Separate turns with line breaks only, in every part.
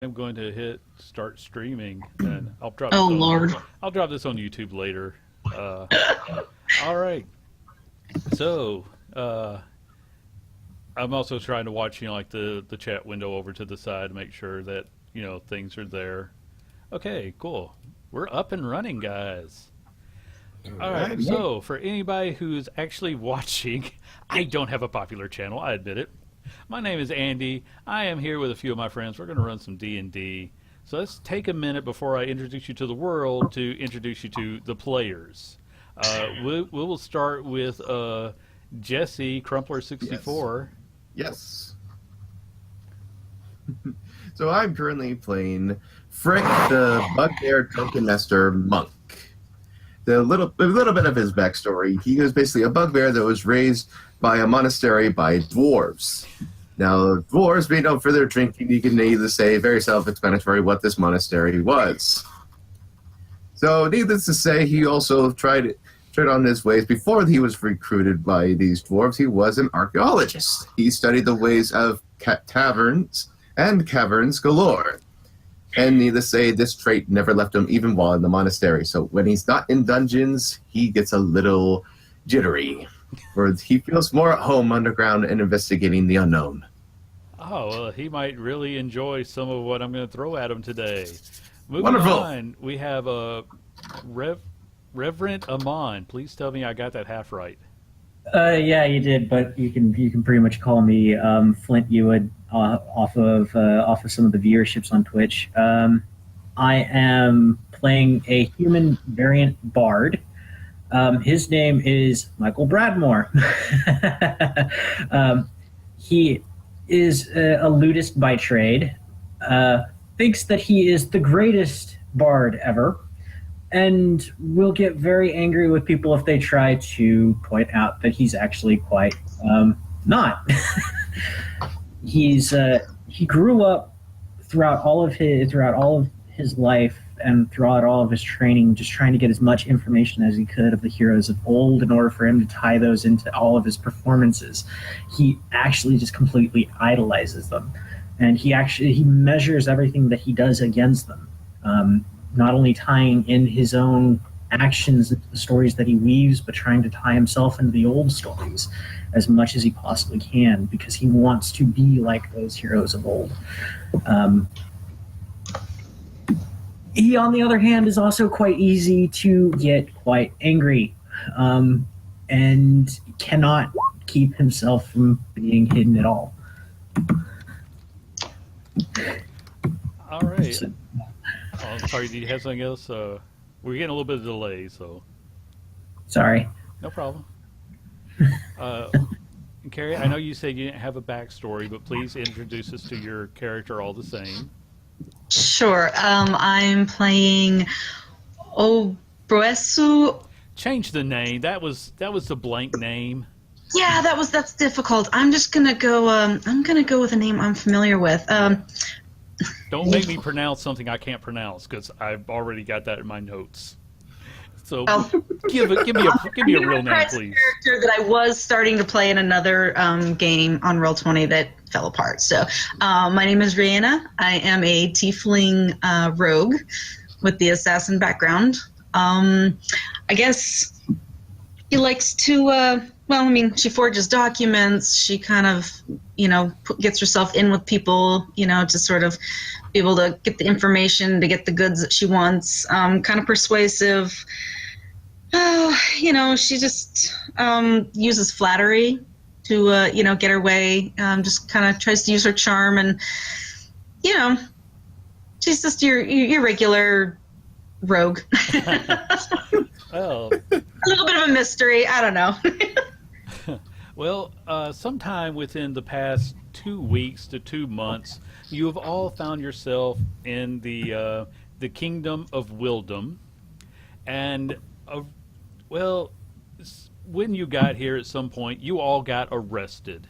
I'm going to hit start streaming, and I'll drop
Oh
this on.
Lord.
I'll drop this on YouTube later. Uh, all right. So I'm also trying to watch, like the chat window over to the side to make sure that things are there. Okay, cool. We're up and running, guys. All right.
Right.
So for anybody who's actually watching, I don't have a popular channel. I admit it. My name is Andy. I am here with a few of my friends. We're going to run some D&D. So let's take a minute before I introduce you to the world to introduce you to the players. We will start with Jesse Crumpler64.
Yes. So I'm currently playing Frick, the bugbear drunken master monk. A little bit of his backstory. He was basically a bugbear that was raised by a monastery by dwarves. Now, dwarves being known for their drinking, you can needless say, very self-explanatory what this monastery was. So, needless to say, he also tried on his ways. Before he was recruited by these dwarves, he was an archaeologist. He studied the ways of taverns and caverns galore. And needless to say, this trait never left him even while in the monastery. So when he's not in dungeons, he gets a little jittery. Or he feels more at home underground and investigating the unknown.
Oh, well, he might really enjoy some of what I'm going to throw at him today. Moving
Wonderful.
on, we have Reverend Amon. Please tell me I got that half right.
Yeah, you did, but you can pretty much call me Flint Ewood off of some of the viewerships on Twitch. I am playing a human variant bard. His name is Michael Bradmore. He is a ludist by trade. Thinks that he is the greatest bard ever, and will get very angry with people if they try to point out that he's actually quite not. He grew up throughout all of his life and throughout all of his training, just trying to get as much information as he could of the heroes of old in order for him to tie those into all of his performances. He actually just completely idolizes them, and he measures everything that he does against them. Not only tying in his own actions into the stories that he weaves, but trying to tie himself into the old stories as much as he possibly can, because he wants to be like those heroes of old. He, on the other hand, is also quite easy to get quite angry, and cannot keep himself from being hidden at all.
All right. Oh, sorry, do you have something else? We're getting a little bit of delay, so.
Sorry.
No problem. Carrie, I know you said you didn't have a backstory, but please introduce us to your character all the same.
Sure. I'm playing Obroesu.
Change the name. That was the blank name.
Yeah, that's difficult. I'm just gonna go. I'm gonna go with a name I'm familiar with.
Don't make me pronounce something I can't pronounce, because I've already got that in my notes. So give me a real name, please.
Character that I was starting to play in another game on Roll20 that fell apart. So my name is Rihanna. I am a tiefling rogue with the assassin background. I guess he likes to. She forges documents. She kind of, gets herself in with people, to sort of be able to get the information, to get the goods that she wants. Kind of persuasive. She just uses flattery to, get her way. Just kind of tries to use her charm, and, she's just your regular rogue.
Well,
a little bit of a mystery. I don't know.
well, sometime within the past 2 weeks to 2 months, you have all found yourself in the kingdom of Wildom, and when you got here at some point, you all got arrested.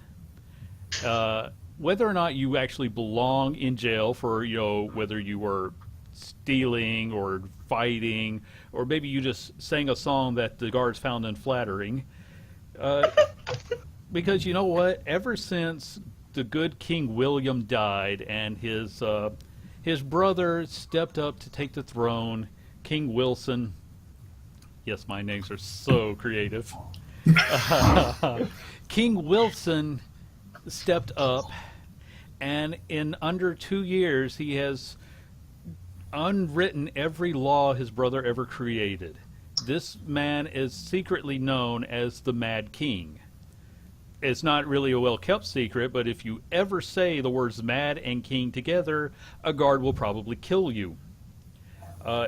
Whether or not you actually belong in jail for, whether you were stealing or fighting, or maybe you just sang a song that the guards found unflattering. Because you know what? Ever since the good King William died and his His brother stepped up to take the throne, King Wilson. Yes, my names are so creative. King Wilson stepped up, and in under 2 years, he has unwritten every law his brother ever created. This man is secretly known as the Mad King. It's not really a well-kept secret, but if you ever say the words mad and king together, a guard will probably kill you.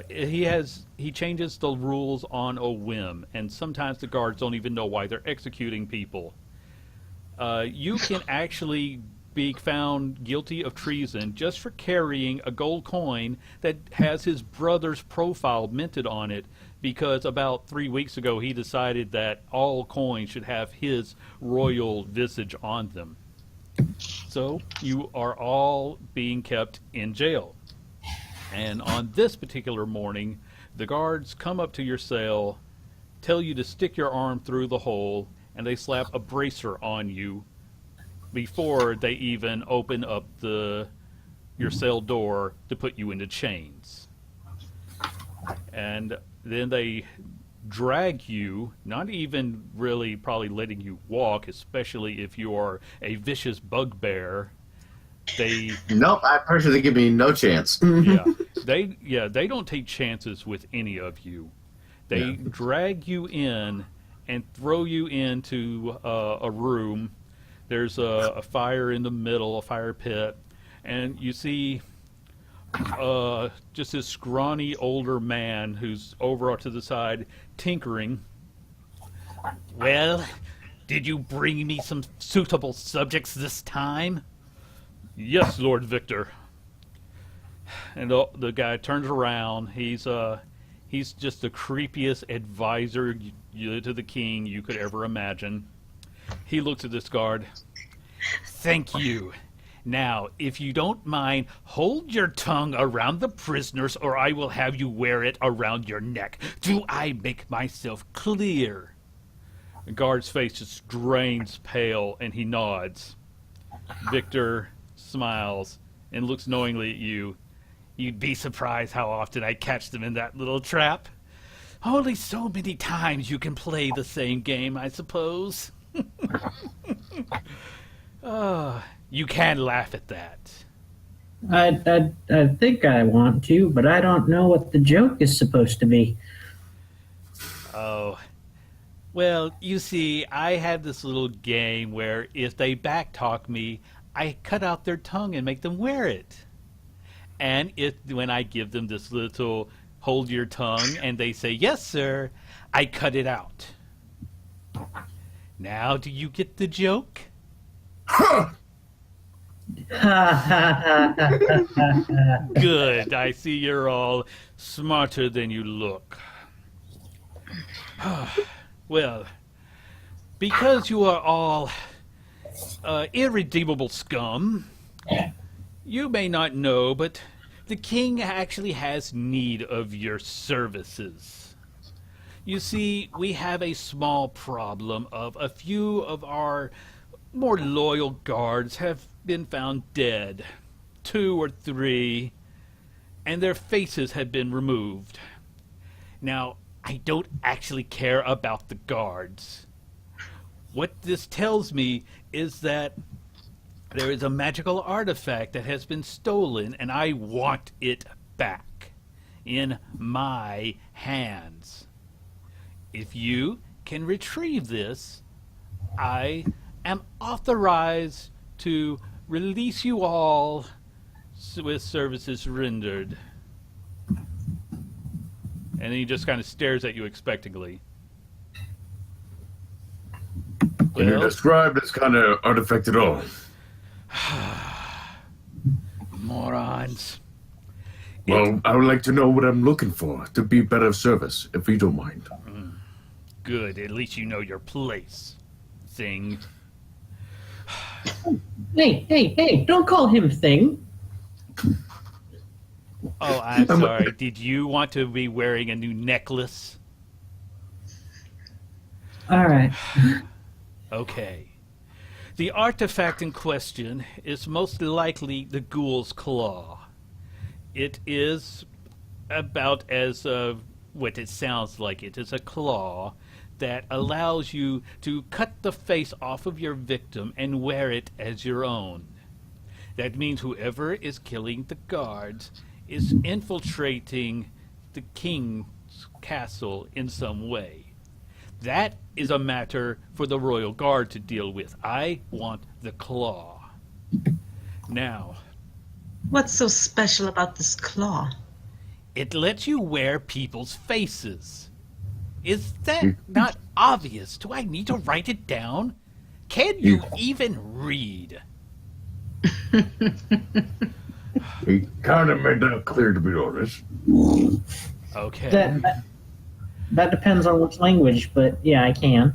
He changes the rules on a whim, and sometimes the guards don't even know why they're executing people. You can actually be found guilty of treason just for carrying a gold coin that has his brother's profile minted on it, because about 3 weeks ago he decided that all coins should have his royal visage on them. So you are all being kept in jail. And on this particular morning, the guards come up to your cell, tell you to stick your arm through the hole, and they slap a bracer on you before they even open up your cell door to put you into chains. And then they drag you, not even really probably letting you walk, especially if you are a vicious bugbear.
Nope, I personally give me no chance.
They don't take chances with any of you. They drag you in and throw you into a room. There's a fire in the middle, a fire pit, and you see just this scrawny older man who's over to the side tinkering. Well, did you bring me some suitable subjects this time? Yes, Lord Victor. And the guy turns around. He's just the creepiest advisor to the king you could ever imagine. He looks at this guard. Thank you. Now, if you don't mind, hold your tongue around the prisoners, or I will have you wear it around your neck. Do I make myself clear? The guard's face just drains pale, and he nods. Victor smiles and looks knowingly at you. You'd be surprised how often I catch them in that little trap. Only so many times you can play the same game, I suppose. You can laugh at that.
I think I want to, but I don't know what the joke is supposed to be.
Oh. Well, you see, I have this little game where if they backtalk me, I cut out their tongue and make them wear it. And when I give them this little hold your tongue and they say, yes, sir, I cut it out. Now, do you get the joke? Good. I see you're all smarter than you look. Well, because you are all irredeemable scum, you may not know, but the king actually has need of your services. You see, we have a small problem of a few of our more loyal guards have been found dead, 2 or 3, and their faces have been removed. Now, I don't actually care about the guards. What this tells me is that there is a magical artifact that has been stolen, and I want it back in my hands. If you can retrieve this, I am authorized to release you all with services rendered. And then he just kind of stares at you expectantly.
Can you describe this kind of artifact at all?
Morons.
Well, I would like to know what I'm looking for to be better of service, if you don't mind.
Good, at least you know your place, Thing.
Hey, don't call him Thing.
Oh, I'm sorry. Did you want to be wearing a new necklace?
All right.
Okay. The artifact in question is most likely the ghoul's claw. It is about as what it sounds like. It is a claw that allows you to cut the face off of your victim and wear it as your own. That means whoever is killing the guards is infiltrating the king's castle in some way. That is a matter for the royal guard to deal with. I want the claw. Now,
What's so special about this claw?
it lets you wear people's faces. Is that not obvious? Do I need to write it down? Can you even read?
He kind of made that clear, to be honest.
Okay.
That depends on which language, but yeah, I can.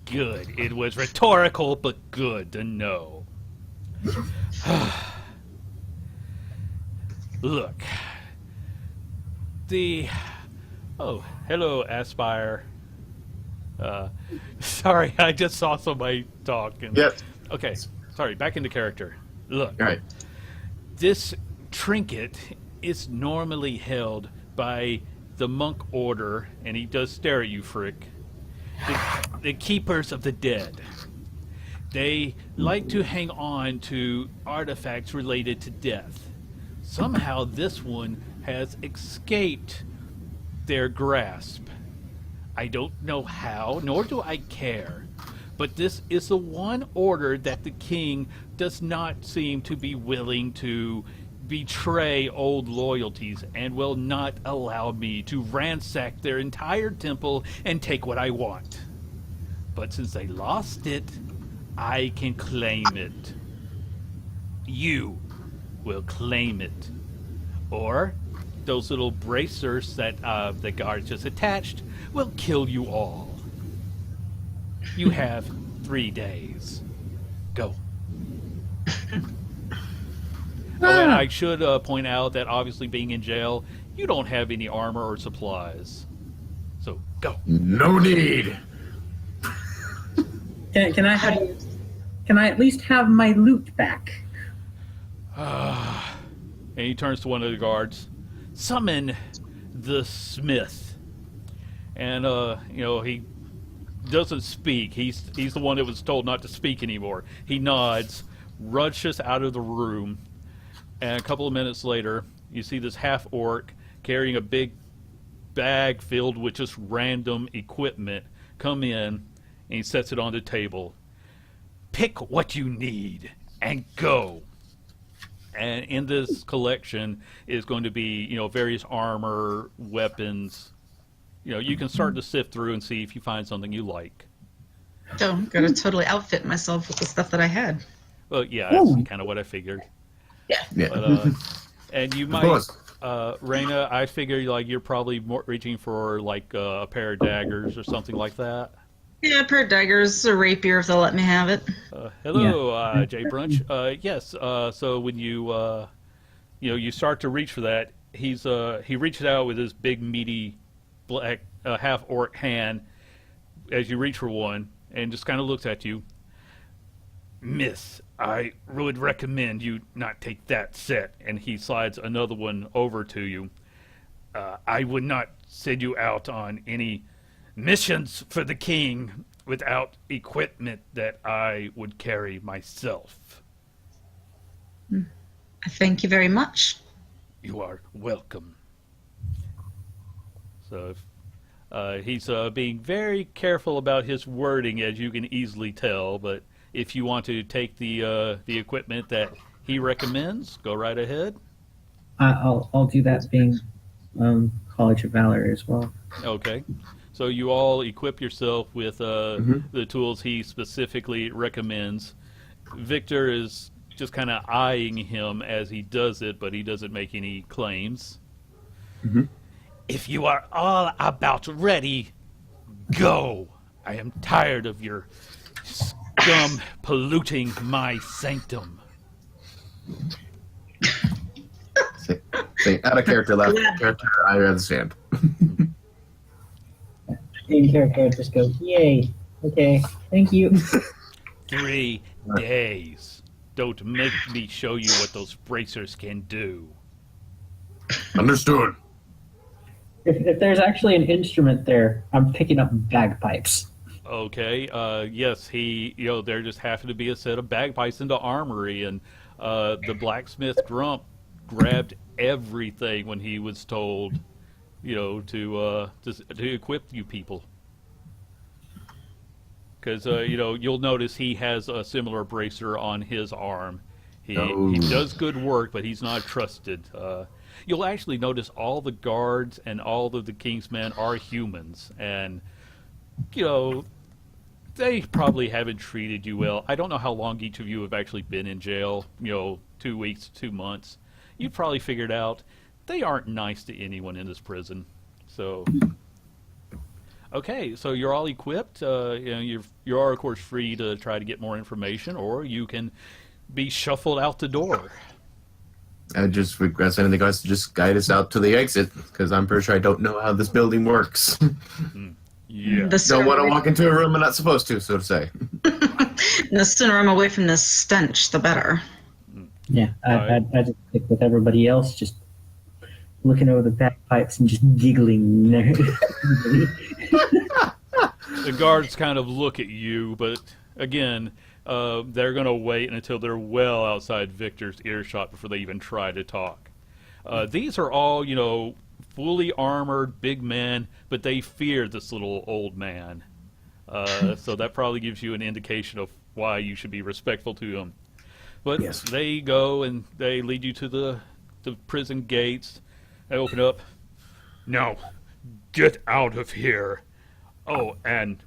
Good. It was rhetorical, but good to know. Look. Oh, hello, Aspire. Sorry, I just saw somebody talk.
Yep.
Okay, sorry, back into character. Look.
All right.
This trinket is normally held by the monk order, and he does stare at you, Frick. The keepers of the dead. They like to hang on to artifacts related to death. Somehow this one has escaped their grasp. I don't know how, nor do I care. But this is the one order that the king does not seem to be willing to betray old loyalties and will not allow me to ransack their entire temple and take what I want. But since they lost it, I can claim it. You will claim it. Or those little bracers that the guard just attached will kill you all. You have 3 days. Go. Oh, and I should point out that obviously being in jail, you don't have any armor or supplies. So, go.
No need.
Can I at least have my loot back?
And he turns to one of the guards. Summon the smith. And, he doesn't speak. He's the one that was told not to speak anymore. He nods, rushes out of the room, and a couple of minutes later, you see this half-orc carrying a big bag filled with just random equipment come in, and he sets it on the table. Pick what you need and go. And in this collection is going to be, various armor, weapons. You can start to sift through and see if you find something you like.
So I'm going to totally outfit myself with the stuff that I had.
Well, yeah, that's kind of what I figured.
Yeah.
But, and you might, Raina, I figure you're probably more reaching for a pair of daggers or something like that.
Yeah, a pair of daggers, a rapier if they'll let me have it.
Hello, Jay Brunch. Yes. So when you start to reach for that, he reaches out with his big meaty black half orc hand as you reach for one, and just kind of looks at you. Miss, I would recommend you not take that set. And he slides another one over to you. I would not send you out on any missions for the king without equipment that I would carry myself.
Thank you very much.
You are welcome. So he's being very careful about his wording, as you can easily tell, but if you want to take the equipment that he recommends, go right ahead.
I'll do that, being College of Valor as well.
Okay. So you all equip yourself with the tools he specifically recommends. Victor is just kind of eyeing him as he does it, but he doesn't make any claims.
Mm-hmm.
If you are all about ready, go. I am tired of your scum polluting my sanctum.
Out of character, left character, I understand.
In character, just go, yay. Okay, thank you.
3 days. Don't make me show you what those bracers can do.
Understood.
If there's actually an instrument there, I'm picking up bagpipes.
Okay. Yes, there just happened to be a set of bagpipes in the armory, and the blacksmith Grump grabbed everything when he was told, to equip you people. Because you'll notice he has a similar bracer on his arm. He does good work, but he's not trusted. You'll actually notice all the guards and all of the king's men are humans, and they probably haven't treated you well. I don't know how long each of you have actually been in jail. 2 weeks, 2 months. You've probably figured out they aren't nice to anyone in this prison. So, okay, so you're all equipped. You are of course free to try to get more information, or you can be shuffled out the door.
I just request anything guys to just guide us out to the exit, because I'm pretty sure I don't know how this building works.
Yeah.
Don't want to walk into a room I'm not supposed to, so to say.
The sooner I'm away from this stench, the better.
Yeah, I just stick with everybody else, just looking over the bagpipes and just giggling.
The guards kind of look at you, but again, they're going to wait until they're well outside Victor's earshot before they even try to talk. These are all, fully armored big men, but they fear this little old man. So that probably gives you an indication of why you should be respectful to him. But
Yes.
They go and they lead you to the prison gates. They open up. Now, get out of here. Oh, and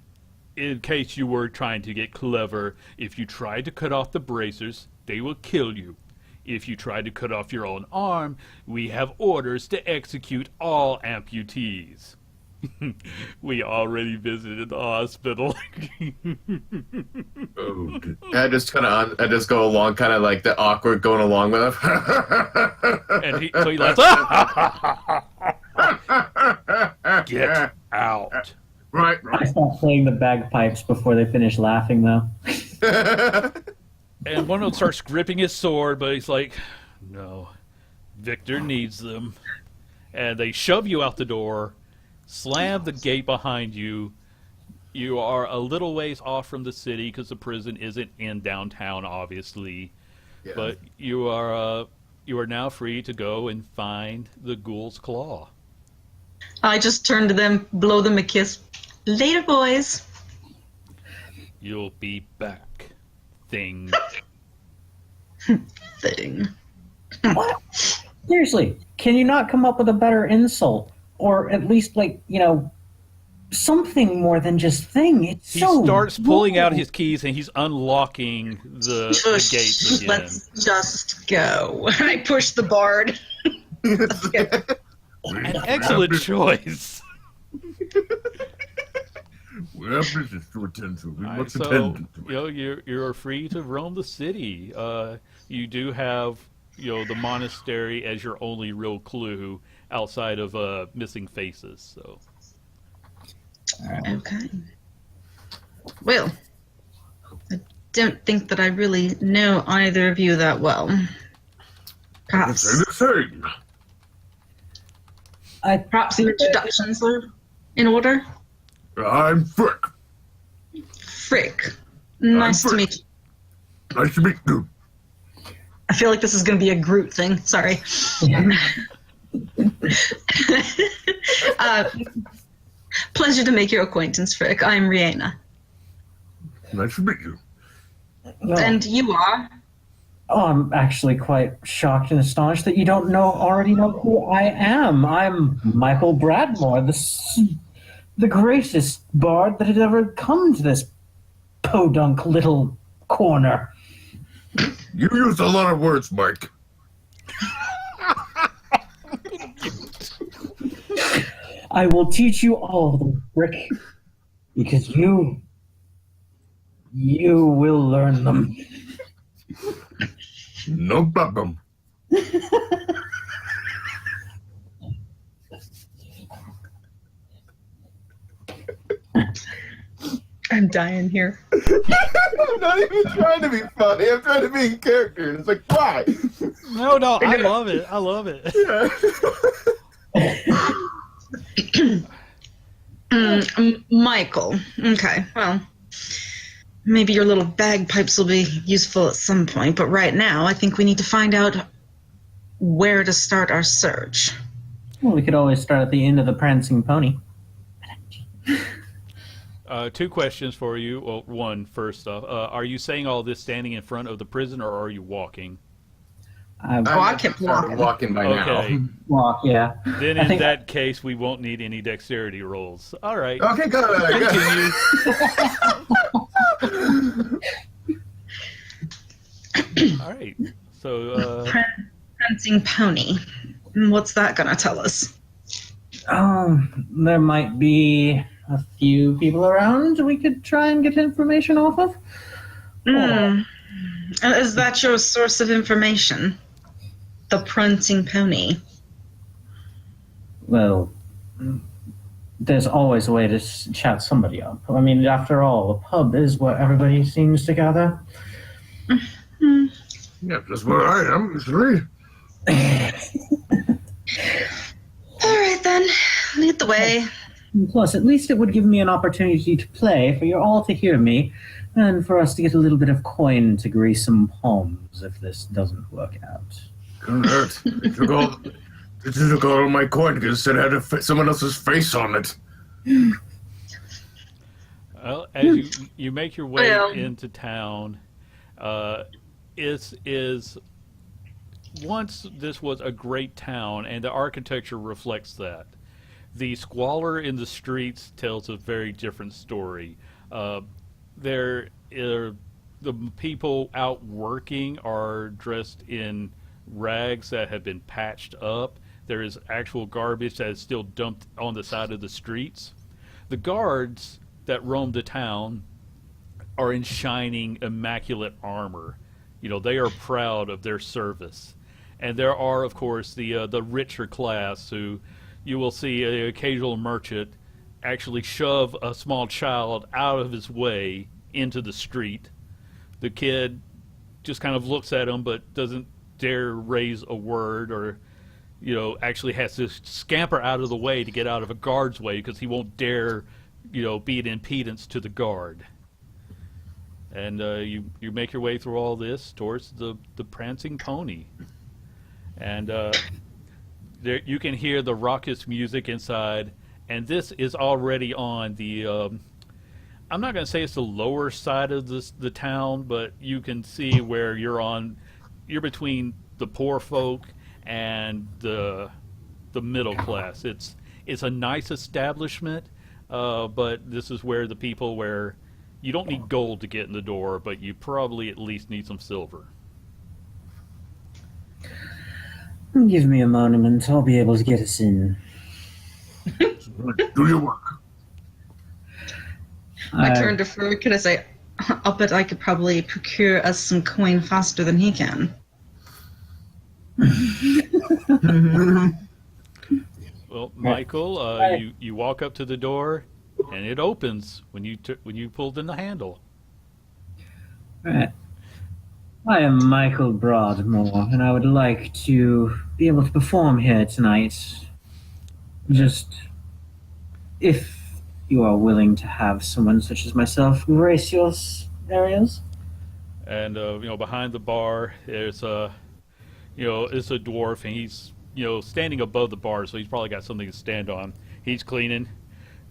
in case you were trying to get clever, if you try to cut off the bracers, they will kill you. If you try to cut off your own arm, we have orders to execute all amputees. We already visited the hospital.
Oh,
I just go along, kind of like the awkward going along with him.
And he laughs. Get out.
right.
I stopped playing the bagpipes before they finished laughing, though.
And one of them starts gripping his sword, but he's like, no, Victor needs them. And they shove you out the door, slam the gate behind you. You are a little ways off from the city because the prison isn't in downtown, obviously.
Yeah.
But you are now free to go and find the Ghoul's Claw.
I just turn to them, blow them a kiss. Later, boys.
You'll be back, thing.
Thing.
What? Seriously, can you not come up with a better insult? Or at least, something more than just thing? It's
He
so
starts pulling out
rude.
his keys and he's unlocking the gates again.
Let's just go. I push the bard. Let's go.
An excellent choice.
We have business to attend to. We
Alright,
must
so
attend to it.
you're free to roam the city. You do have the monastery as your only real clue outside of missing faces. So
Okay. Well, I don't think that I really know either of you that well.
Say
Perhaps,
the same.
perhaps the introductions are in order.
I'm Frick.
Frick. Nice to
Frick.
meet you.
Nice to meet you.
I feel like this is going to be a Groot thing. Sorry. Pleasure to make your acquaintance, Frick. I'm Rihanna.
Nice to meet you.
Well,
And you are?
oh, I'm actually quite shocked and astonished that you don't already know who I am. I'm Michael Bradmore, the greatest bard that had ever come to this podunk little corner.
You used a lot of words, Mike.
I will teach you all of them, Rick, because you will learn them.
No problem.
I'm dying here.
I'm not even trying to be funny. I'm trying to be in character. It's like, why?
No, I love it. I love it.
Michael. Okay, well, maybe your little bagpipes will be useful at some point, but right now I think we need to find out where to start our search.
Well, we could always start at the end of the prancing pony.
2 questions for you. Well, one first off. Are you saying all this standing in front of the prison, or are you walking?
I kept walking.
Walking by
Okay.
now.
Walk, yeah.
Then
I
in
think-
that case, we won't need any dexterity rolls. All right.
Okay, good.
Continue. All right. So,
Prancing pony. What's that gonna tell us?
There might be a few people around we could try and get information off of.
Is that your source of information? The prancing pony.
Well, there's always a way to chat somebody up. I mean, after all, a pub is where everybody seems to gather.
Yeah, that's where I am, usually.
All right then, lead the way.
Plus, at least it would give me an opportunity to play, for you all to hear me, and for us to get a little bit of coin to grease some palms if this doesn't work out.
Couldn't hurt. They took all my coin because it had someone else's face on it.
well, as you make your way
Well.
into town, is once this was a great town, and the architecture reflects that. The squalor in the streets tells a very different story. There are the people out working are dressed in rags that have been patched up. There is actual garbage that is still dumped on the side of the streets. The guards that roam the town are in shining, immaculate armor. You know, they are proud of their service. And there are, of course, the richer class who you will see an occasional merchant actually shove a small child out of his way into the street. The kid just kind of looks at him but doesn't dare raise a word, or actually has to scamper out of the way to get out of a guard's way because he won't dare be an impedance to the guard. And you make your way through all this towards the prancing pony, and there you can hear the raucous music inside. And this is already on the I'm not going to say it's the lower side of the town, but you can see where you're between the poor folk and the middle class. It's a nice establishment, but this is where the people where you don't need gold to get in the door, but you probably at least need some silver.
Give me a moment, I'll be able to get us in.
Do your work.
I turn to Ferg and I say, I'll bet I could probably procure us some coin faster than he can.
Well, Michael, you walk up to the door, and it opens when you pulled in the handle.
Right. I am Michael Broadmoor, and I would like to be able to perform here tonight. Just, if you are willing to have someone such as myself grace your areas.
And behind the bar, there's it's a dwarf, and he's standing above the bar, so he's probably got something to stand on. He's cleaning.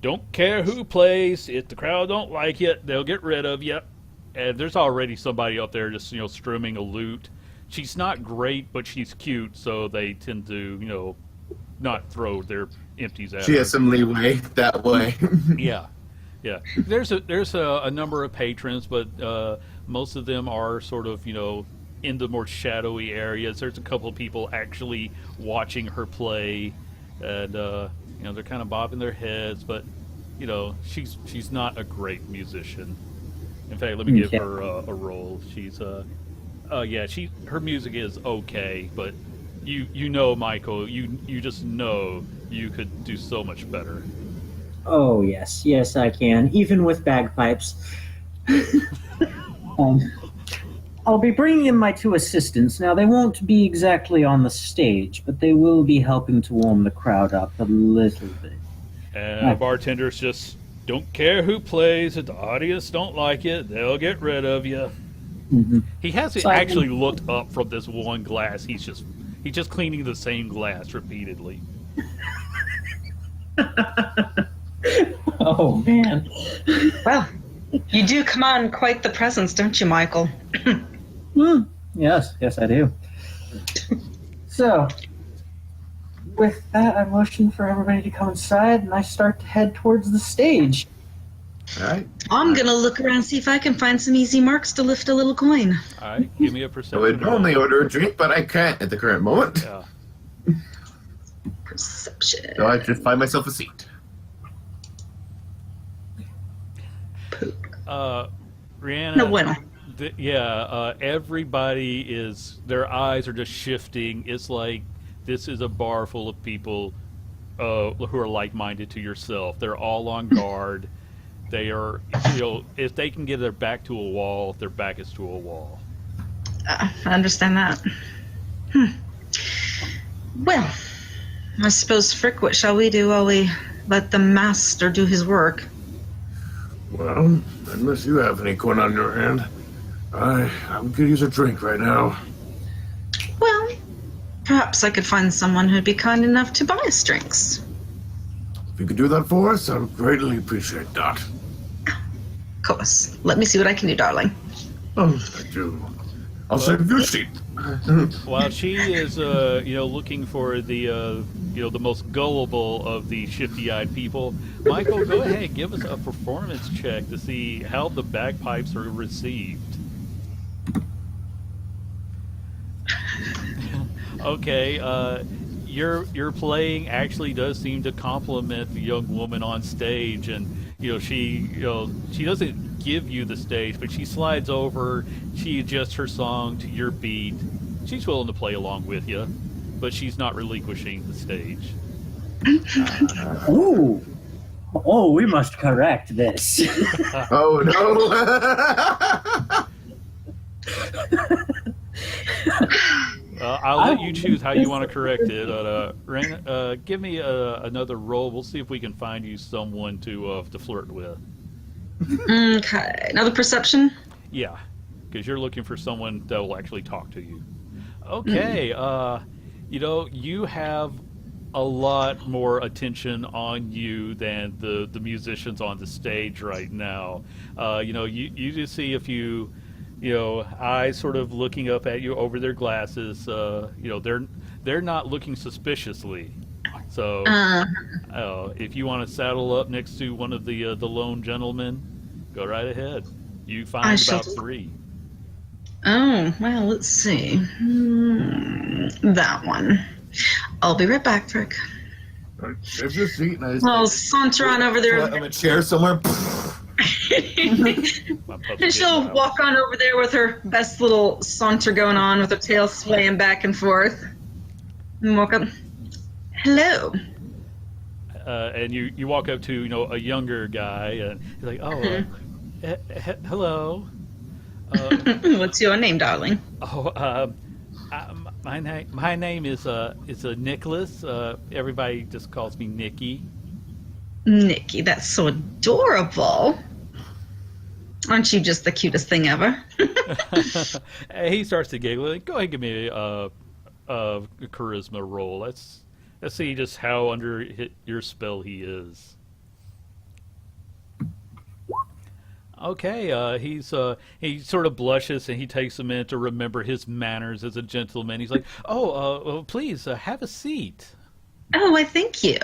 Don't care who plays. If the crowd don't like it, they'll get rid of you. And there's already somebody up there just strumming a lute. She's not great, but she's cute, so they tend to not throw their empties at
She
her.
has some leeway that way.
Yeah. There's a number of patrons, but most of them are sort of in the more shadowy areas. There's a couple of people actually watching her play, and they're kind of bobbing their heads, but she's not a great musician. In fact, let me give her a roll. She's her music is okay, but Michael, you just know you could do so much better.
Oh, yes, I can, even with bagpipes. I'll be bringing in my two assistants. Now, they won't be exactly on the stage, but they will be helping to warm the crowd up a little bit.
And the bartenders just don't care who plays. If the audience don't like it, they'll get rid of you.
Mm-hmm.
He hasn't actually looked up from this one glass. He's just cleaning the same glass repeatedly.
Oh, man.
Well, you do command quite the presence, don't you, Michael?
Yes, I do. So, with that, I motion for everybody to come inside, and I start to head towards the stage.
All right.
I'm going to look around and see if I can find some easy marks to lift a little coin.
All right, give me a perception.
I would normally order a drink, but I can't at the current moment.
Yeah.
Perception.
So I just find myself a seat.
Rihanna.
No bueno.
Everybody their eyes are just shifting. It's like this is a bar full of people who are like-minded to yourself. They're all on guard. They are, if they can get their back to a wall, their back is to a wall.
I understand that. Well, I suppose, Frick, what shall we do while we let the master do his work?
Well, unless you have any coin on your hand, I could use a drink right now.
Well, perhaps I could find someone who'd be kind enough to buy us drinks.
If you could do that for us, I would greatly appreciate that.
Of course. Let me see what I can do, darling.
Oh, thank you. I'll save you a seat.
While she is, looking for the most gullible of the shifty-eyed people, Michael, go ahead and give us a performance check to see how the bagpipes are received. Okay, your playing actually does seem to complement the young woman on stage, and she doesn't give you the stage, but she slides over, she adjusts her song to your beat. She's willing to play along with you, but she's not relinquishing the stage.
Oh, we must correct this.
Oh no!
I'll let you choose how you want to correct it. Rain, give me another roll. We'll see if we can find you someone to flirt with.
Okay. Another perception?
Yeah, because you're looking for someone that will actually talk to you. Okay, you have a lot more attention on you than the musicians on the stage right now. You just see a few, eyes sort of looking up at you over their glasses. They're not looking suspiciously. So, if you want to saddle up next to one of the lone gentlemen, go right ahead. You find about three.
Oh, well, let's see. That one. I'll be right back, Frick.
There's your seat. And
I'll saunter on over there.
I'm a chair somewhere.
And she'll walk on over there with her best little saunter going on, with her tail swaying back and forth. And walk up. Hello.
And you walk up to a younger guy, and he's like, "Oh, hello.
What's your name, darling?"
Oh, my name is Nicholas. Everybody just calls me Nicky.
Nikki, that's so adorable. Aren't you just the cutest thing ever?
He starts to giggle. Go ahead and give me a charisma roll. Let's see just how under your spell he is. Okay, he sort of blushes, and he takes a minute to remember his manners as a gentleman. He's like, "Oh, please have a seat."
Oh, I thank you.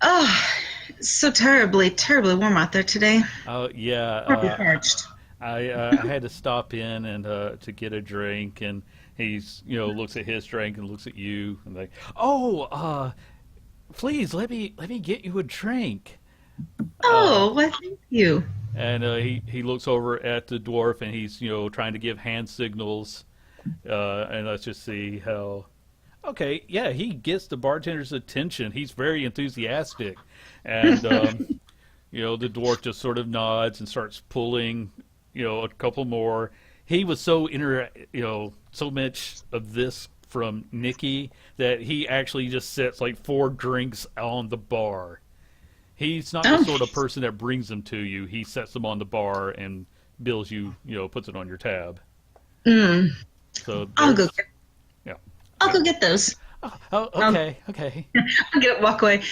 Oh, it's so terribly warm out there today.
Oh yeah.
Parched.
I had to stop in and to get a drink, and he's looks at his drink and looks at you and like, "Oh, please let me get you a drink."
Oh, well, thank you.
And he looks over at the dwarf, and he's trying to give hand signals, and let's just see how. Okay, yeah, he gets the bartender's attention. He's very enthusiastic, and the dwarf just sort of nods and starts pulling, a couple more. he was so so much of this from Nikki that he actually just sets like 4 drinks on the bar. He's not the sort of person that brings them to you. He sets them on the bar and bills you, puts it on your tab.
Mm.
So
I'll go.
Yeah.
I'll go get those.
Oh, okay, okay.
I'll walk away.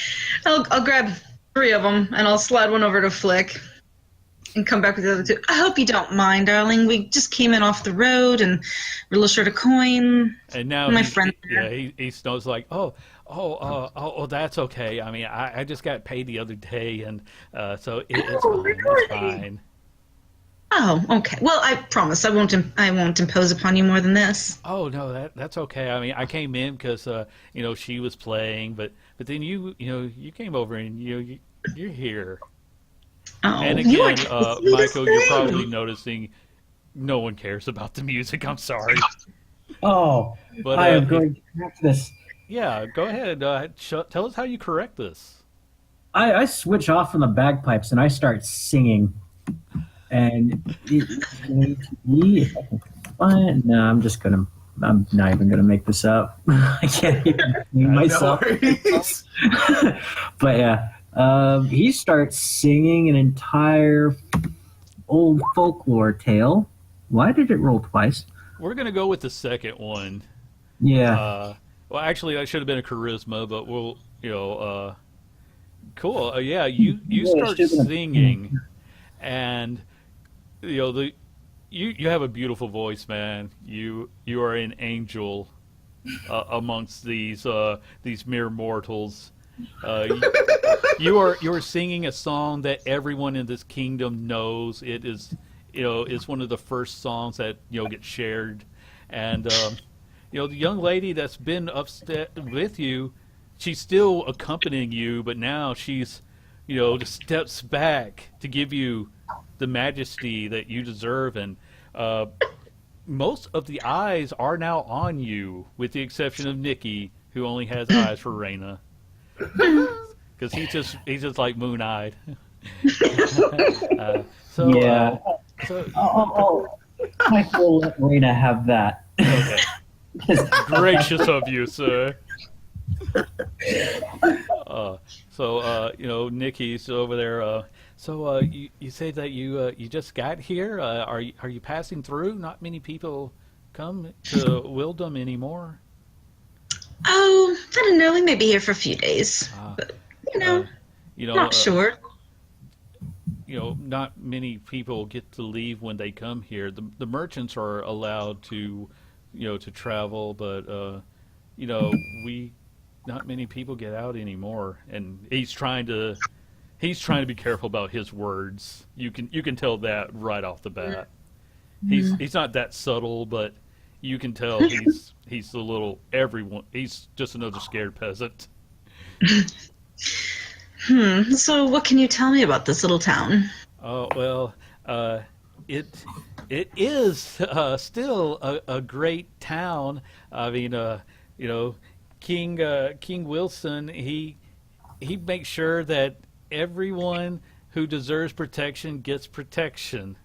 I'll grab 3 of them and I'll slide one over to Flick and come back with the other 2. I hope you don't mind, darling. We just came in off the road and we're a little short of coin.
And now
my friend.
he knows like, oh, that's okay. I mean, I just got paid the other day, and so it's fine.
Really?
It's fine.
Oh, okay. Well, I promise I won't impose upon you more than this.
Oh no, that's okay. I mean, I came in because she was playing, but then you came over and you're here.
Oh,
And again, Michael, you're probably noticing no one cares about the music. I'm sorry.
Oh,
But,
I am going to correct this.
Yeah, go ahead. Tell us how you correct this.
I switch off from the bagpipes and I start singing. And no, I'm not even gonna make this up. I can't even name myself. But yeah, he starts singing an entire old folklore tale. Why did it roll twice?
We're gonna go with the second one.
Yeah.
Well, actually, that should have been a charisma, but we'll, cool. Yeah, you start singing, and you have a beautiful voice, man. You are an angel amongst these mere mortals. You are singing a song that everyone in this kingdom knows. It is it's one of the first songs that gets shared, and the young lady that's been upset with you, she's still accompanying you, but now she's just steps back to give you the majesty that you deserve, and most of the eyes are now on you, with the exception of Nikki, who only has eyes for Raina, because he's just like moon-eyed.
Yeah. Michael, let Raina have that.
Okay. Gracious of you, sir. Nikki's over there. You say that you just got here. Are you passing through? Not many people come to Wildom anymore.
Oh, I don't know. We may be here for a few days, but not sure.
Not many people get to leave when they come here. The merchants are allowed to, to travel, but not many people get out anymore. And he's trying to be careful about his words. You can tell that right off the bat. He's not that subtle, but you can tell he's a little everyone. He's just another scared peasant.
So what can you tell me about this little town?
Oh, well, it is still a great town. I mean, King Wilson, he makes sure that everyone who deserves protection gets protection.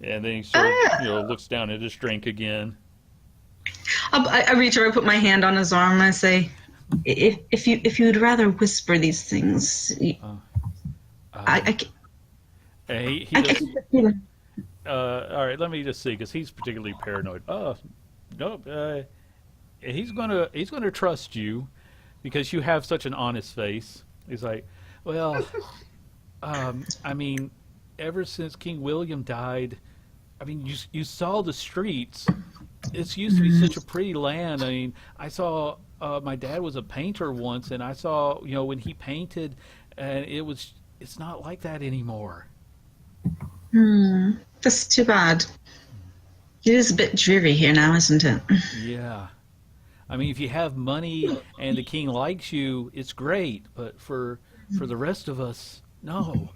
And then he sort of looks down at his drink again.
I reach over, put my hand on his arm, and I say, If you would rather whisper these things, I can.
All right, let me just see, because he's particularly paranoid. Oh, no, he's gonna trust you because you have such an honest face. He's like, well, I mean, ever since King William died, I mean, you saw the streets. It used to be such a pretty land. I mean, I saw. My dad was a painter once, and I saw, when he painted, and it's not like that anymore.
That's too bad. It is a bit dreary here now, isn't it?
Yeah. I mean, if you have money and the king likes you, it's great, but for the rest of us, no.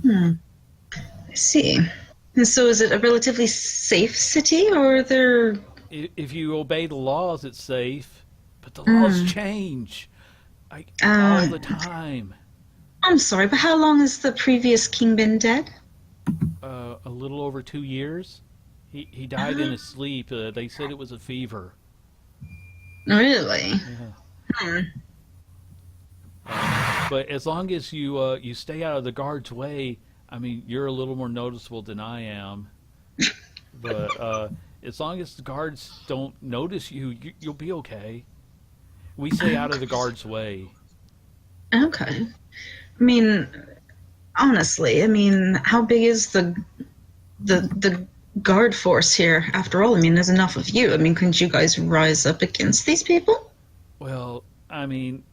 I see. And so is it a relatively safe city, or are there...
If you obey the laws, it's safe. But the laws change all the time.
I'm sorry, but how long has the previous king been dead?
a little over 2 years. He died in his sleep. They said it was a fever.
Really?
Yeah.
Hmm.
But as long as you stay out of the guard's way, I mean, you're a little more noticeable than I am. But as long as the guards don't notice you'll be okay. We stay out of the guard's way.
Okay. I mean, honestly, I mean, how big is the guard force here? After all, I mean, there's enough of you. I mean, couldn't you guys rise up against these people?
Well, I mean,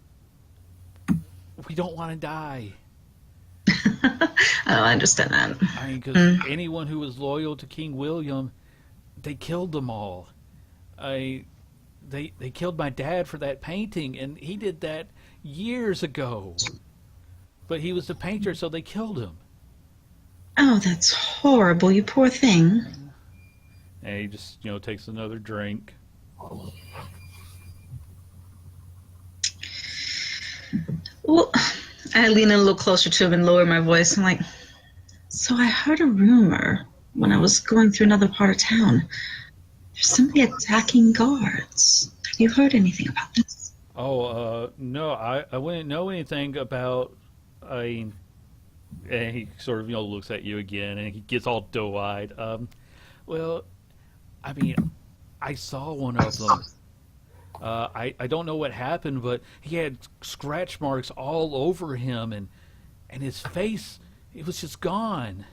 we don't want to die.
Oh, I understand that.
I mean, because anyone who was loyal to King William, they killed them all. They killed my dad for that painting, and he did that years ago. But he was the painter, so they killed him.
Oh, that's horrible, you poor thing.
And he just, takes another drink.
Well, I lean a little closer to him and lower my voice. I'm like, so I heard a rumor when I was going through another part of town. There's somebody attacking guards. Have you heard anything about this?
Oh, no, I wouldn't know anything about. And he sort of, looks at you again, and he gets all doe-eyed. Well, I mean, I saw one of them. I don't know what happened, but he had scratch marks all over him, and his face, it was just gone.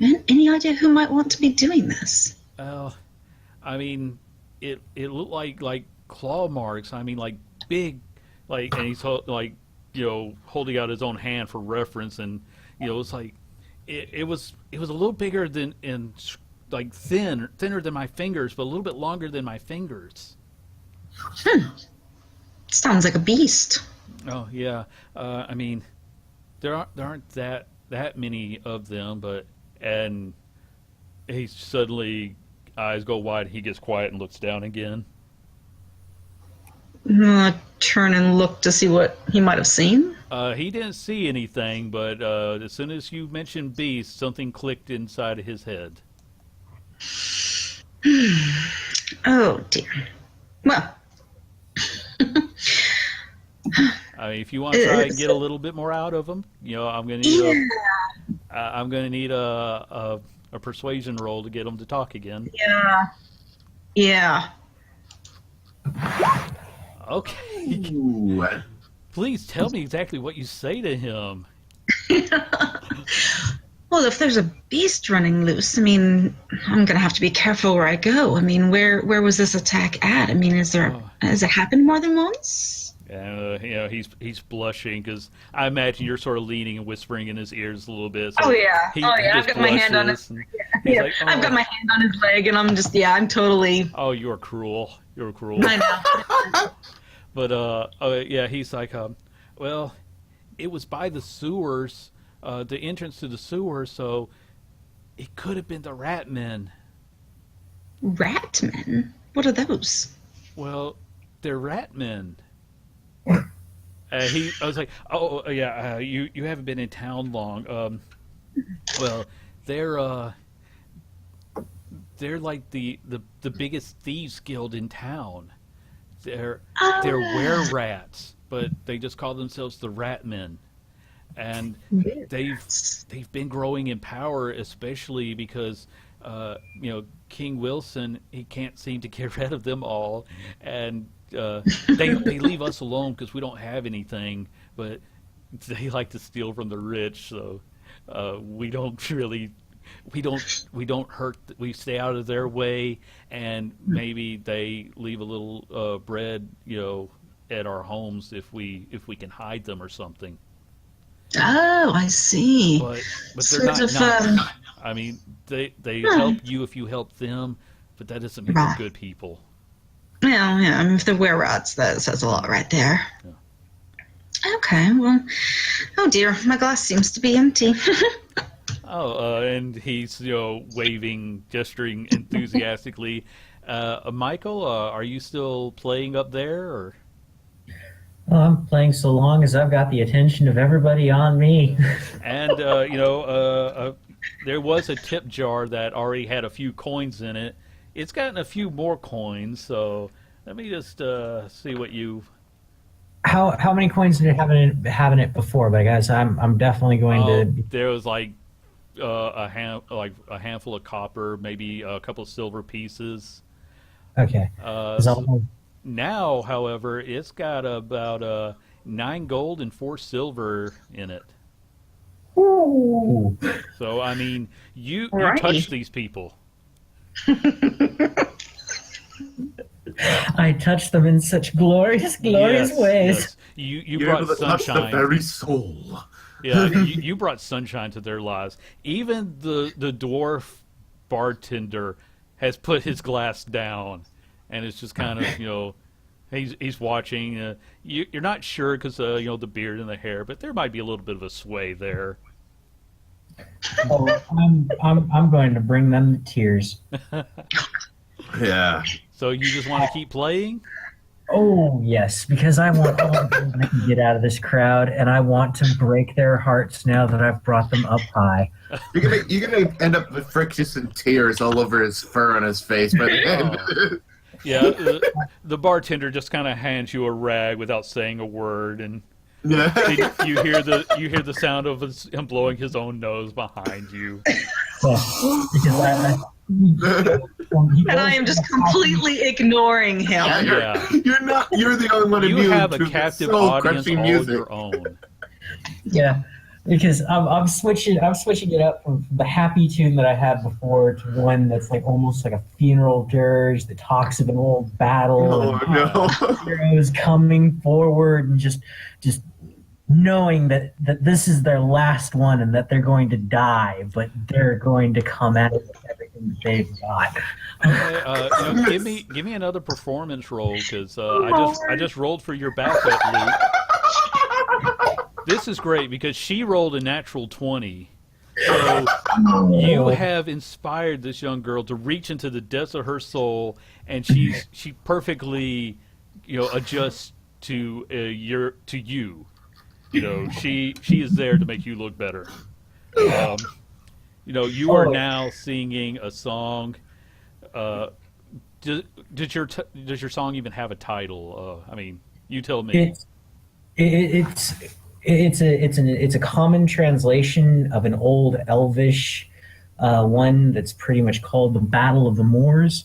Any idea who might want to be doing this?
I mean, it looked like claw marks. I mean, like big, and he's holding out his own hand for reference, and it's like it was a little bigger than like thinner than my fingers, but a little bit longer than my fingers.
Sounds like a beast.
Oh yeah, I mean, there aren't that many of them, and he suddenly eyes go wide. He gets quiet and looks down again.
Turn and look to see what he might have seen.
He didn't see anything, but as soon as you mentioned beast, something clicked inside of his head.
Oh dear. Well,
I mean, if you want to try and get a little bit more out of him, I'm going to need I'm going to need a persuasion roll to get him to talk again.
Yeah.
Okay.
Ooh.
Please tell me exactly what you say to him.
Well, if there's a beast running loose, I mean, I'm gonna have to be careful where I go. I mean, where was this attack at? I mean, has it happened more than once?
He's blushing because I imagine you're sort of leaning and whispering in his ears a little bit. So
Oh yeah. I've got my hand on his.
Like, oh.
I've got my hand on his leg, and I'm totally.
Oh, you're cruel. You're cruel.
I know.
But he's like, well, it was by the sewers, the entrance to the sewers, so it could have been the rat men.
Rat men? What are those?
Well, they're rat men. I was like, you haven't been in town long. Well, they're like the biggest thieves guild in town. They're were-rats, but they just call themselves the Rat Men, and they've been growing in power, especially because King Wilson, he can't seem to get rid of them all, and they leave us alone because we don't have anything, but they like to steal from the rich, so we don't hurt. We stay out of their way, and maybe they leave a little bread, at our homes if we can hide them or something.
Oh, I see.
But they're not. I mean, they help you if you help them, but that doesn't mean they're good people.
Well, yeah. I mean, if they're were-rats, that says a lot right there. Yeah. Okay. Well, oh dear, my glass seems to be empty.
And he's waving, gesturing enthusiastically. Michael, are you still playing up there? Or?
Well, I'm playing so long as I've got the attention of everybody on me.
And there was a tip jar that already had a few coins in it. It's gotten a few more coins, so let me just see what you.
How many coins did it have in it before? But guys, I'm definitely going to.
There was like a handful of copper, maybe a couple of silver pieces.
Okay. 'Cause
Now, however, it's got about 9 gold and 4 silver in it.
Ooh.
So I mean, you
Alrighty.
touch these people.
I touched them in such glorious
Yes,
ways.
yes. You
You're able
brought
to touch the
sunshine.
very soul.
Yeah, you brought sunshine to their lives. Even the dwarf bartender has put his glass down, and it's just kind of he's watching. You're not sure because the beard and the hair, but there might be a little bit of a sway there.
Oh, I'm going to bring them to tears.
Yeah.
So you just want to keep playing?
Oh yes, because I want all the gold I can get out of this crowd, and I want to break their hearts now that I've brought them up high.
You're gonna end up with frictions and tears all over his fur on his face by the end.
Yeah, the bartender just kind of hands you a rag without saying a word, and
Yeah.
you hear the sound of him blowing his own nose behind you.
Well, because
And I am just completely ignoring him.
Yeah.
You're the only one
You
immune
have
to
a captive
soul
audience
crushing
all
music.
your own.
yeah, because I'm switching it up from the happy tune that I had before to one that's like almost like a funeral dirge that talks of an old battle
Oh no.
and heroes coming forward and just knowing that this is their last one and that they're going to die, but they're going to come at it with everything that they've got.
Okay, give me another performance roll because I just rolled for your backup, Luke. This is great because she rolled a natural 20. So you have inspired this young girl to reach into the depths of her soul, and she perfectly, adjusts to you. She is there to make you look better. You are now singing a song. Does your song even have a title? I mean, you tell me.
It's a common translation of an old Elvish one that's pretty much called the Battle of the Moors.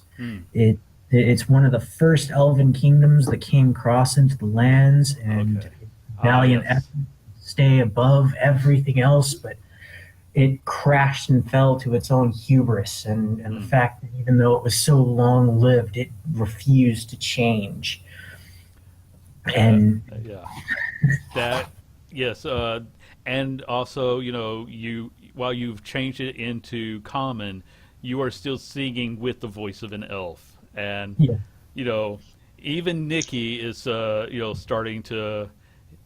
It's one of the first Elven kingdoms that came across into the lands, and
Okay.
valiant
Yes.
effort to stay above everything else, but it crashed and fell to its own hubris and the fact that even though it was so long lived, it refused to change. And
Yeah, that yes, and also while you've changed it into common, you are still singing with the voice of an elf, and
yeah.
Even Nikki is starting to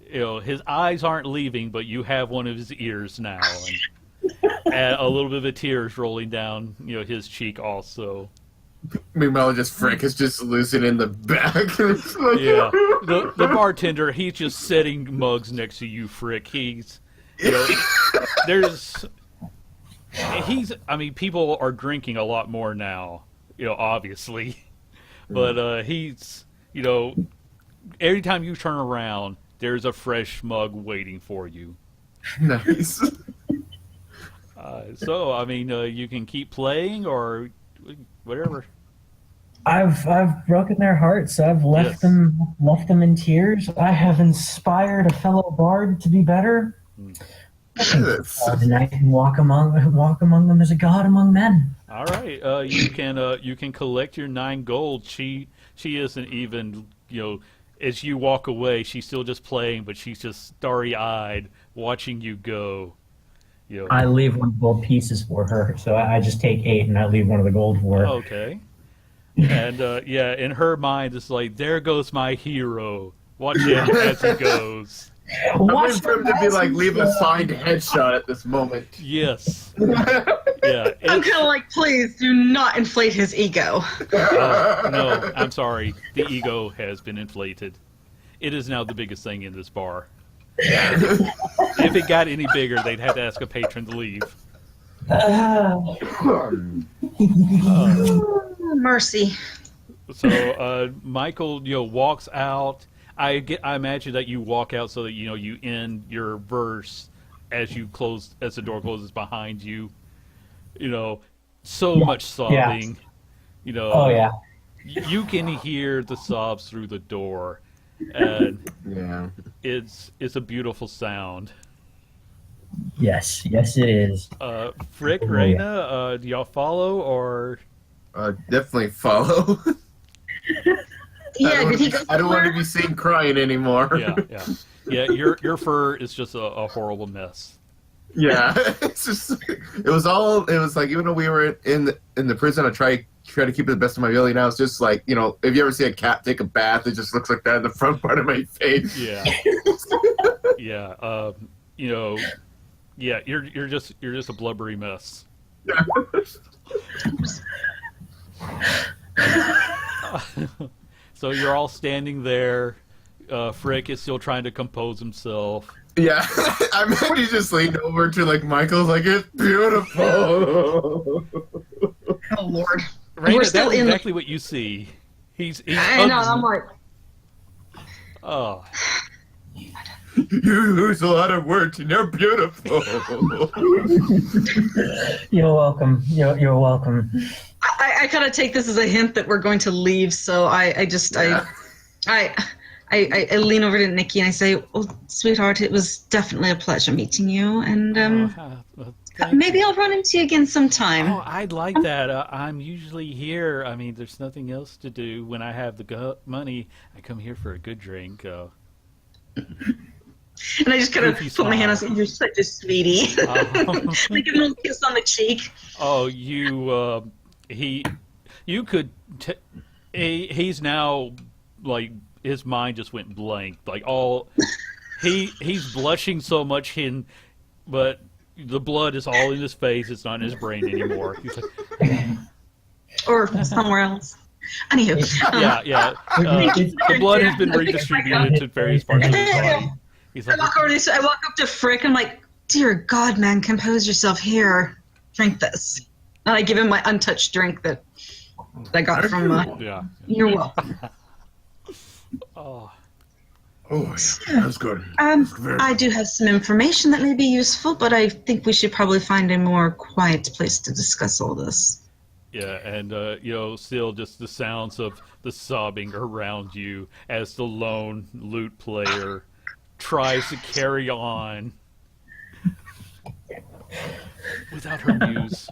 his eyes aren't leaving, but you have one of his ears now, and a little bit of a tears rolling down his cheek also.
Meanwhile, Frick is just losing in the back. It's like,
Yeah, the bartender, he's just setting mugs next to you, Frick. He's people are drinking a lot more now, obviously, but he's every time you turn around, there's a fresh mug waiting for you.
Nice.
So I mean, you can keep playing or whatever.
I've broken their hearts. I've left them in tears. I have inspired a fellow bard to be better.
Yes.
Tonight and walk among them as a god among men.
All right, you can collect your 9 gold. She isn't even as you walk away, she's still just playing, but she's just starry-eyed watching you go.
I leave one of the gold pieces for her, so I just take 8 and I leave one of the gold for her.
Okay. And in her mind, it's like, there goes my hero. Watch him as he goes.
I'm waiting for him to be like, leave a signed headshot at this moment.
Yes. Yeah.
I'm kind of like, please do not inflate his ego.
No, I'm sorry. The ego has been inflated. it is now the biggest thing in this bar. If it got any bigger, they'd have to ask a patron to leave.
Mercy.
So Michael, walks out. I imagine that you walk out so that you end your verse as the door closes behind you. So much sobbing.
Oh yeah.
You can hear the sobs through the door, and
Yeah.
it's a beautiful sound.
Yes, it is.
Frick, Raina, do y'all follow or?
Definitely follow.
Yeah, did he go
I don't want to
somewhere?
be seen crying anymore.
Yeah. Your fur is just a horrible mess.
Yeah. It was like, even though we were in the prison, I try to keep it the best of my ability. Now it's just like, if you ever see a cat take a bath, it just looks like that in the front part of my face.
Yeah. Yeah. Yeah. You're just a blubbery mess.
Yeah.
So you're all standing there. Frick is still trying to compose himself.
Yeah. I mean, he just leaned over to like Michael's like, it's beautiful.
Oh Lord.
Raina,
We're still
that's
in
exactly what you see. He's
I know. I'm like,
oh.
You lose a lot of words and you're beautiful.
You're welcome. You're welcome.
I kind of take this as a hint that we're going to leave. So I lean over to Nikki and I say, "Oh, sweetheart, it was definitely a pleasure meeting you, and maybe I'll run into you again sometime."
Oh, I'd like that. I'm usually here. I mean, there's nothing else to do. When I have the money, I come here for a good drink.
And I just kind of
Goofy
put my hand on,
smile.
"You're such a sweetie." Like give him a little kiss on the cheek.
Oh, he's now like his mind just went blank. Like he's blushing so much but the blood is all in his face. It's not in his brain anymore. He's like,
Or somewhere else. Anywho.
yeah. The blood has been redistributed to various parts of his body. He's
I
like,
walk up to Frick and I'm like, "Dear God, man, compose yourself. Here, drink this." And I give him my untouched drink that I got from.
yeah.
You're welcome.
Oh,
Oh, yeah, that's good.
I do have some information that may be useful, but I think we should probably find a more quiet place to discuss all this.
yeah, and still just the sounds of the sobbing around you as the lone lute player tries to carry on without her muse.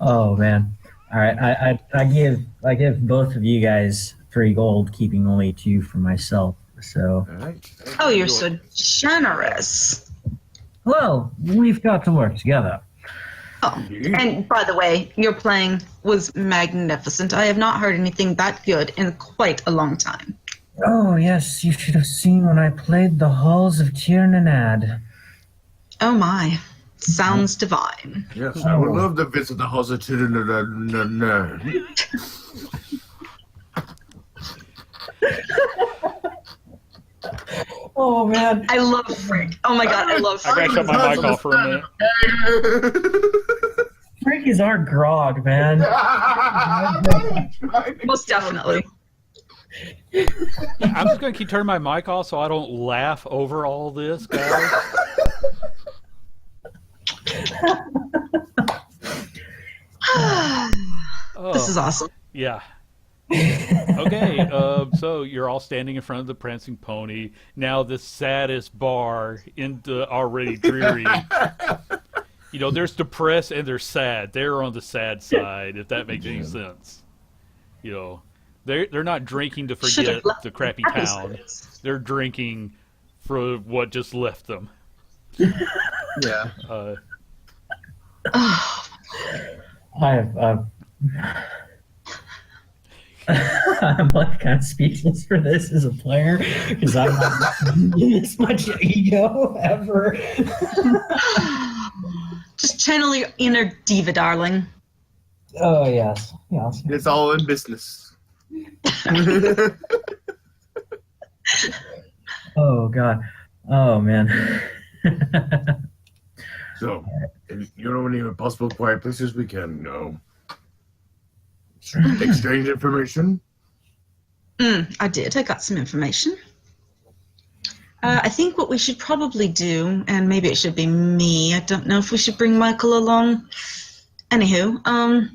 Oh man. All right. I give both of you guys 3 gold, keeping only 2 for myself. So.
All right.
Oh, you're so generous.
Well, we've got to work together.
Oh, and by the way, your playing was magnificent. I have not heard anything that good in quite a long time.
Oh yes, you should have seen when I played the halls of Tiernan.
Oh my, sounds divine.
Yes, I would love to visit the halls of
Oh man.
I love Frick. Oh my God, I love
I
Frick.
gotta shut my mic off for a minute.
Frank is our grog, man.
Most definitely.
I'm just gonna keep turning my mic off so I don't laugh over all this, guys. Oh,
This is awesome.
yeah. Okay, so you're all standing in front of the prancing pony. Now the saddest bar in the already dreary. There's depressed and there's sad. They're on the sad side, if that makes any sense. They're not drinking to forget
Should've left
the crappy
the
town.
episodes.
They're drinking for what just left them.
Yeah.
I'm like kind of speechless for this as a player because I'm not this much ego ever.
Just channel your inner diva, darling.
Oh yes.
It's all in business.
Oh God. Oh man.
So, you know any possible quiet places we can exchange information?
I did. I got some information. I think what we should probably do, and maybe it should be me. I don't know if we should bring Michael along. Anywho,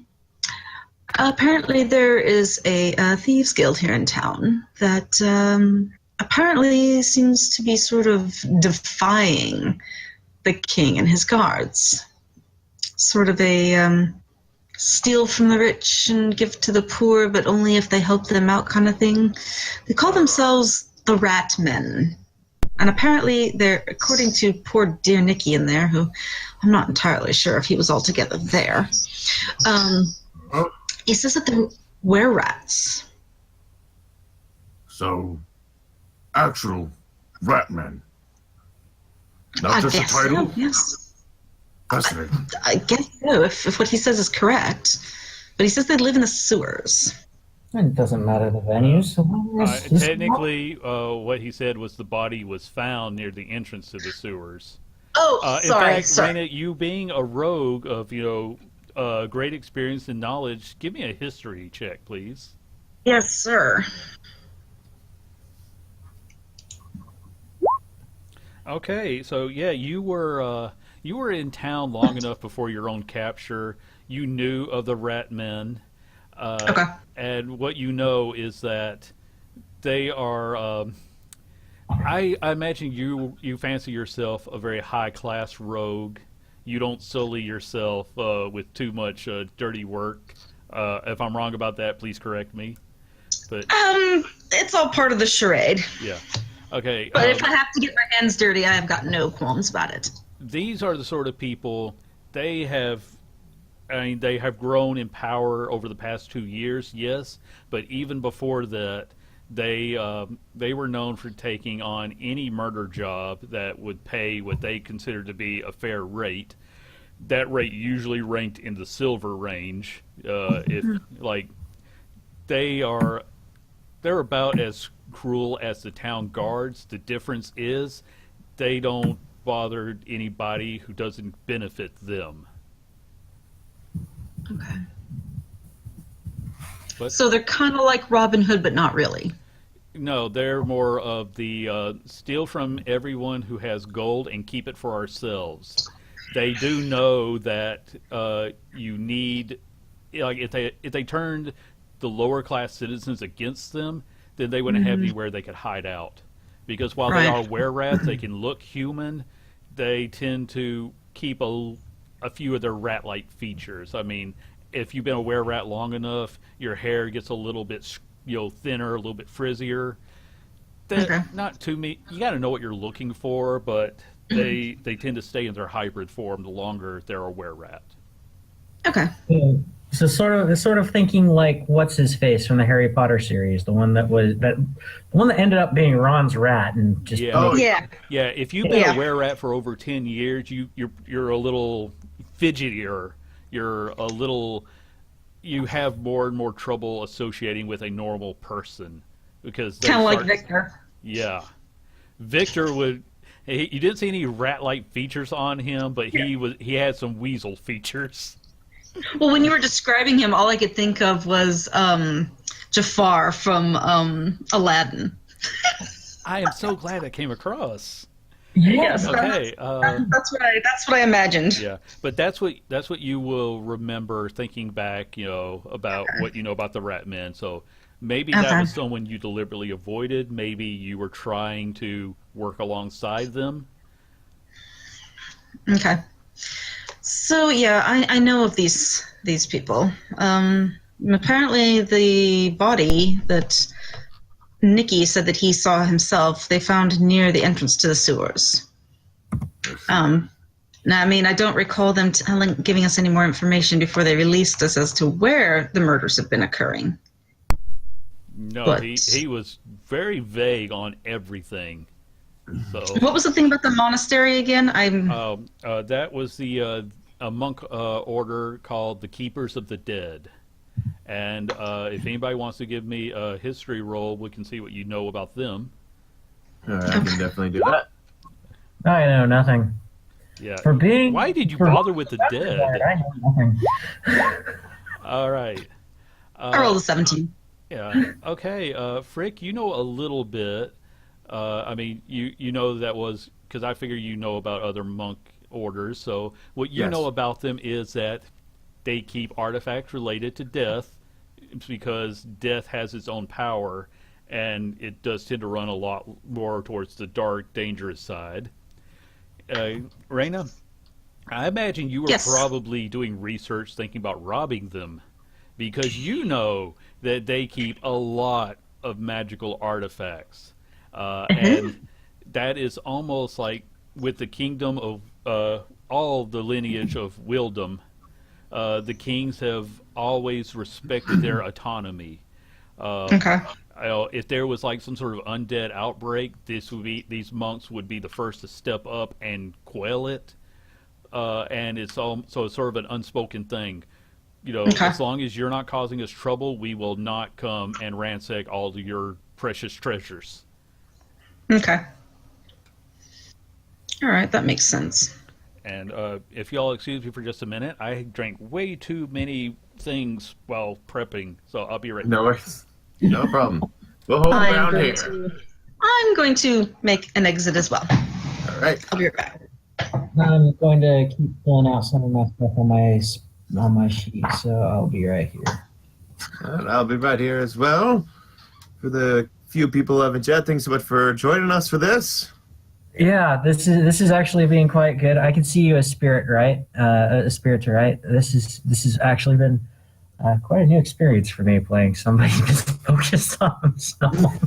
apparently there is a thieves guild here in town that apparently seems to be sort of defying the king and his guards. Sort of a steal from the rich and give to the poor, but only if they help them out kind of thing. They call themselves the Rat Men. And apparently they're, according to poor dear Nicky in there, who I'm not entirely sure if he was altogether there, he says that they're were-rats.
So, actual rat men. Not
I
just a
guess
title?
so, yes.
Fascinating.
I guess so, if what he says is correct. But he says they live in the sewers.
It doesn't matter the venue. So
Technically, what he said was the body was found near the entrance to the sewers.
Oh,
In
sorry,
fact,
sorry.
Raina, you being a rogue of great experience and knowledge, give me a history check, please.
Yes, sir.
Okay, so yeah, you were in town long enough before your own capture. You knew of the Rat Men.
Okay.
And what you know is that they are. I imagine you fancy yourself a very high class rogue. You don't sully yourself with too much dirty work. If I'm wrong about that, please correct me. But
It's all part of the charade.
yeah, okay.
But if I have to get my hands dirty, I have got no qualms about it.
These are the sort of people they have. I mean, they have grown in power over the past 2 years, yes, but even before that, they were known for taking on any murder job that would pay what they considered to be a fair rate. That rate usually ranked in the silver range. If like they're about as cruel as the town guards. The difference is they don't bother anybody who doesn't benefit them.
Okay.
But
So they're kind of like Robin Hood, but not really.
no, they're more of the steal from everyone who has gold and keep it for ourselves. They do know that you need, like, if they turned the lower class citizens against them, then they wouldn't have anywhere they could hide out. Because while they are
Right.
were-rats, they can look human. They tend to keep a few of their rat-like features. I mean, if you've been a were-rat long enough, your hair gets a little bit thinner, a little bit frizzier. That
Okay.
not too me. You got to know what you're looking for, but they tend to stay in their hybrid form the longer they're a were-rat.
Okay.
So sort of thinking like what's his face from the Harry Potter series, the one that ended up being Ron's rat and just
Yeah.
Oh,
Yeah.
Yeah, if you've been
Yeah.
a were-rat for over 10 years, you're a little fidgetier. You're a little. You have more and more trouble associating with a normal person because they
Kind of like
start-
Victor.
Yeah, Victor would. You didn't see any rat-like features on him, but he had some weasel features.
Well, when you were describing him, all I could think of was Jafar from Aladdin.
I am so glad I came across.
Yes.
Okay.
That's what I imagined.
Yeah, but that's what you will remember thinking back, about what you know about the Rat Men. So maybe that
Okay.
was someone you deliberately avoided. Maybe you were trying to work alongside them.
Okay. So yeah, I know of these people. Apparently, the body that Nicky said that he saw himself, they found near the entrance to the sewers. Now, I mean, I don't recall them giving us any more information before they released us as to where the murders have been occurring.
No,
But-
he was very vague on everything. So
What was the thing about the monastery again?
that was a monk order called the Keepers of the Dead. And if anybody wants to give me a history roll, we can see what you know about them.
All right, I can definitely do that.
I know nothing.
Yeah.
For being.
Why did you
for
bother with the dead?
I know nothing.
All right.
I rolled a 17.
Yeah. Okay. Frick, you know a little bit. I mean, you know that was because I figure you know about other monk orders. So what you
Yes.
know about them is that they keep artifacts related to death. It's because death has its own power, and it does tend to run a lot more towards the dark, dangerous side. Raina, I imagine you were
Yes.
probably doing research thinking about robbing them because you know that they keep a lot of magical artifacts. And that is almost like with the kingdom of all the lineage of Wildom, the kings have always respected their autonomy.
Okay.
If there was like some sort of undead outbreak, these monks would be the first to step up and quell it. And it's sort of an unspoken thing. You know,
Okay.
as long as you're not causing us trouble, we will not come and ransack all of your precious treasures.
Okay. All right, that makes sense.
And if y'all excuse me for just a minute, I drank way too many things while prepping, so I'll be right back.
No worries. No problem. We'll hold down here.
I'm going to make an exit as well.
All right.
I'll be right back.
I'm going to keep pulling out some of my stuff on my sheet, so I'll be right here.
And I'll be right here as well. For the few people in chat, thanks so much for joining us for this.
Yeah, this is actually being quite good. I can see you as spirit, right? A spiritual, right? This has actually been quite a new experience for me playing somebody just focused on themselves.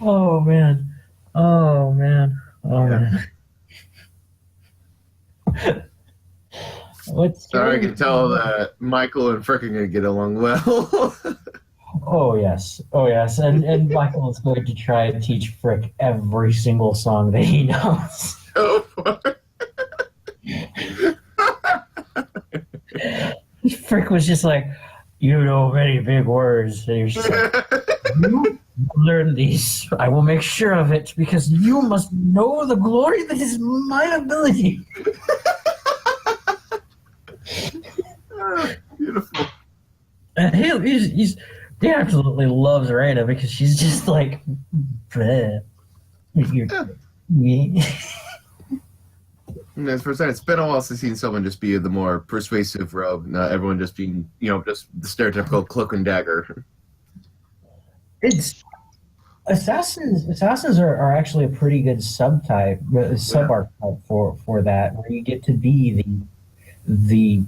Oh man. What's
Sorry, I can tell that Michael and Frick are going to get along well.
Oh yes, and Michael is going to try and teach Frick every single song that he knows.
Go for it.
Frick was just like, you know many big words. And he was just like, you learn these. I will make sure of it because you must know the glory that is my ability.
Beautiful.
And he absolutely loves Raina because she's just like, bleh.
As for saying, it's been a while since I've seen someone just be the more persuasive rogue, not everyone just being, just the stereotypical cloak and dagger.
It's assassins are actually a pretty good sub-archetype for that, where you get to be the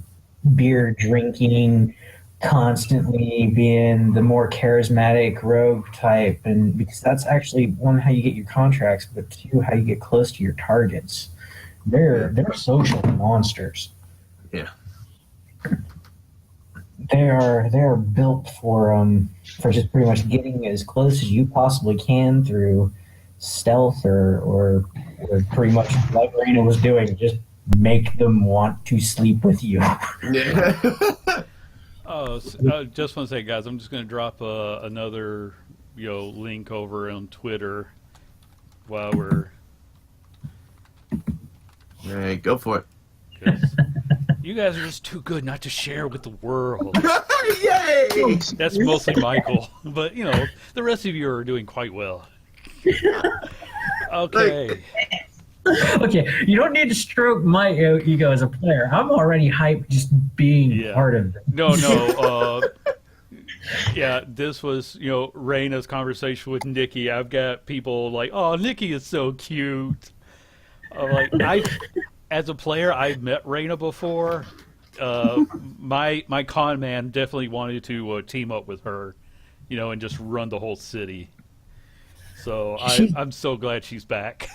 beer drinking, constantly being the more charismatic rogue type, and because that's actually one, how you get your contracts, but two, how you get close to your targets. They're social monsters.
Yeah.
They are built for just pretty much getting as close as you possibly can through stealth or pretty much like Raina was doing, just make them want to sleep with you.
Yeah.
Just want to say, guys, I'm just going to drop another link over on Twitter while we're.
All right, go for it.
'Cause you guys are just too good not to share with the world.
Yay!
That's mostly Michael, but the rest of you are doing quite well. Okay.
Okay, you don't need to stroke my ego as a player. I'm already hyped just being part of it.
No. Yeah, this was Raina's conversation with Nikki. I've got people like, "Oh, Nikki is so cute." As a player, I've met Raina before. My con man definitely wanted to team up with her, and just run the whole city. So I'm so glad she's back.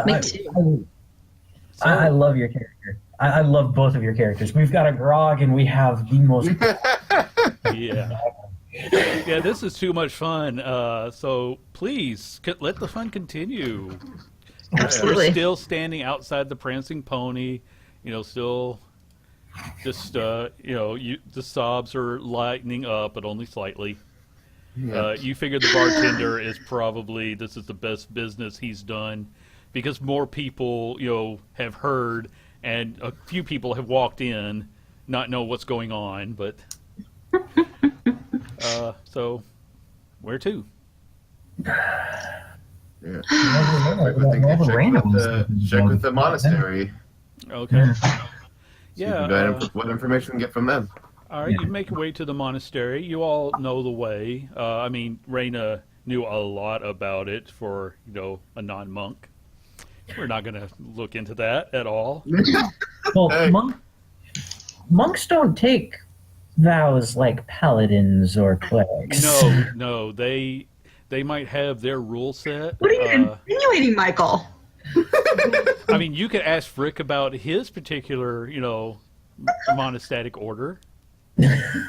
Me too.
I love your character. I love both of your characters. We've got a grog and we have the most.
Yeah, this is too much fun. So please let the fun continue.
Absolutely.
We're still standing outside the prancing pony. Still just the sobs are lightening up, but only slightly.
Yeah.
You figure the bartender is probably this is the best business he's done because more people have heard and a few people have walked in not know what's going on, but so where to?
Yeah. I would think check with the monastery.
Okay.
See what information we can get from them.
All right, you make your way to the monastery. You all know the way. I mean, Raina knew a lot about it for a non-monk. We're not going to look into that at all.
Well,
Hey.
monks don't take vows like paladins or clerics.
No, they might have their rule set.
What are you insinuating, Michael?
I mean, you could ask Frick about his particular, monastic order.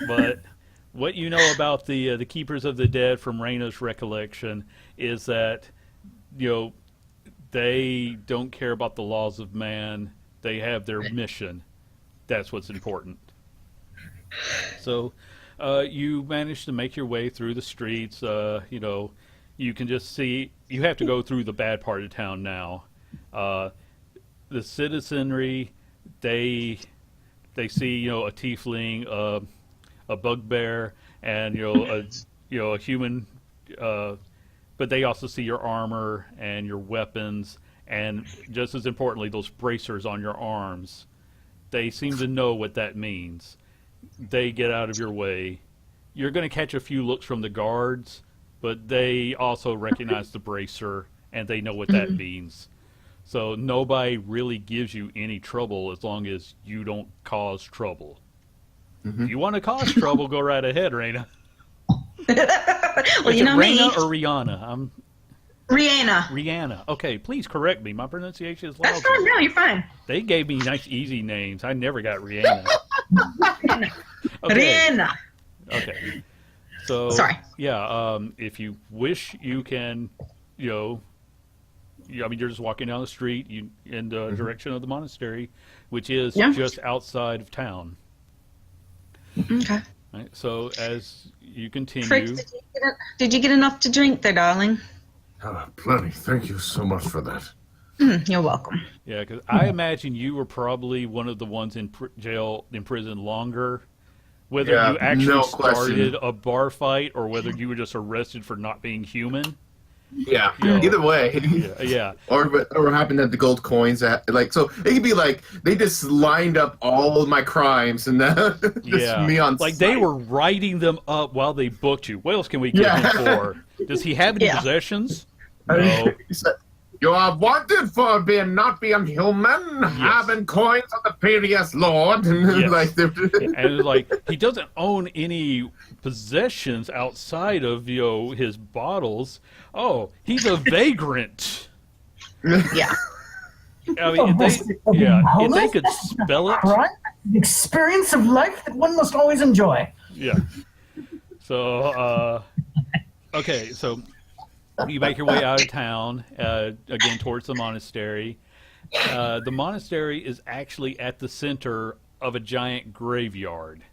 But what you know about the Keepers of the Dead from Raina's recollection is that, they don't care about the laws of man. They have their mission. That's what's important. So you manage to make your way through the streets. You can just see, you have to go through the bad part of town now. The citizenry, they see, a tiefling, a bugbear, and, a human, but they also see your armor and your weapons, and just as importantly, those bracers on your arms. They seem to know what that means. They get out of your way. You're going to catch a few looks from the guards, but they also recognize the bracer, and they know what that means. So nobody really gives you any trouble as long as you don't cause trouble. If you want to cause trouble, go right ahead, Raina.
Well,
Is
you
it
know
Raina
me.
or Rihanna?
Rihanna.
Rihanna. Okay, please correct me. My pronunciation is
That's
lousy.
fine. No, you're fine.
They gave me nice, easy names. I never got Rihanna. Okay.
Rihanna.
Okay. So,
Sorry.
yeah, if you wish, you can, you're just walking down the street in the direction of the monastery, which is just outside of town.
Okay.
Right? So as you continue...
Frick, did you get enough to drink there, darling?
Plenty. Thank you so much for that.
You're welcome.
Yeah, because I imagine you were probably one of the ones in prison longer. Whether you actually started a bar fight or whether you were just arrested for not being human.
Yeah, either way.
Yeah.
Or what happened at the gold coins? So it could be like they just lined up all of my crimes and just me on
like
site.
they were writing them up while they booked you. What else can we get him for? Does he have any possessions? No.
He said,
You are wanted for not being human, having coins of the previous lord.
Yes. And like he doesn't own any possessions outside of his bottles. Oh, he's a vagrant.
Yeah.
I mean, if they could spell it.
The experience of life that one must always enjoy.
Yeah. So, okay, so you make your way out of town, again, towards the monastery. The monastery is actually at the center of a giant graveyard.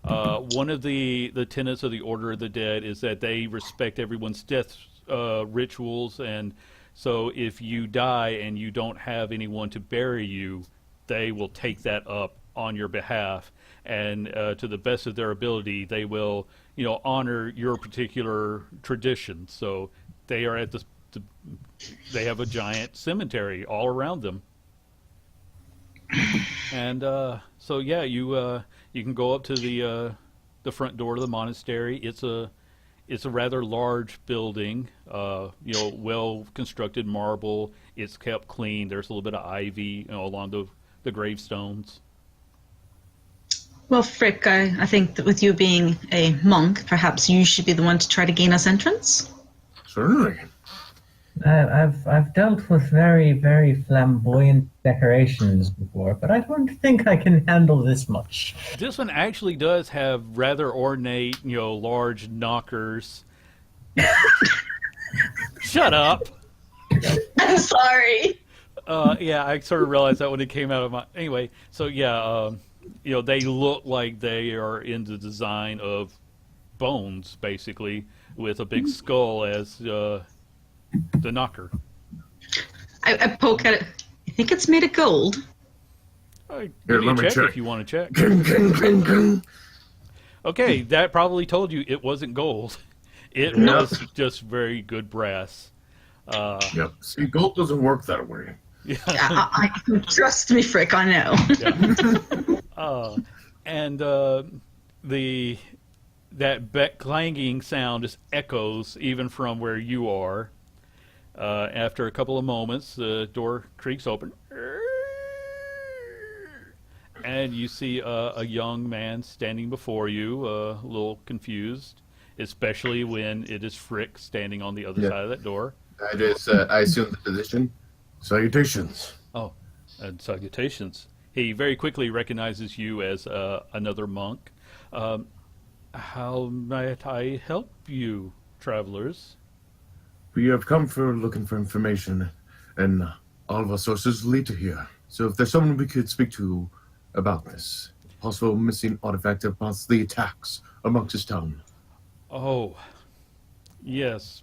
One of the tenets of the Order of the Dead is that they respect everyone's death rituals, and so if you die and you don't have anyone to bury you, they will take that up on your behalf, and to the best of their ability, they will, honor your particular tradition. So they are at they have a giant cemetery all around them, and so yeah, you can go up to the front door of the monastery. It's a rather large building, well constructed marble. It's kept clean. There's a little bit of ivy, along the gravestones.
Well, Frick, I think that with you being a monk, perhaps you should be the one to try to gain us entrance.
Certainly.
I've dealt with very, very flamboyant decorations before, but I don't think I can handle this much.
This one actually does have rather ornate, large knockers. Shut up.
I'm sorry.
Yeah, I sort of realized that when it came out of my... Anyway, so yeah, they look like they are in the design of bones, basically, with a big skull as the knocker.
I poke at it. I think it's made of gold.
Give
Here,
me a
let me
check
check.
if you want to check.
King, king, king, king.
Okay, that probably told you it wasn't gold. It
No.
was just very good brass.
Yep. See, gold doesn't work that way.
Yeah.
Trust me, Frick, I know.
Yeah. And that clanging sound just echoes even from where you are. After a couple of moments, the door creaks open, and you see a young man standing before you, a little confused, especially when it is Frick standing on the other
Yeah.
side of that door.
I assume the position.
Salutations.
Oh, and salutations. He very quickly recognizes you as another monk. How might I help you, travelers?
We have come looking for information, and all of our sources lead to here. So if there's someone we could speak to about this possible missing artifact of possibly attacks amongst this town.
Oh, yes.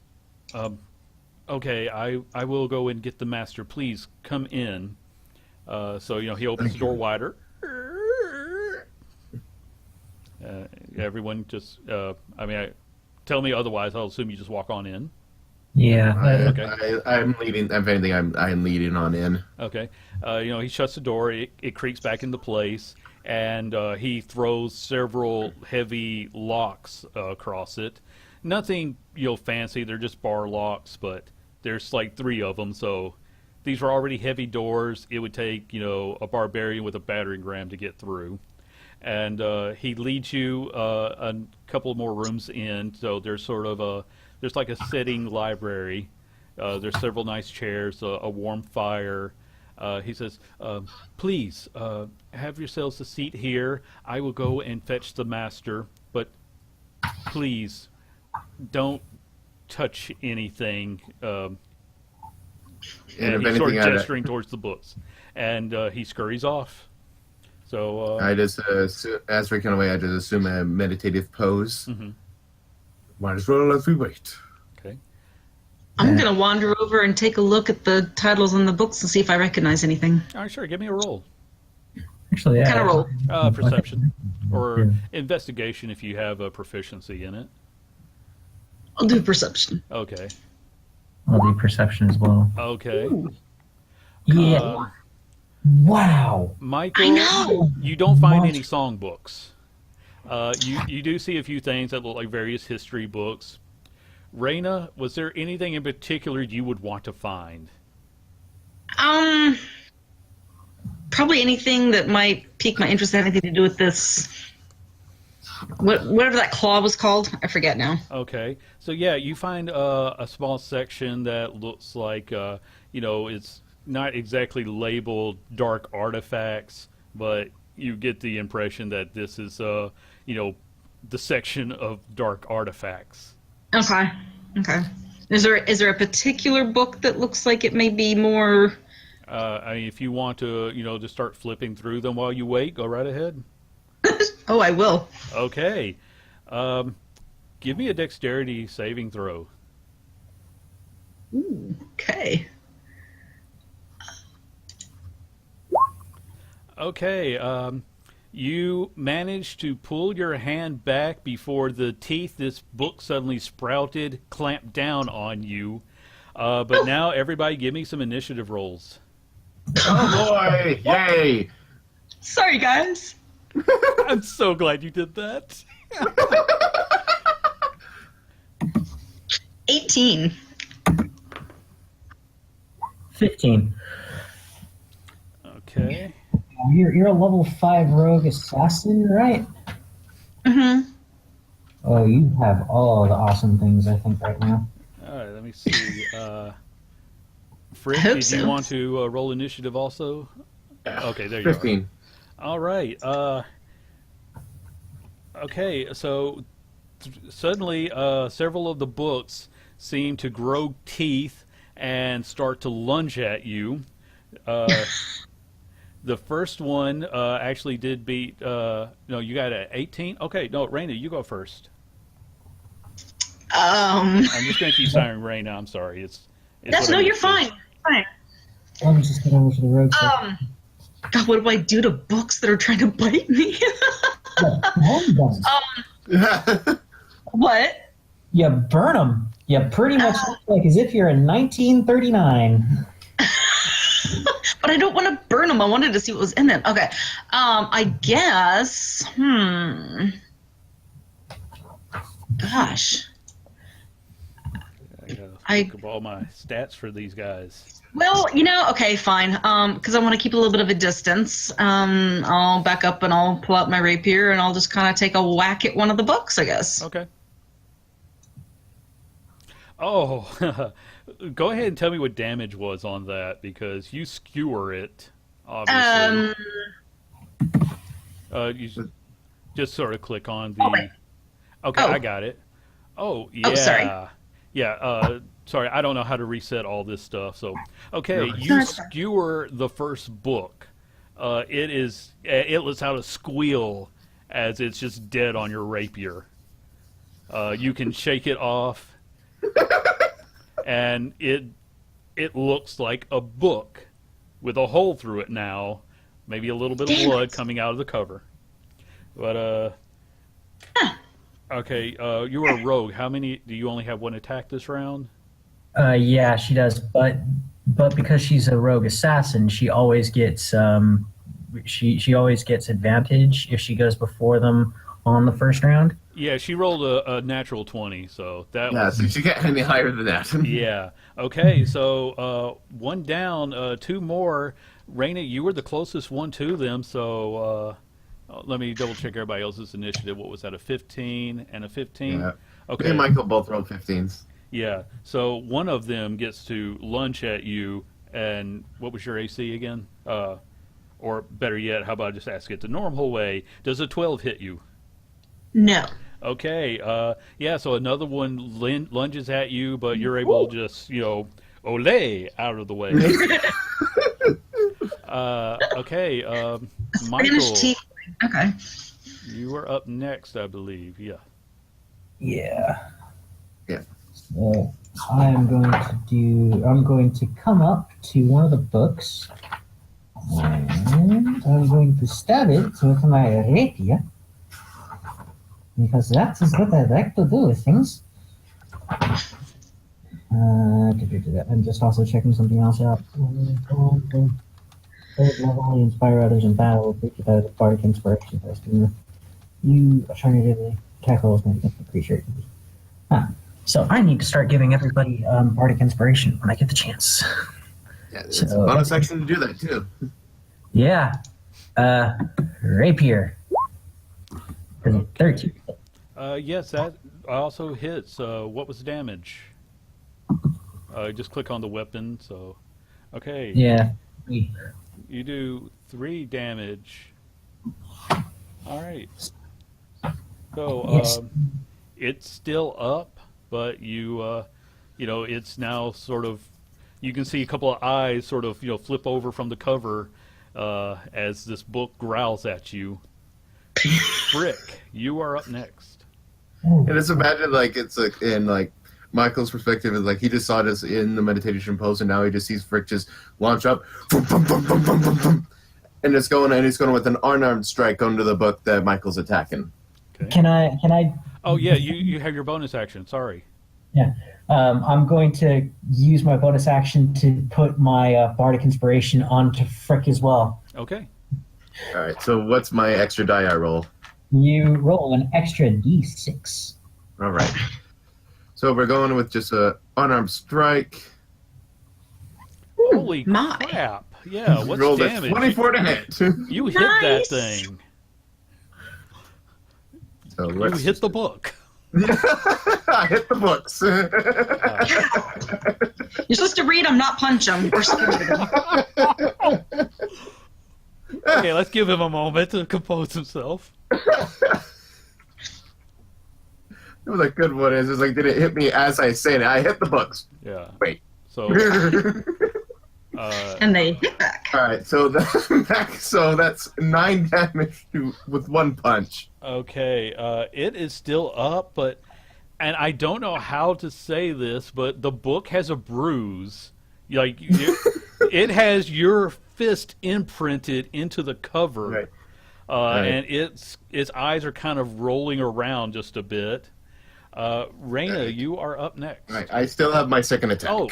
Okay, I will go and get the master. Please come in. So he opens
Thank
the door
you.
wider. Everyone just, tell me otherwise. I'll assume you just walk on in.
Yeah.
Okay.
I'm leading. If anything, I'm leading on in.
Okay. He shuts the door. It creaks back into place, and he throws several heavy locks across it. Nothing, fancy. They're just bar locks, but there's like 3 of them. So these are already heavy doors. It would take, a barbarian with a battering ram to get through. And he leads you a couple more rooms in. So there's there's like a sitting library. There's several nice chairs, a warm fire. He says, please, have yourselves a seat here. I will go and fetch the master, but please don't touch anything. And
if
he's sort
anything,
of gesturing towards the books. And he scurries off. So
I just as we kind of way, I just assume a meditative pose.
Might as well as we wait.
okay.
I'm going to wander over and take a look at the titles on the books and see if I recognize anything.
All right, sure. Give me a roll.
Actually, yeah.
What kind of roll?
Perception or
Yeah.
investigation if you have a proficiency in it.
I'll do perception.
Okay.
I'll do perception as well.
Okay.
Yeah.
Um,
Wow.
Michael,
I know!
you don't find
Much-
any songbooks. You do see a few things that look like various history books. Raina, was there anything in particular you would want to find?
Probably anything that might pique my interest, have anything to do with this. Whatever that claw was called, I forget now.
Okay, so yeah, you find a small section that looks like it's not exactly labeled dark artifacts, but you get the impression that this is the section of dark artifacts.
Okay. Is there a particular book that looks like it may be more?
If you want to, just start flipping through them while you wait, go right ahead.
Oh, I will.
Okay. Give me a dexterity saving throw.
Ooh, okay.
Okay. You managed to pull your hand back before the teeth this book suddenly sprouted, clamped down on you. But now everybody give me some initiative rolls.
Oh boy! Yay!
Sorry, guys.
I'm so glad you did that.
18.
15.
Okay.
You're a level 5 rogue assassin, right?
Mm-hmm.
Oh, you have all the awesome things, I think, right now.
All right, let me see. Frick,
I hope
did you
so.
want to roll initiative also? Okay, there you are.
15.
All right. Okay, so suddenly several of the books seem to grow teeth and start to lunge at you. The first one actually did beat. No, you got an 18. Okay, no, Raina, you go first. I'm just going to keep siren Raina. I'm sorry. It's
That's
what
no,
I'm
you're
used to.
fine. Fine.
Let me just get over to the road.
God, what do I do to books that are trying to bite me? What?
You burn them. You pretty much look like as if you're in 1939.
But I don't want to burn them. I wanted to see what was in them. Okay. I guess. Gosh.
I gotta
I-
think of all my stats for these guys.
Well, okay, fine. Because I want to keep a little bit of a distance. I'll back up and I'll pull out my rapier and I'll just kind of take a whack at one of the books, I guess.
Okay. Oh, go ahead and tell me what damage was on that because you skewer it, obviously. You just sort of click on the.
wait.
Okay,
Oh.
I got it. Oh, yeah.
sorry.
Yeah, sorry, I don't know how to reset all this stuff. So, okay,
No.
you
That's fine.
skewer the first book. It lets out a squeal as it's just dead on your rapier. You can shake it off, and it looks like a book with a hole through it now, maybe a little bit of
Damn
blood
it.
coming out of the cover. But okay, you were a rogue. How many do you only have one attack this round?
Yeah, she does, but because she's a rogue assassin, she always gets she always gets advantage if she goes before them on the first round.
Yeah, she rolled a natural 20, so that
Yeah,
was
so you get any higher than that.
yeah. Okay, so one down, two more. Raina, you were the closest one to them, so let me double check everybody else's initiative. What was that? A 15 and a 15?
Yeah. Me
Okay.
and Michael both rolled 15s.
Yeah. So one of them gets to lunge at you, and what was your AC again? Or better yet, how about I just ask it the normal way? Does a 12 hit you?
No.
Okay. Yeah. So another one lunges at you, but you're able to just olay out of the way. Okay.
Spanish
Michael,
tea. Okay.
you are up next, I believe. Yeah.
Yeah.
Yeah.
So I'm going to come up to one of the books, and I'm going to stab it with my rapier, because that is what I like to do with things. I'm just also checking something else out. Third level, inspire others in battle, with bardic inspiration. You alternatively attack rolls made against the creature. So I need to start giving everybody bardic inspiration when I get the chance.
Yeah, it's a bonus action to do that, too.
Yeah. Rapier. 13.
Yes, that also hits. What was the damage? Just click on the weapon. So, okay.
Yeah.
You do 3 damage. All right. So
Yes.
it's still up, but it's now sort of. You can see a couple of eyes sort of flip over from the cover as this book growls at you. Frick, you are up next.
And just imagine, it's in Michael's perspective is he just saw this in the meditation pose, and now he just sees Frick just launch up, boom, boom, boom, boom, boom, boom, boom, and he's going with an unarmed strike under the book that Michael's attacking.
Okay.
Can I?
Oh yeah, you have your bonus action. Sorry.
Yeah. I'm going to use my bonus action to put my bardic inspiration onto Frick as well.
Okay.
All right, so what's my extra die I roll?
You roll an extra d6.
All right. So we're going with just a unarmed strike.
Holy
my.
crap! Yeah, what's
Rolled a
damage?
24 to hit.
You hit that
Nice.
thing.
So
You
let's
hit the book.
I hit the books.
You're supposed to read them, not punch them. Or something.
Okay, let's give him a moment to compose himself.
The good one is did it hit me as I said it? I hit the books.
Yeah.
Wait.
So,
And they hit back.
All right, so that's 9 damage with one punch.
okay, it is still up, but and I don't know how to say this, but the book has a bruise. It has your fist imprinted into the cover,
Right. Right.
and its eyes are kind of rolling around just a bit. Raina,
Right.
you are up next.
All right, I still have my second attack.
Oh,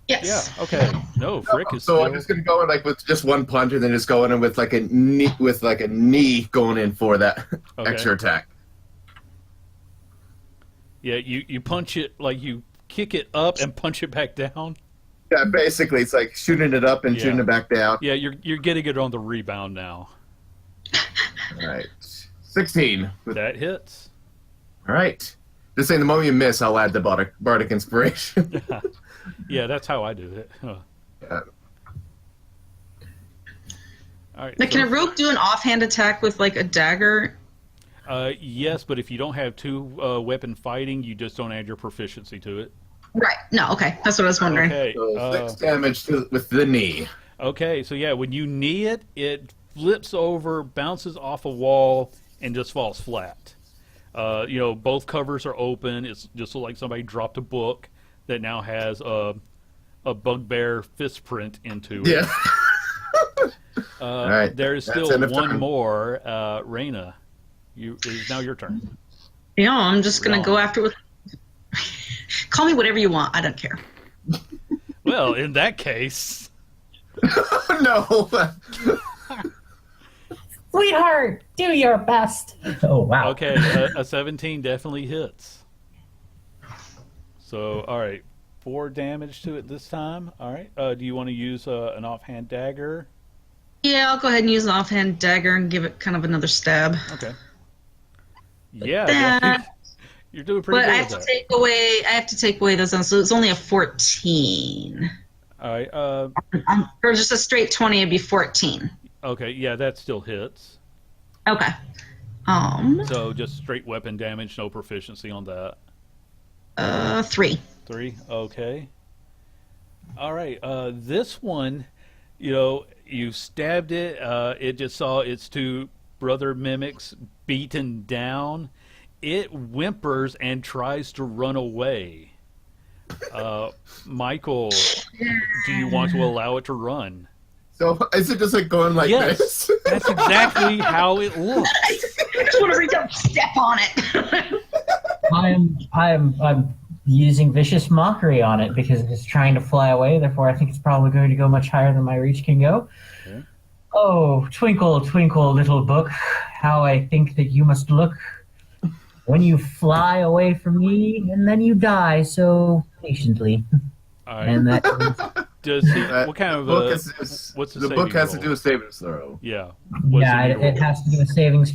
Yes.
yeah. Okay. No, Frick is
So
still.
I'm just gonna go in like with just one punch, and then just go in with like a knee going in for that
Okay.
extra attack.
Yeah, you punch it like you kick it up and punch it back down.
Yeah, basically it's like shooting it up and
Yeah.
shooting it back down.
Yeah, you're getting it on the rebound now.
All right, 16.
That hits.
All right, just saying the moment you miss, I'll add the bardic inspiration.
Yeah, that's how I do it. Huh.
Yeah.
All right.
Now, can
so-
a rogue do an offhand attack with like a dagger?
Yes, but if you don't have two weapon fighting, you just don't add your proficiency to it.
Right. No. Okay. That's what I was wondering.
Okay.
So 6 damage with the knee.
Okay. So yeah, when you knee it, it flips over, bounces off a wall, and just falls flat. Both covers are open. It's just like somebody dropped a book that now has a bugbear fist print into it.
Yeah. All right.
There is
That's
still
end of
one
turn.
more. Raina, it is now your turn.
Yeah, I'm just gonna
Wrong.
go after it with. Call me whatever you want. I don't care.
Well, in that case,
No.
Sweetheart, do your best. Oh, wow.
okay, a 17 definitely hits. So, all right, 4 damage to it this time. All right, do you want to use an offhand dagger?
Yeah, I'll go ahead and use an offhand dagger and give it kind of another stab.
Okay. Yeah,
That-
you're doing pretty
But I
good
have
with
to
that.
take away those ones, so it's only a 14.
All right,
For just a straight 20, it'd be 14.
okay, yeah, that still hits.
Okay.
So just straight weapon damage, no proficiency on that.
3.
3, okay. All right, this one, you stabbed it. It just saw its two brother mimics beaten down. It whimpers and tries to run away. Michael, do you want to allow it to run?
So is it just like going like
Yes,
this?
that's exactly how it looks.
I just want to reach out and step on it.
I'm using vicious mockery on it because it's trying to fly away. Therefore, I think it's probably going to go much higher than my reach can go.
Okay.
Oh, twinkle, twinkle, little book, how I think that you must look when you fly away from me, and then you die so patiently.
All right.
And that
Does he, what kind of
book
what's the
the book
saving
has to
roll?
do with saving throw.
Yeah. What's
yeah,
the
it has to do with savings.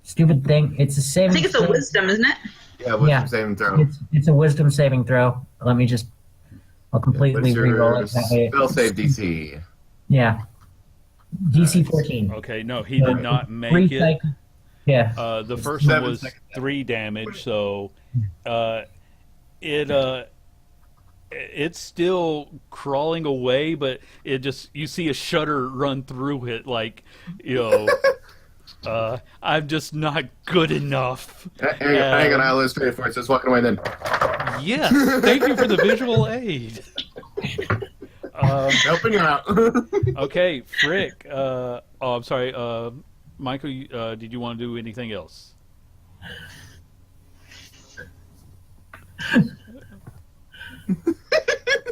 Stupid thing. It's a
I
saving.
think it's a wisdom, isn't it?
Yeah, what's
Yeah.
your saving throw?
It's a wisdom saving throw. Let me just. I'll completely
What's
re-roll
your
it that way.
spell save DC?
Yeah. DC 14.
Okay, no, he did not make
Three
it.
cycle- Yeah.
The first one
7
was
seconds.
3 damage, so it's still crawling away, but it just you see a shudder run through it, like I'm just not good enough.
Hang on, I'll illustrate it for you. So it's walking away then.
Yes, thank you for the visual aid.
Helping you out.
Okay, Frick. I'm sorry, Michael. Did you want to do anything else?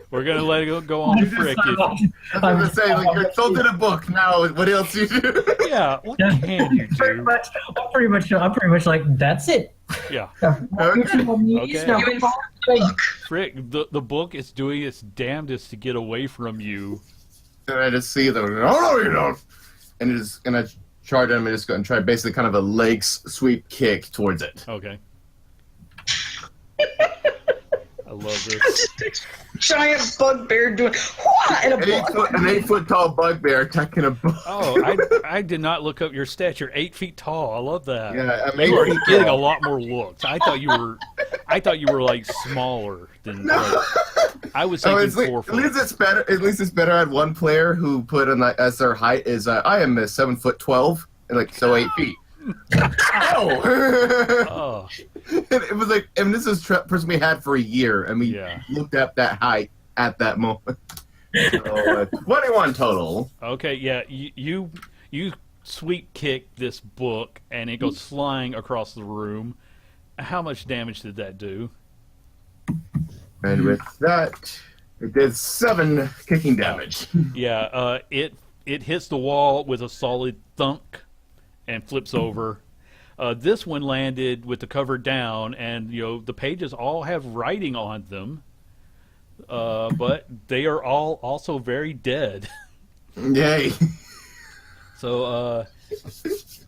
We're gonna let it go on, Frick.
I was gonna say, like, you're told in a book now. What else you do?
Yeah, what can you
Pretty
do?
much, I'm pretty much like, that's it.
Yeah,
Okay.
You book.
Frick. The book is doing its damnedest to get away from you.
And I just see them. No, you don't. And just gonna charge them and just go and try basically kind of a leg sweep kick towards it.
Okay. I love this.
Giant bugbear doing wha in a book.
An 8-foot tall bugbear attacking a book.
Oh, I did not look up your stats. You're 8 feet tall. I love that.
Yeah, I'm
You
8
are
feet
getting a
tall.
lot more looks. I thought you were like smaller than. Like, I was
Oh,
thinking
it's
4
at
foot.
least it's better. At least it's better. I had one player who put in as their height is I am a 7'12" and like so 8 feet. Ow!
Oh,
It was like, and this is person we had for a year, and we
Yeah.
looked at that height at that moment. So 21 total.
okay, yeah. You sweep kick this book, and it goes flying across the room. How much damage did that do?
And with that, it did 7 kicking damage.
Yeah, it hits the wall with a solid thunk and flips over. This one landed with the cover down, and the pages all have writing on them, but they are all also very dead.
Yay.
So,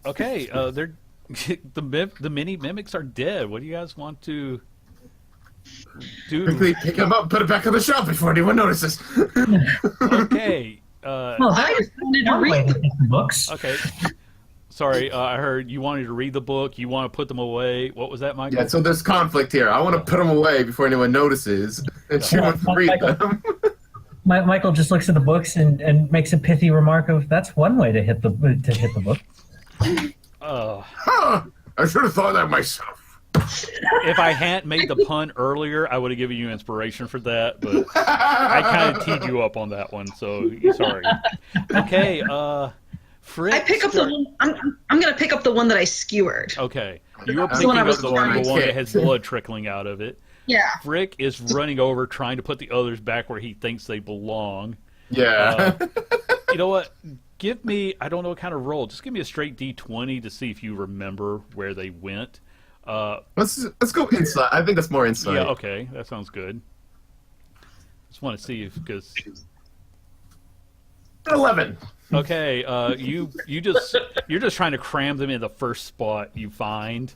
okay, they're the mini mimics are dead. What do you guys want to do?
Quickly pick him up, put it back on the shelf before anyone notices.
Okay.
Well, that
I
was
wanted to
one way
read
to take the books.
Okay. Sorry, I heard you wanted to read the book. You want to put them away. What was that, Michael?
Yeah, so there's conflict here. I want to put them away before anyone notices, and she wants to read them.
Michael just looks at the books and makes a pithy remark of, "That's one way to hit the book."
Huh, I should have thought that myself.
If I hadn't made the pun earlier, I would have given you inspiration for that, but I kind of teed you up on that one, so sorry. Okay, Fritz.
I pick up the one. I'm going to pick up the one that I skewered.
Okay, you're
That's
picking
the one I
up
was
the one
trying
that
to
has
hit.
blood trickling out of it.
Yeah.
Frick is running over, trying to put the others back where he thinks they belong.
Yeah.
You know what? Give me, I don't know what kind of roll. Just give me a straight D20 to see if you remember where they went.
let's go inside. I think that's more insight.
Yeah, okay, that sounds good. Just want to see if, because
11.
okay, you're just trying to cram them in the first spot you find.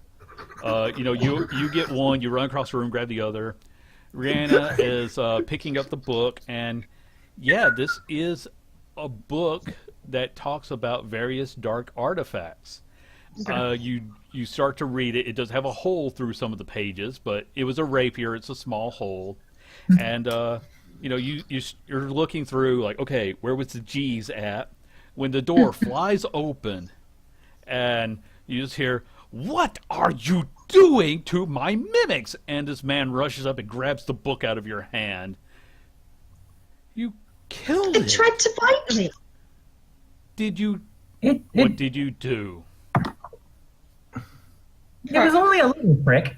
You get one, you run across the room, grab the other. Rihanna is picking up the book, and yeah, this is a book that talks about various dark artifacts. You start to read it. It does have a hole through some of the pages, but it was a rapier. It's a small hole, and you're looking through like, okay, where was the G's at? When the door flies open, and you just hear, "What are you doing to my mimics?" And this man rushes up and grabs the book out of your hand. You killed
It
it.
tried to bite me.
Did you?
It
What did you do?
was only a little prick.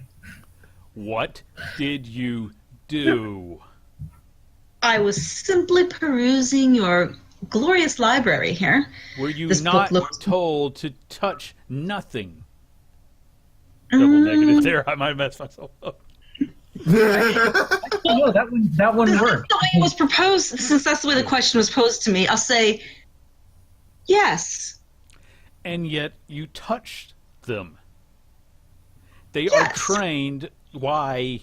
What did you do?
I was simply perusing your glorious library here.
Were you
This book
not
looks-
told to touch nothing? Double negative there. I might have messed myself up.
Oh, that one
Since
worked.
that's the way it was proposed, since that's the way the question was posed to me, I'll say yes.
And yet you touched them. They are
Yes.
trained. Why?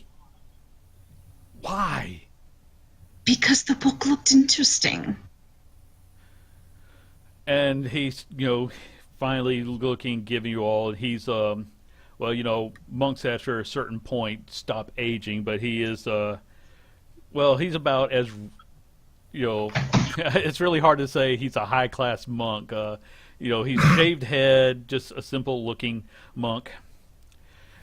Why?
Because the book looked interesting.
And he's, finally looking, giving you all. He's, monks after a certain point stop aging, but he is, he's about as, it's really hard to say he's a high class monk. He's shaved head, just a simple looking monk.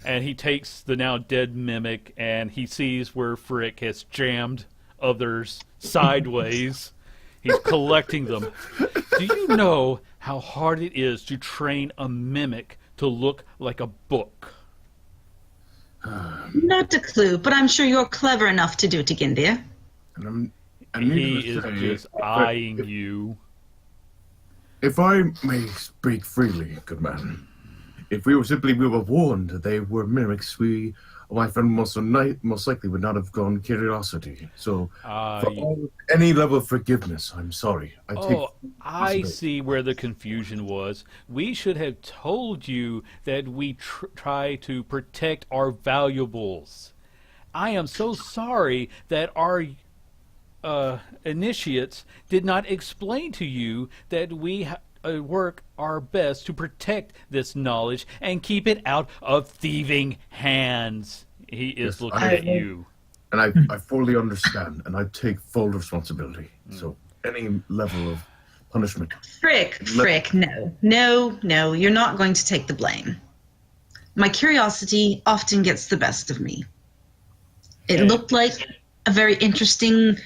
And he takes the now dead mimic, and he sees where Frick has jammed others sideways. He's collecting them. Do you know how hard it is to train a mimic to look like a book?
Not a clue, but I'm sure you're clever enough to do it, Gindia.
And
He is just eyeing you.
If I may speak freely, good man, if we were warned they were mimics, my friend most likely would not have gone curiosity. So, any level of forgiveness, I'm sorry.
I see where the confusion was. We should have told you that we try to protect our valuables. I am so sorry that our initiates did not explain to you that we work our best to protect this knowledge and keep it out of thieving hands. He is looking at you.
And I fully understand, and I take full responsibility. So any level of
punishment.
Frick, no, you're not going to take the blame. My curiosity often gets the best of me. It looked like a very interesting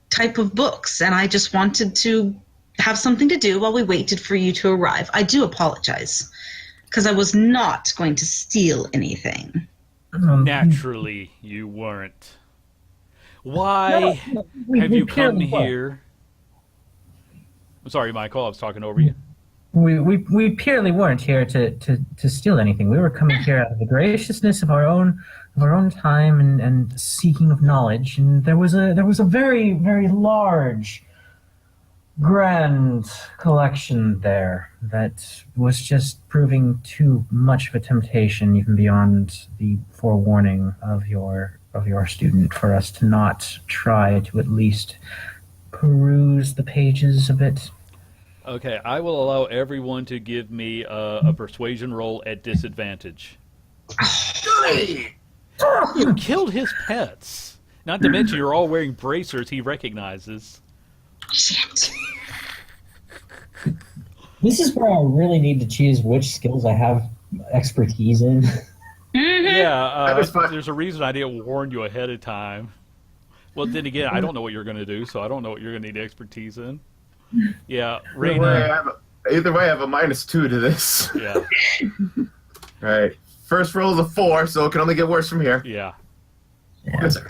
type of books, and I just wanted to have something to do while we waited for you to arrive. I do apologize, because I was not going to steal anything.
Naturally, you weren't. Why have you come here? I'm sorry, Michael, I was talking over you.
We purely weren't here to steal anything. We were coming here out of the graciousness of our own time and seeking of knowledge. And there was a very, very large, grand collection there that was just proving too much of a temptation, even beyond the forewarning of your student, for us to not try to at least peruse the pages a bit.
Okay, I will allow everyone to give me a persuasion roll at disadvantage. You killed his pets. Not to mention you're all wearing bracers he recognizes.
Shit.
This is where I really need to choose which skills I have expertise in.
Yeah,
That is fine.
there's a reason I didn't warn you ahead of time. Well, then again, I don't know what you're going to do, so I don't know what you're going to need expertise in. Yeah, Raina.
Either way, I have a -2 to this.
Yeah,
All right. First roll is a 4, so it can only get worse from here.
yeah.
Good, sir.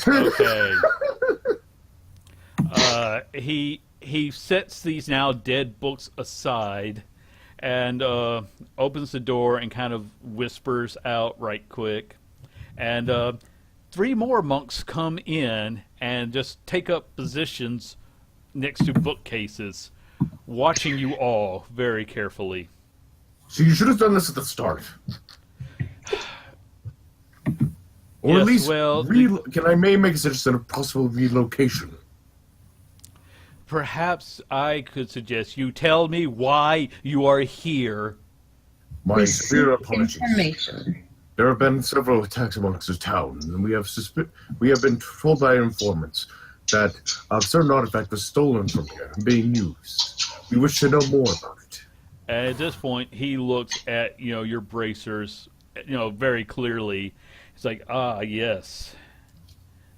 Okay. He sets these now dead books aside and opens the door and kind of whispers out right quick. And 3 more monks come in and just take up positions next to bookcases, watching you all very carefully.
So you should have done this at the start. Or
Yes,
at least,
well,
can I make a suggestion of possible relocation?
Perhaps I could suggest you tell me why you are here.
My severe apologies.
Information.
There have been several attacks amongst the town, and we have been told by informants that a certain artifact was stolen from here and being used. We wish to know more about it.
And at this point, he looks at your bracers, very clearly. He's like, ah, yes,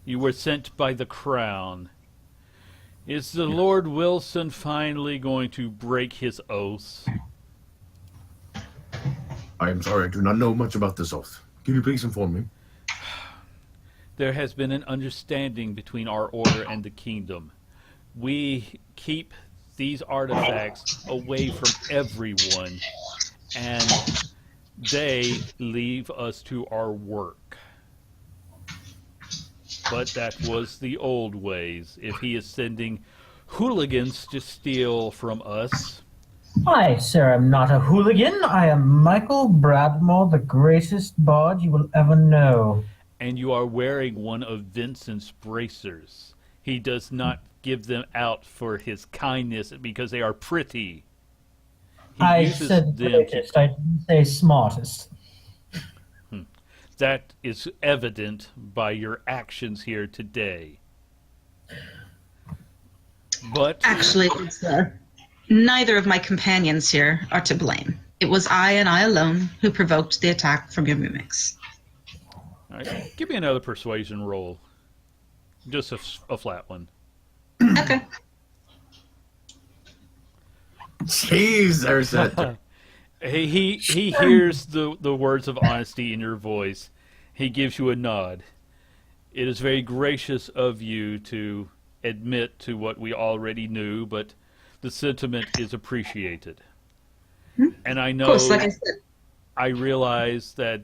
you were sent by the crown. Is the Lord Wilson finally going to break his oath?
I am sorry, I do not know much about this oath. Can you please inform me?
There has been an understanding between our order and the kingdom. We keep these artifacts away from everyone, and they leave us to our work. But that was the old ways. If he is sending hooligans to steal from us...
I, sir, am not a hooligan. I am Michael Bradmore, the greatest bard you will ever know.
And you are wearing one of Vincent's bracers. He does not give them out for his kindness because they are pretty. He
I
uses
said
them
greatest. I didn't say smartest.
That is evident by your actions here today. But
Actually, neither of my companions here are to blame. It was I and I alone who provoked the attack from your mimics.
all right, give me another persuasion roll. Just a flat one.
Okay.
Jeez, there's that.
He hears the words of honesty in your voice. He gives you a nod. It is very gracious of you to admit to what we already knew, but the sentiment is appreciated. And I know,
Of course, like I said,
I realize that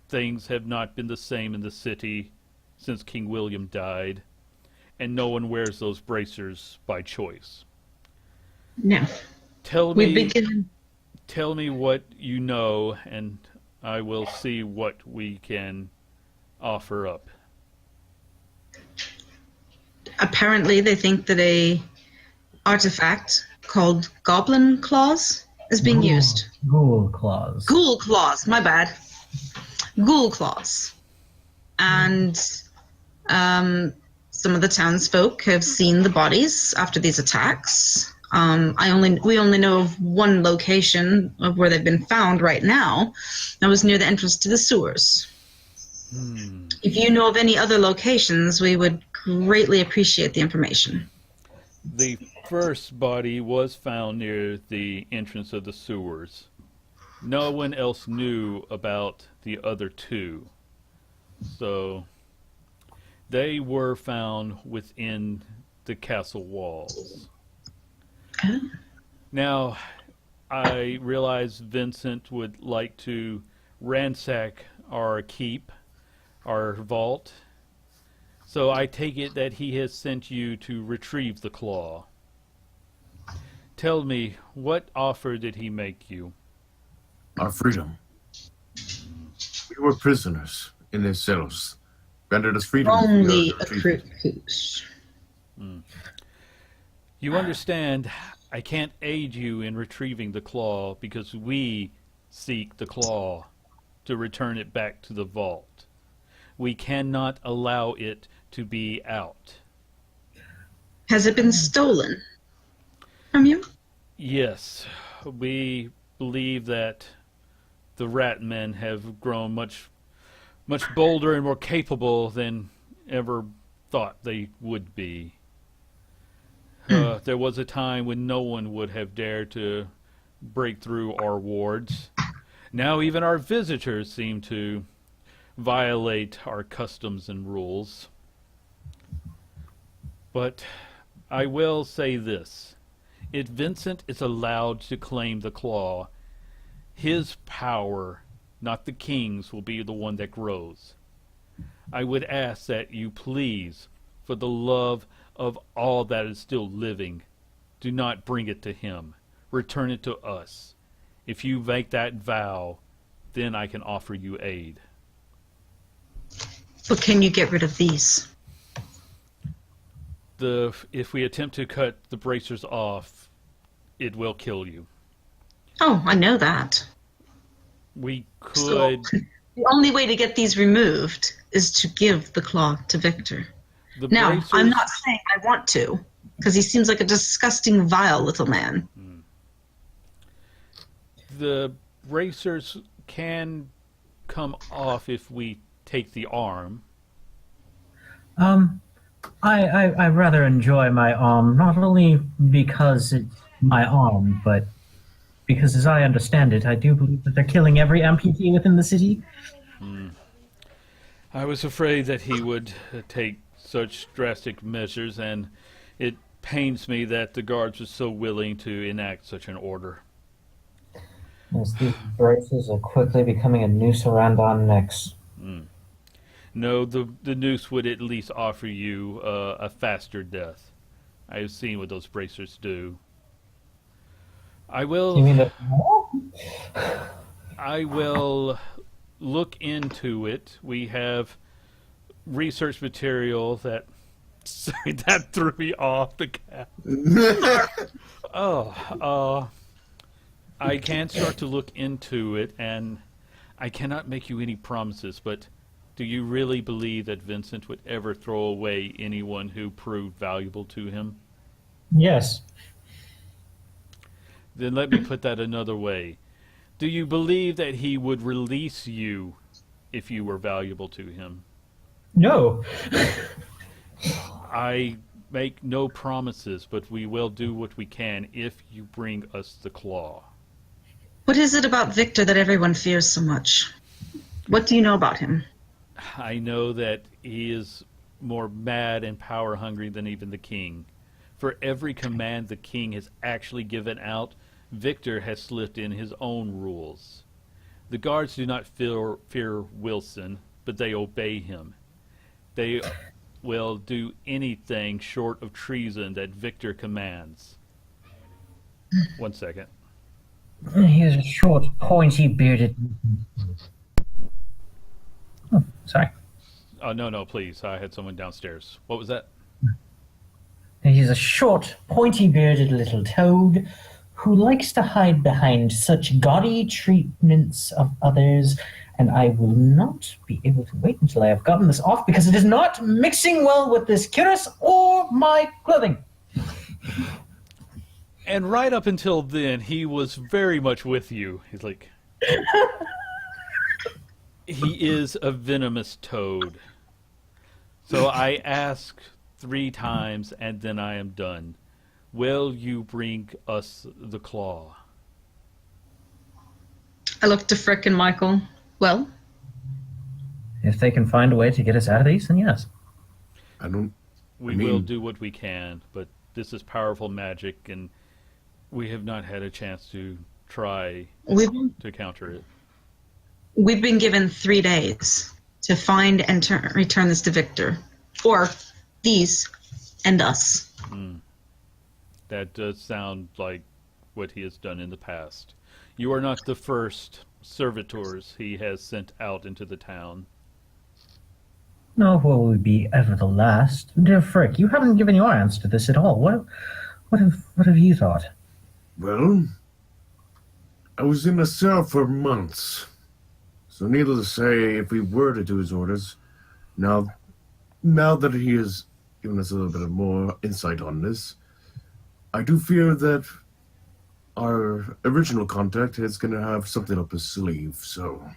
things have not been the same in the city since King William died, and no one wears those bracers by choice.
no.
Tell
We've
me.
been given
Tell me what you know, and I will see what we can offer up.
apparently they think that a artifact called Goblin Claws is being used.
Ghoul claws.
Ghoul Claws, my bad. Ghoul Claws. And some of the townsfolk have seen the bodies after these attacks. We only know of one location of where they've been found right now. That was near the entrance to the sewers. If you know of any other locations, we would greatly appreciate the information.
The first body was found near the entrance of the sewers. No one else knew about the other two. So they were found within the castle walls.
Okay.
Now, I realize Vincent would like to ransack our keep, our vault. So I take it that he has sent you to retrieve the claw. Tell me, what offer did he make you?
Our freedom. We were prisoners in their cells. Granted us freedom.
Only a recluse.
You understand, I can't aid you in retrieving the claw because we seek the claw to return it back to the vault. We cannot allow it to be out.
Has it been stolen from you?
Yes, we believe that the rat men have grown much bolder and more capable than ever thought they would be. There was a time when no one would have dared to break through our wards. Now even our visitors seem to violate our customs and rules. But I will say this. If Vincent is allowed to claim the claw, his power, not the king's, will be the one that grows. I would ask that you please, for the love of all that is still living, do not bring it to him. Return it to us. If you make that vow, then I can offer you aid.
But can you get rid of these?
If we attempt to cut the bracers off, it will kill you.
Oh, I know that.
We
So,
could...
the only way to get these removed is to give the claw to Victor.
The
Now,
bracers,
I'm not saying I want to, because he seems like a disgusting, vile little man.
the bracers can come off if we take the arm.
I rather enjoy my arm, not only because it's my arm, but because, as I understand it, I do believe that they're killing every amputee within the city.
I was afraid that he would take such drastic measures, and it pains me that the guards were so willing to enact such an order.
As these braces are quickly becoming a noose around our necks.
No, the noose would at least offer you a faster death. I have seen what those bracers do. I will...
You mean that...
I will look into it. We have research material that... Sorry, that threw me off the cap. I can start to look into it, and I cannot make you any promises, but do you really believe that Vincent would ever throw away anyone who proved valuable to him?
Yes.
Then let me put that another way. Do you believe that he would release you if you were valuable to him?
No.
I make no promises, but we will do what we can if you bring us the claw.
What is it about Victor that everyone fears so much? What do you know about him?
I know that he is more mad and power hungry than even the king. For every command the king has actually given out, Victor has slipped in his own rules. The guards do not fear Wilson, but they obey him. They will do anything short of treason that Victor commands. 1 second.
He has a short, pointy, bearded... Oh, sorry.
Oh, no, please. I had someone downstairs. What was that?
He's a short, pointy-bearded little toad who likes to hide behind such gaudy treatments of others, and I will not be able to wait until I have gotten this off because it is not mixing well with this cuirass or my clothing.
And right up until then, he was very much with you. He's like, he is a venomous toad. So I ask 3 times, and then I am done. Will you bring us the claw?
I look to Frick and Michael. Well,
If they can find a way to get us out of these, then yes.
We will do what we can, but this is powerful magic, and we have not had a chance to try to counter it.
we've been given 3 days to find and return this to Victor. Or these and us.
That does sound like what he has done in the past. You are not the first servitors he has sent out into the town.
No, will we be ever the last? Dear Frick, you haven't given your answer to this at all. What have you thought?
Well, I was in a cell for months. So needless to say, if we were to do his orders, now that he has given us a little bit of more insight on this, I do fear that our original contact is going to have something up his sleeve, so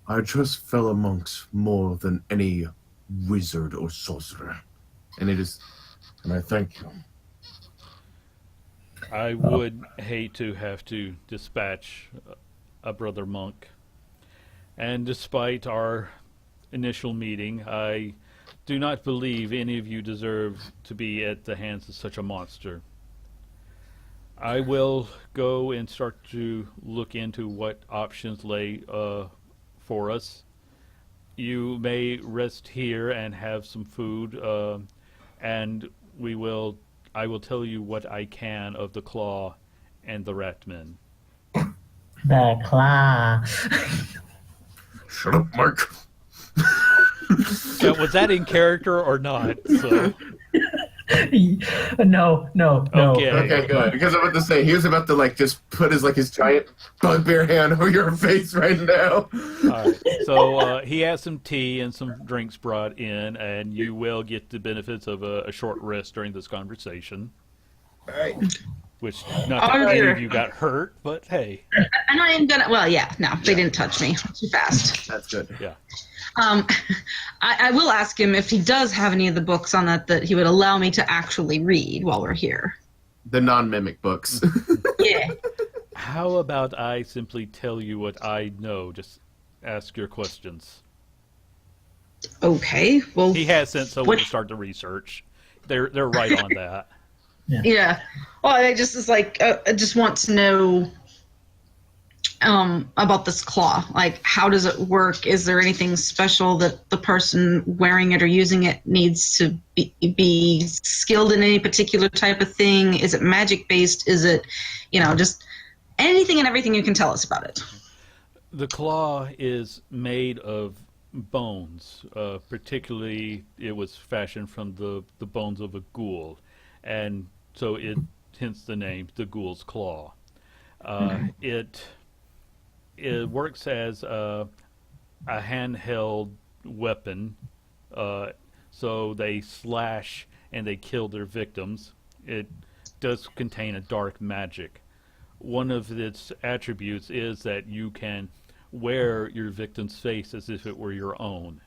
I trust fellow monks more than any wizard or sorcerer. And I thank you.
I would hate to have to dispatch a brother monk. And despite our initial meeting, I do not believe any of you deserve to be at the hands of such a monster. I will go and start to look into what options lay for us. You may rest here and have some food, and I will tell you what I can of the claw and the ratmen.
The claw.
Shut up, Mark.
Now, was that in character or not? So.
No.
Okay.
Okay, good. Because I'm about to say, he was about to just put his giant bugbear hand over your face right now.
All right. So he has some tea and some drinks brought in, and you will get the benefits of a short rest during this conversation.
All right.
Which, not that any of you got hurt, but hey.
I'm not even gonna. Well, yeah, no, they didn't touch me too fast.
That's good.
Yeah.
I will ask him if he does have any of the books on that he would allow me to actually read while we're here.
The non-mimic books.
Yeah.
How about I simply tell you what I know? Just ask your questions.
Okay. Well.
He has sent someone to start the research. They're right on that.
Yeah. Well, I just I just want to know about this claw. Like, how does it work? Is there anything special that the person wearing it or using it needs to be skilled in any particular type of thing? Is it magic based? Is it, just anything and everything you can tell us about it?
The claw is made of bones. Particularly, it was fashioned from the bones of a ghoul, and so hence the name, the ghoul's claw. It works as a handheld weapon, so they slash and they kill their victims. It does contain a dark magic. One of its attributes is that you can wear your victim's face as if it were your own.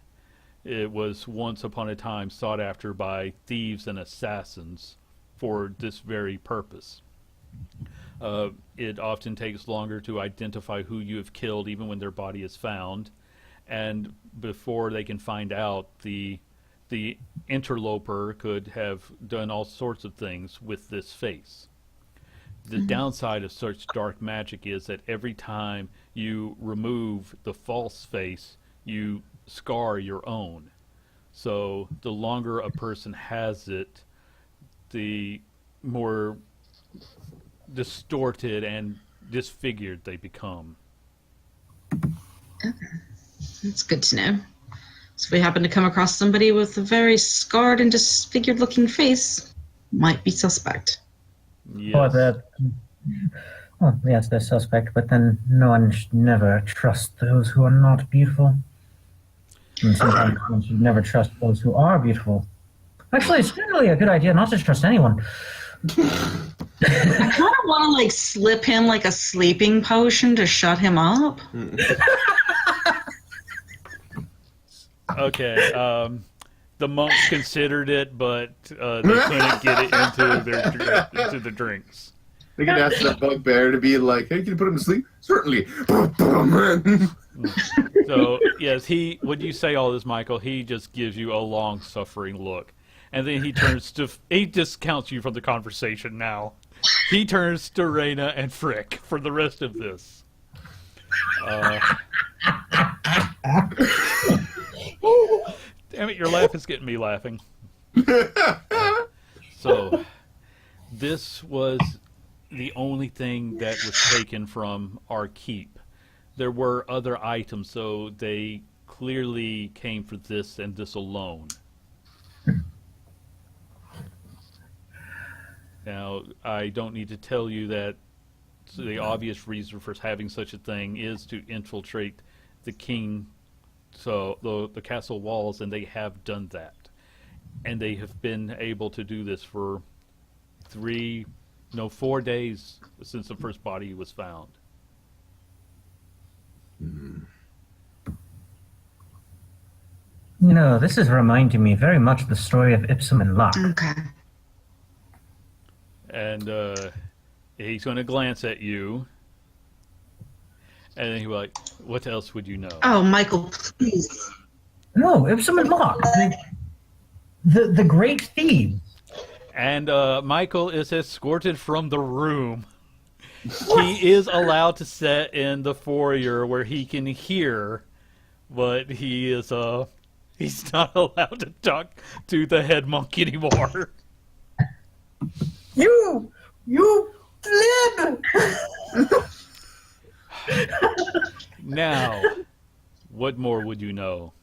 It was once upon a time sought after by thieves and assassins for this very purpose. It often takes longer to identify who you have killed even when their body is found, and before they can find out, the interloper could have done all sorts of things with this face. The downside of such dark magic is that every time you remove the false face, you scar your own. So the longer a person has it, the more distorted and disfigured they become.
Okay. That's good to know. So if we happen to come across somebody with a very scarred and disfigured looking face, might be suspect.
Yes.
Yes, they're suspect, but then no one should never trust those who are not beautiful. And sometimes one should never trust those who are beautiful. Actually, it's generally a good idea not to trust anyone.
I kind of want to like slip him like a sleeping potion to shut him up.
Okay. The monks considered it, but they couldn't get it into the drinks.
They could ask the bugbear to be like, "Hey, can you put him to sleep?" Certainly.
So yes, when you say all this, Michael, he just gives you a long-suffering look, and then he discounts you from the conversation. Now, he turns to Raina and Frick for the rest of this. Damn it, your laugh is getting me laughing. So, this was the only thing that was taken from our keep. There were other items, so they clearly came for this and this alone. Now, I don't need to tell you that the obvious reason for having such a thing is to infiltrate the king, so the castle walls, and they have done that. And they have been able to do this for 4 days since the first body was found.
You know, this is reminding me very much of the story of Ipsum and Locke.
Okay.
And he's going to glance at you, and then he'll be like, "What else would you know?"
Oh, Michael, please.
No, Ipsum and Locke. The great thieves.
And Michael is escorted from the room. He is allowed to sit in the foyer where he can hear, but he's not allowed to talk to the head monk anymore.
You flib!
Now, what more would you know?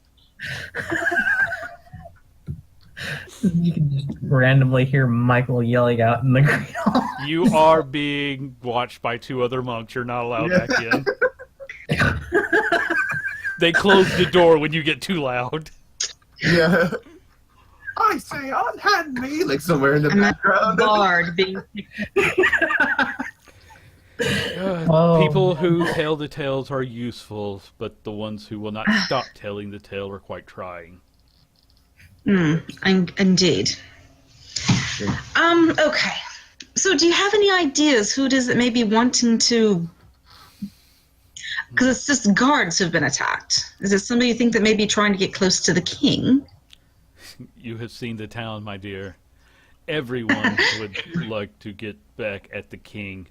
You can just randomly hear Michael yelling out in the green hall.
You are being watched by 2 other monks. You're not allowed back in. They close the door when you get too loud.
Yeah. I say, unhand me, like somewhere in the background.
Bard being
People who tell the tales are useful, but the ones who will not stop telling the tale are quite trying.
Indeed. Okay. So do you have any ideas who it is that may be wanting to... Because it's just guards who've been attacked. Is it somebody you think that may be trying to get close to the king?
You have seen the town, my dear. Everyone would like to get back at the king.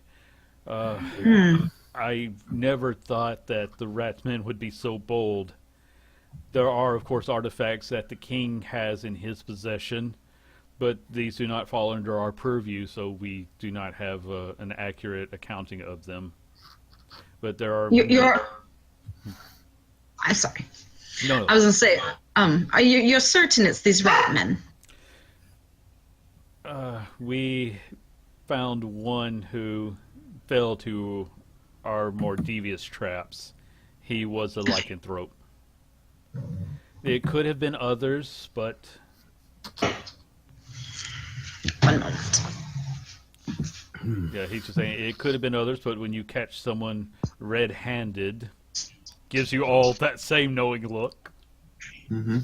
I never thought that the Ratsmen would be so bold. There are, of course, artifacts that the king has in his possession, but these do not fall under our purview, so we do not have an accurate accounting of them. But there are...
I'm sorry.
No.
I was going to say, you're certain it's these Ratmen?
We found one who fell to our more devious traps. He was a lycanthrope. It could have been others, but...
One moment.
Yeah, he's just saying it could have been others, but when you catch someone red-handed, gives you all that same knowing look.
Mm-hmm.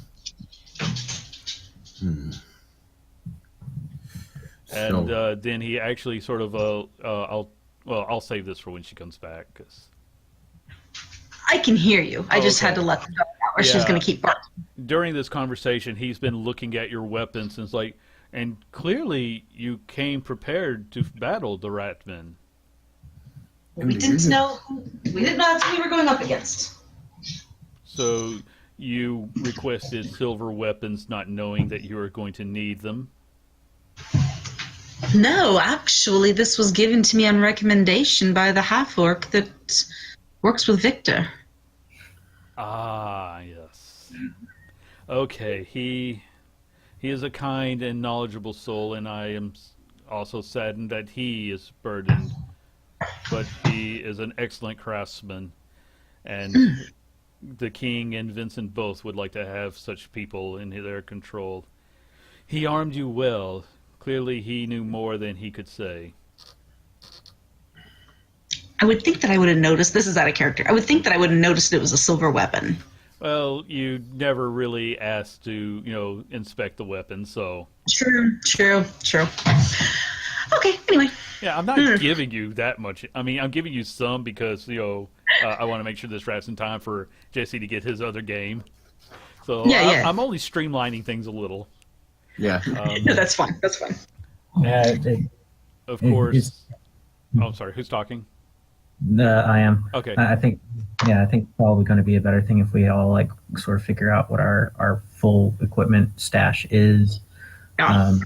And then he actually sort of, I'll save this for when she comes back, because...
I can hear you. I just had to let the dog out, or she's going to keep barking.
During this conversation, he's been looking at your weapons and it's like, and clearly you came prepared to battle the Ratmen.
We didn't know who we were going up against.
So you requested silver weapons not knowing that you were going to need them?
No, actually, this was given to me on recommendation by the half-orc that works with Victor.
Ah, yes. Okay, he is a kind and knowledgeable soul, and I am also saddened that he is burdened. But he is an excellent craftsman, and the king and Vincent both would like to have such people in their control. He armed you well. Clearly, he knew more than he could say.
I would think that I would have noticed. This is out of character. I would think that I would have noticed it was a silver weapon.
Well, you never really asked to, inspect the weapon, so...
True. Okay, anyway.
Yeah, I'm not giving you that much. I mean, I'm giving you some because, I want to make sure this wraps in time for Jesse to get his other game. So
Yeah.
I'm only streamlining things a little.
Yeah.
No, that's fine. That's fine.
Of course... Oh, I'm sorry. Who's talking?
I am.
Okay.
I think probably going to be a better thing if we all like sort of figure out what our full equipment stash is.
Yeah.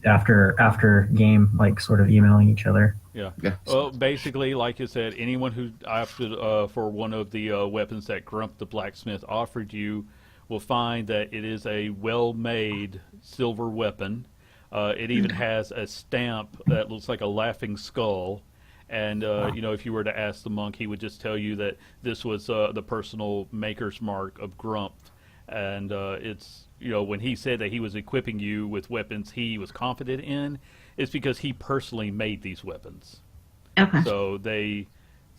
After game, like sort of emailing each other.
Yeah.
Yeah.
Well, basically, like you said, anyone who opted for one of the weapons that Grump the blacksmith offered you will find that it is a well-made silver weapon. It even has a stamp that looks like a laughing skull. And, if you were to ask the monk, he would just tell you that this was the personal maker's mark of Grump. And it's, when he said that he was equipping you with weapons he was confident in, it's because he personally made these weapons.
Okay.
So they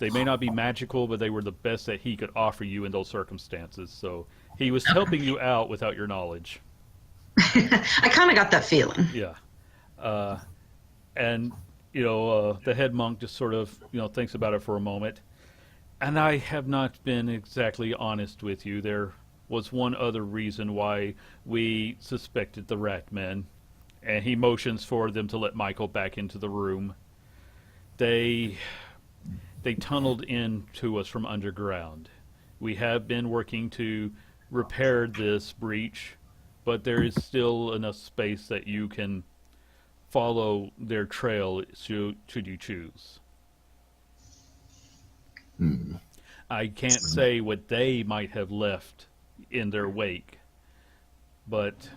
may not be magical, but they were the best that he could offer you in those circumstances. So he was helping you out without your knowledge.
I kind of got that feeling.
Yeah. And, the head monk just sort of, thinks about it for a moment. And I have not been exactly honest with you. There was one other reason why we suspected the rat men. And he motions for them to let Michael back into the room. They tunneled into us from underground. We have been working to repair this breach, but there is still enough space that you can follow their trail should you choose. I can't say what they might have left in their wake, but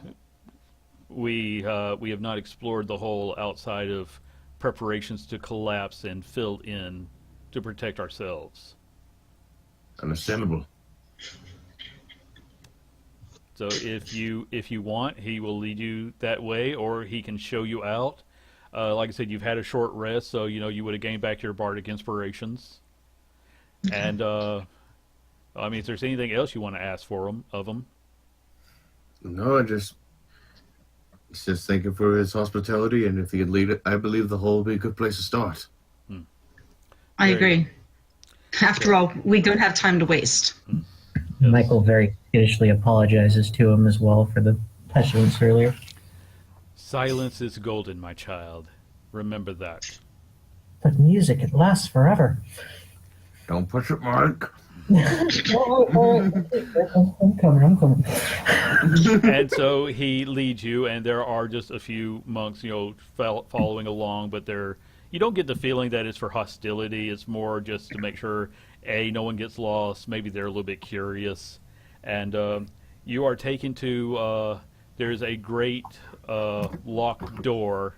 we have not explored the whole outside of preparations to collapse and fill in to protect ourselves.
Understandable.
So if you want, he will lead you that way, or he can show you out. Like I said, you've had a short rest, so you would have gained back your bardic inspirations. And if there's anything else you want to ask of him.
No, he's just thanking for his hospitality, and if he could lead it, I believe the whole would be a good place to start.
I agree. After all, we don't have time to waste.
Yes.
Michael very kiddishly apologizes to him as well for the petulance earlier.
Silence is golden, my child. Remember that.
But music, it lasts forever.
Don't push it, Mark.
I'm coming.
And so he leads you, and there are just a few monks, following along, but you don't get the feeling that it's for hostility. It's more just to make sure, no one gets lost. Maybe they're a little bit curious. And you are taken to, there's a great locked door,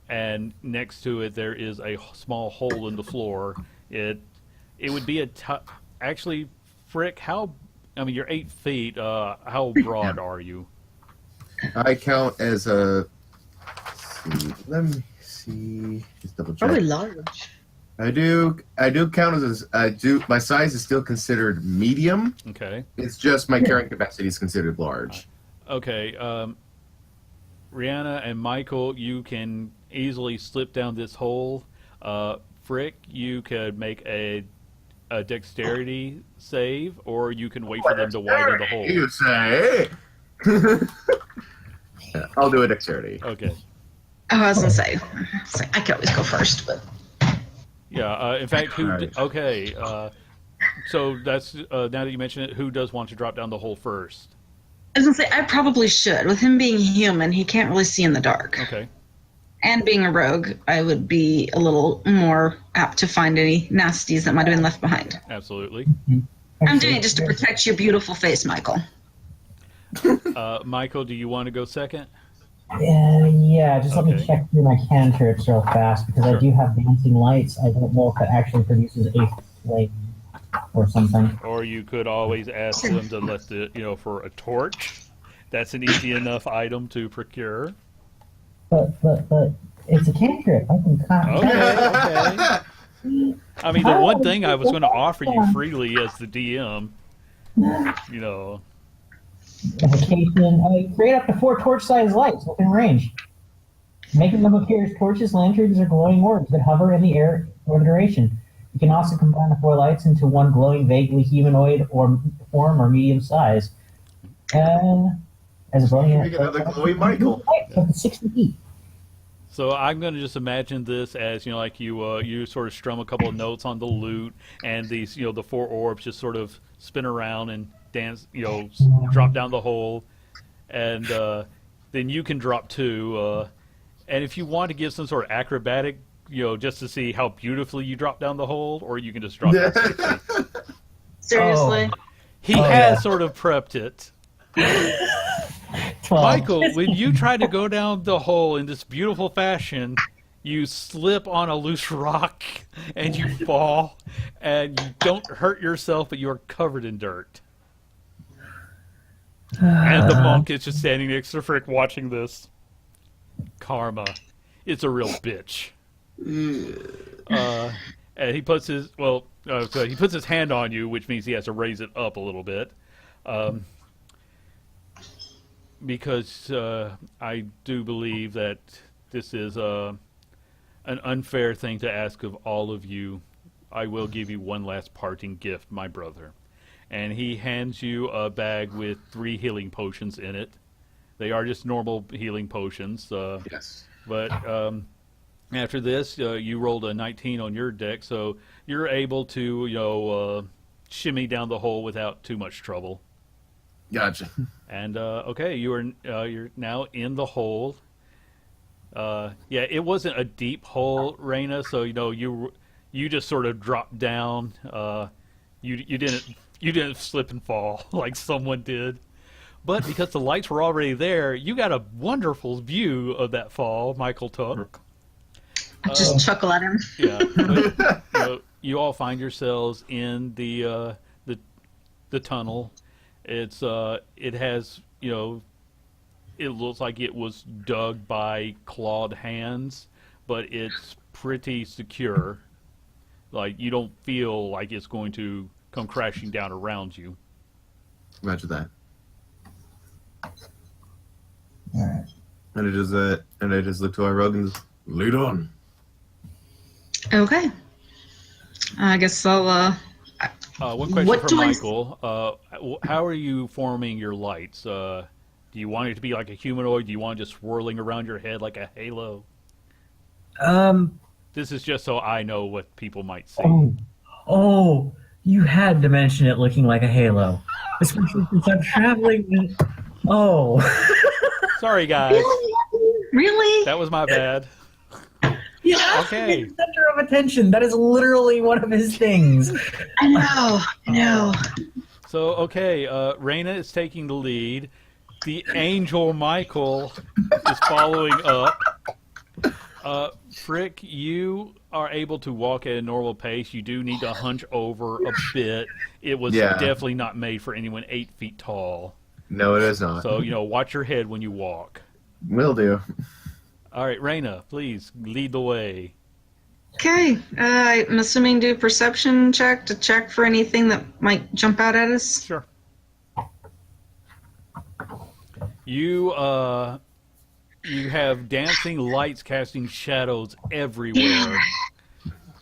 and next to it there is a small hole in the floor. It would be actually, Frick, you're 8 feet. How broad are you?
I count as a... Let me see. Just double check.
Probably large.
I do count as my size is still considered medium.
Okay.
It's just my carrying capacity is considered large.
Okay. Rihanna and Michael, you can easily slip down this hole. Frick, you could make a dexterity save, or you can wait for them to widen the hole.
You say? I'll do a dexterity.
Okay.
Oh, I was going to say, I could always go first, but...
Yeah, in fact,
Alright.
Okay, so that's, now that you mention it, who does want to drop down the hole first?
I was going to say, I probably should. With him being human, he can't really see in the dark.
Okay.
And being a rogue, I would be a little more apt to find any nasties that might have been left behind.
Absolutely.
I'm doing it just to protect your beautiful face, Michael.
Michael, do you want to go second?
Yeah, just let me
Okay.
check through my cantrips real fast, because
Sure.
I do have dancing lights. I don't know if it actually produces a flame or something.
Or you could always ask them to let for a torch. That's an easy enough item to procure.
But it's a cantrip. I can
Okay. I mean, the one thing I was going to offer you freely as the DM, you know.
Evocation. Create up to 4 torch-sized lights within range, making them appear as torches, lanterns, or glowing orbs that hover in the air for the duration. You can also combine the 4 lights into one glowing, vaguely humanoid or form or medium size. As a bonus,
Make another glowy Michael.
Up to 60 feet.
So I'm going to just imagine this as, you know, like you sort of strum a couple of notes on the lute, and these, you know, the 4 orbs just sort of spin around and dance, you know, drop down the hole, and then you can drop 2. And if you want to give some sort of acrobatic, you know, just to see how beautifully you drop down the hole, or you can just drop down 60.
Seriously?
He has sort of prepped it.
12.
Michael, when you try to go down the hole in this beautiful fashion, you slip on a loose rock and you fall, and you don't hurt yourself, but you are covered in dirt. And the monk is just standing next to Frick watching this. Karma. It's a real bitch. And he puts his he puts his hand on you, which means he has to raise it up a little bit. Because I do believe that this is an unfair thing to ask of all of you. I will give you one last parting gift, my brother. And he hands you a bag with 3 healing potions in it. They are just normal healing potions.
Yes.
But after this, you rolled a 19 on your deck, so you're able to, you know, shimmy down the hole without too much trouble.
Gotcha.
And okay, you're now in the hole. Yeah, it wasn't a deep hole, Raina. So you know you just sort of dropped down. You didn't slip and fall like someone did. But because the lights were already there, you got a wonderful view of that fall Michael took.
I just chuckle at him.
Yeah, but, you all find yourselves in the tunnel. It has, you know, it looks like it was dug by clawed hands, but it's pretty secure. Like, you don't feel like it's going to come crashing down around you.
Roger that.
All right.
And I just look to our rogue and just,
Lead on.
Okay. I guess I'll,
One question
What
for
do I-
Michael. How are you forming your lights? Do you want it to be like a humanoid? Do you want it just swirling around your head like a halo? This is just so I know what people might see.
Oh, you had to mention it looking like a halo. Especially since I'm traveling with... Oh.
Sorry, guys.
Really?
That was my bad.
Yeah,
Okay.
Center of attention. That is literally one of his things.
I know.
So, okay, Raina is taking the lead. The angel Michael is following up. Frick, you are able to walk at a normal pace. You do need to hunch over a bit. It was definitely not made for anyone 8 feet tall.
no, it is not.
So, watch your head when you walk.
Will do.
All right, Raina, please lead the way.
Okay. I'm assuming do perception check to check for anything that might jump out at us.
Sure. You have dancing lights casting shadows everywhere.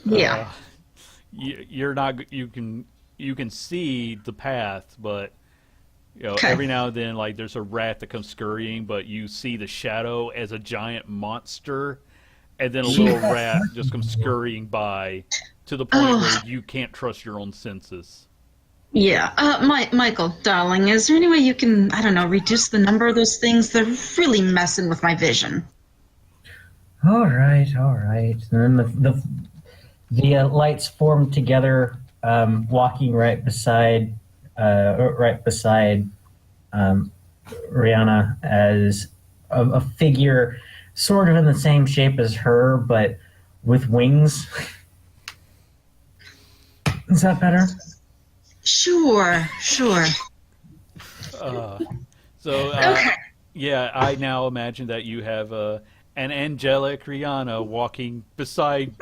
Yeah.
You're not. You can see the path, but
Okay.
every now and then, like there's a rat that comes scurrying, but you see the shadow as a giant monster, and then a little rat just comes scurrying by to the point where you can't trust your own senses.
Yeah. Michael, darling, is there any way you can, I don't know, reduce the number of those things? They're really messing with my vision.
All right. And then the lights form together, walking right beside Rihanna as a figure sort of in the same shape as her, but with wings. Is that better?
Sure.
So,
Okay.
yeah, I now imagine that you have an angelic Rihanna walking beside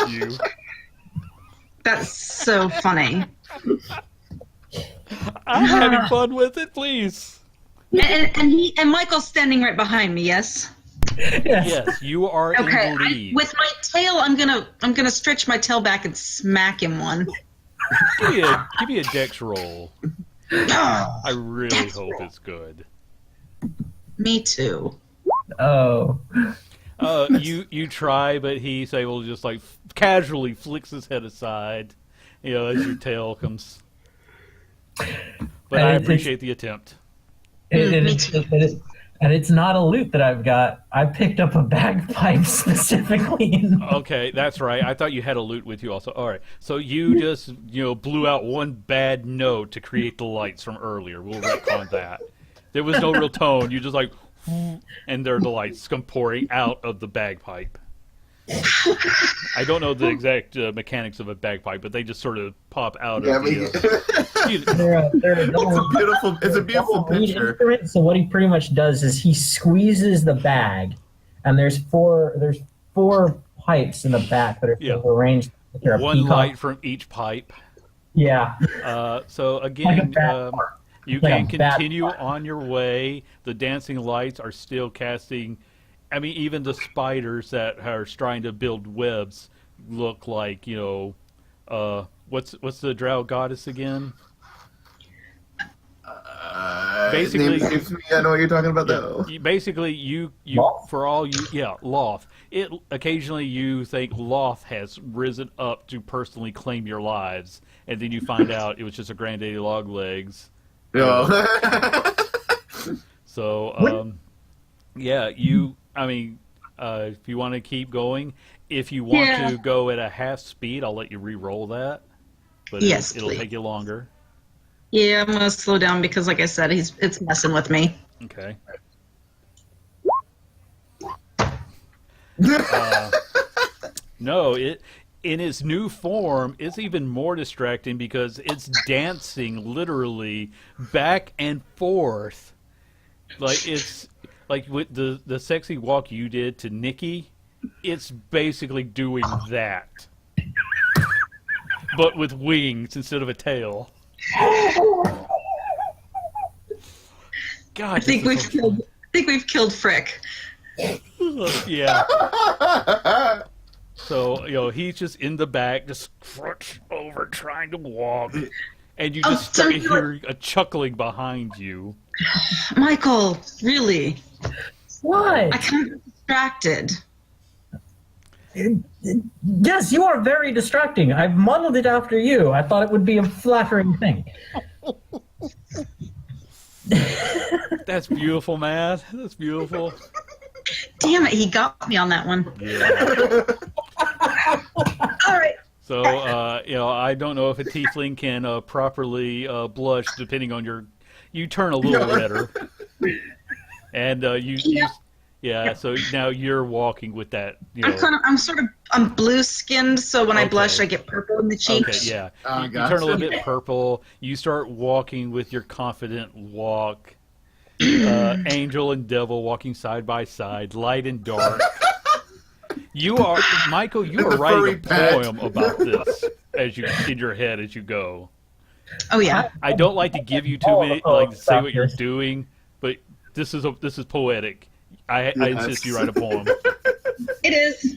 you.
That's so funny.
I'm having fun with it, please.
And Michael's standing right behind me. Yes.
Yes, you are
Okay.
in the lead.
With my tail, I'm gonna stretch my tail back and smack him one.
Give me a dex roll. I really
Dex
hope
roll.
it's good.
Me too.
Oh.
You try, but he's able to just like casually flicks his head aside, as your tail comes. But I appreciate the attempt.
Me too.
And it's not a loot that I've got. I picked up a bagpipe specifically.
Okay, that's right. I thought you had a loot with you also. All right, so you just blew out one bad note to create the lights from earlier. We'll retcon that. There was no real tone. You just like, and there are the lights come pouring out of the bagpipe. I don't know the exact mechanics of a bagpipe, but they just sort of pop out of the.
It's a beautiful picture.
Instrument. So what he pretty much does is he squeezes the bag, and there's four pipes in the back that are sort of arranged. Like they're a
one
peacock.
light from each pipe.
Yeah.
So again, you
Like
can
a bat
continue
fire.
on your way. The dancing lights are still casting. I mean, even the spiders that are trying to build webs look like what's the drow goddess again? Basically,
I know what you're talking about though.
Basically, you
Loth?
for all you Loth. It occasionally you think Loth has risen up to personally claim your lives, and then you find out it was just a granddaddy loglegs.
Yeah.
So if you want to keep going, if you want to go at a half speed, I'll let you re-roll that. But
Yes,
it'll
please.
take you longer.
Yeah, I'm gonna slow down because, like I said, it's messing with me.
Okay. No, it in its new form, it's even more distracting because it's dancing literally back and forth. Like it's like with the sexy walk you did to Nikki, it's basically doing that. But with wings instead of a tail. God,
I think we've killed Frick.
Yeah. So, he's just in the back, just crouched over, trying to walk. And you just start hearing a chuckling behind you.
Michael, really?
What?
I kind of distracted.
Yes, you are very distracting. I've modeled it after you. I thought it would be a flattering thing.
That's beautiful, man. That's beautiful.
Damn it, he got me on that one.
Yeah.
All right.
So, I don't know if a tiefling can properly blush depending on your... You turn a little redder. And so now you're walking with that,
I'm blue skinned, so when I
Okay.
blush, I get purple in the cheeks.
Okay, yeah.
Oh,
You
gotcha.
turn a little bit purple. You start walking with your confident walk. Angel and devil walking side by side, light and dark. Michael, you are
the
writing
furry
a
pet.
poem about this in your head as you go.
Oh yeah.
I don't like to give you too many, to say what you're doing, but this is poetic. I insist you write a poem.
It is.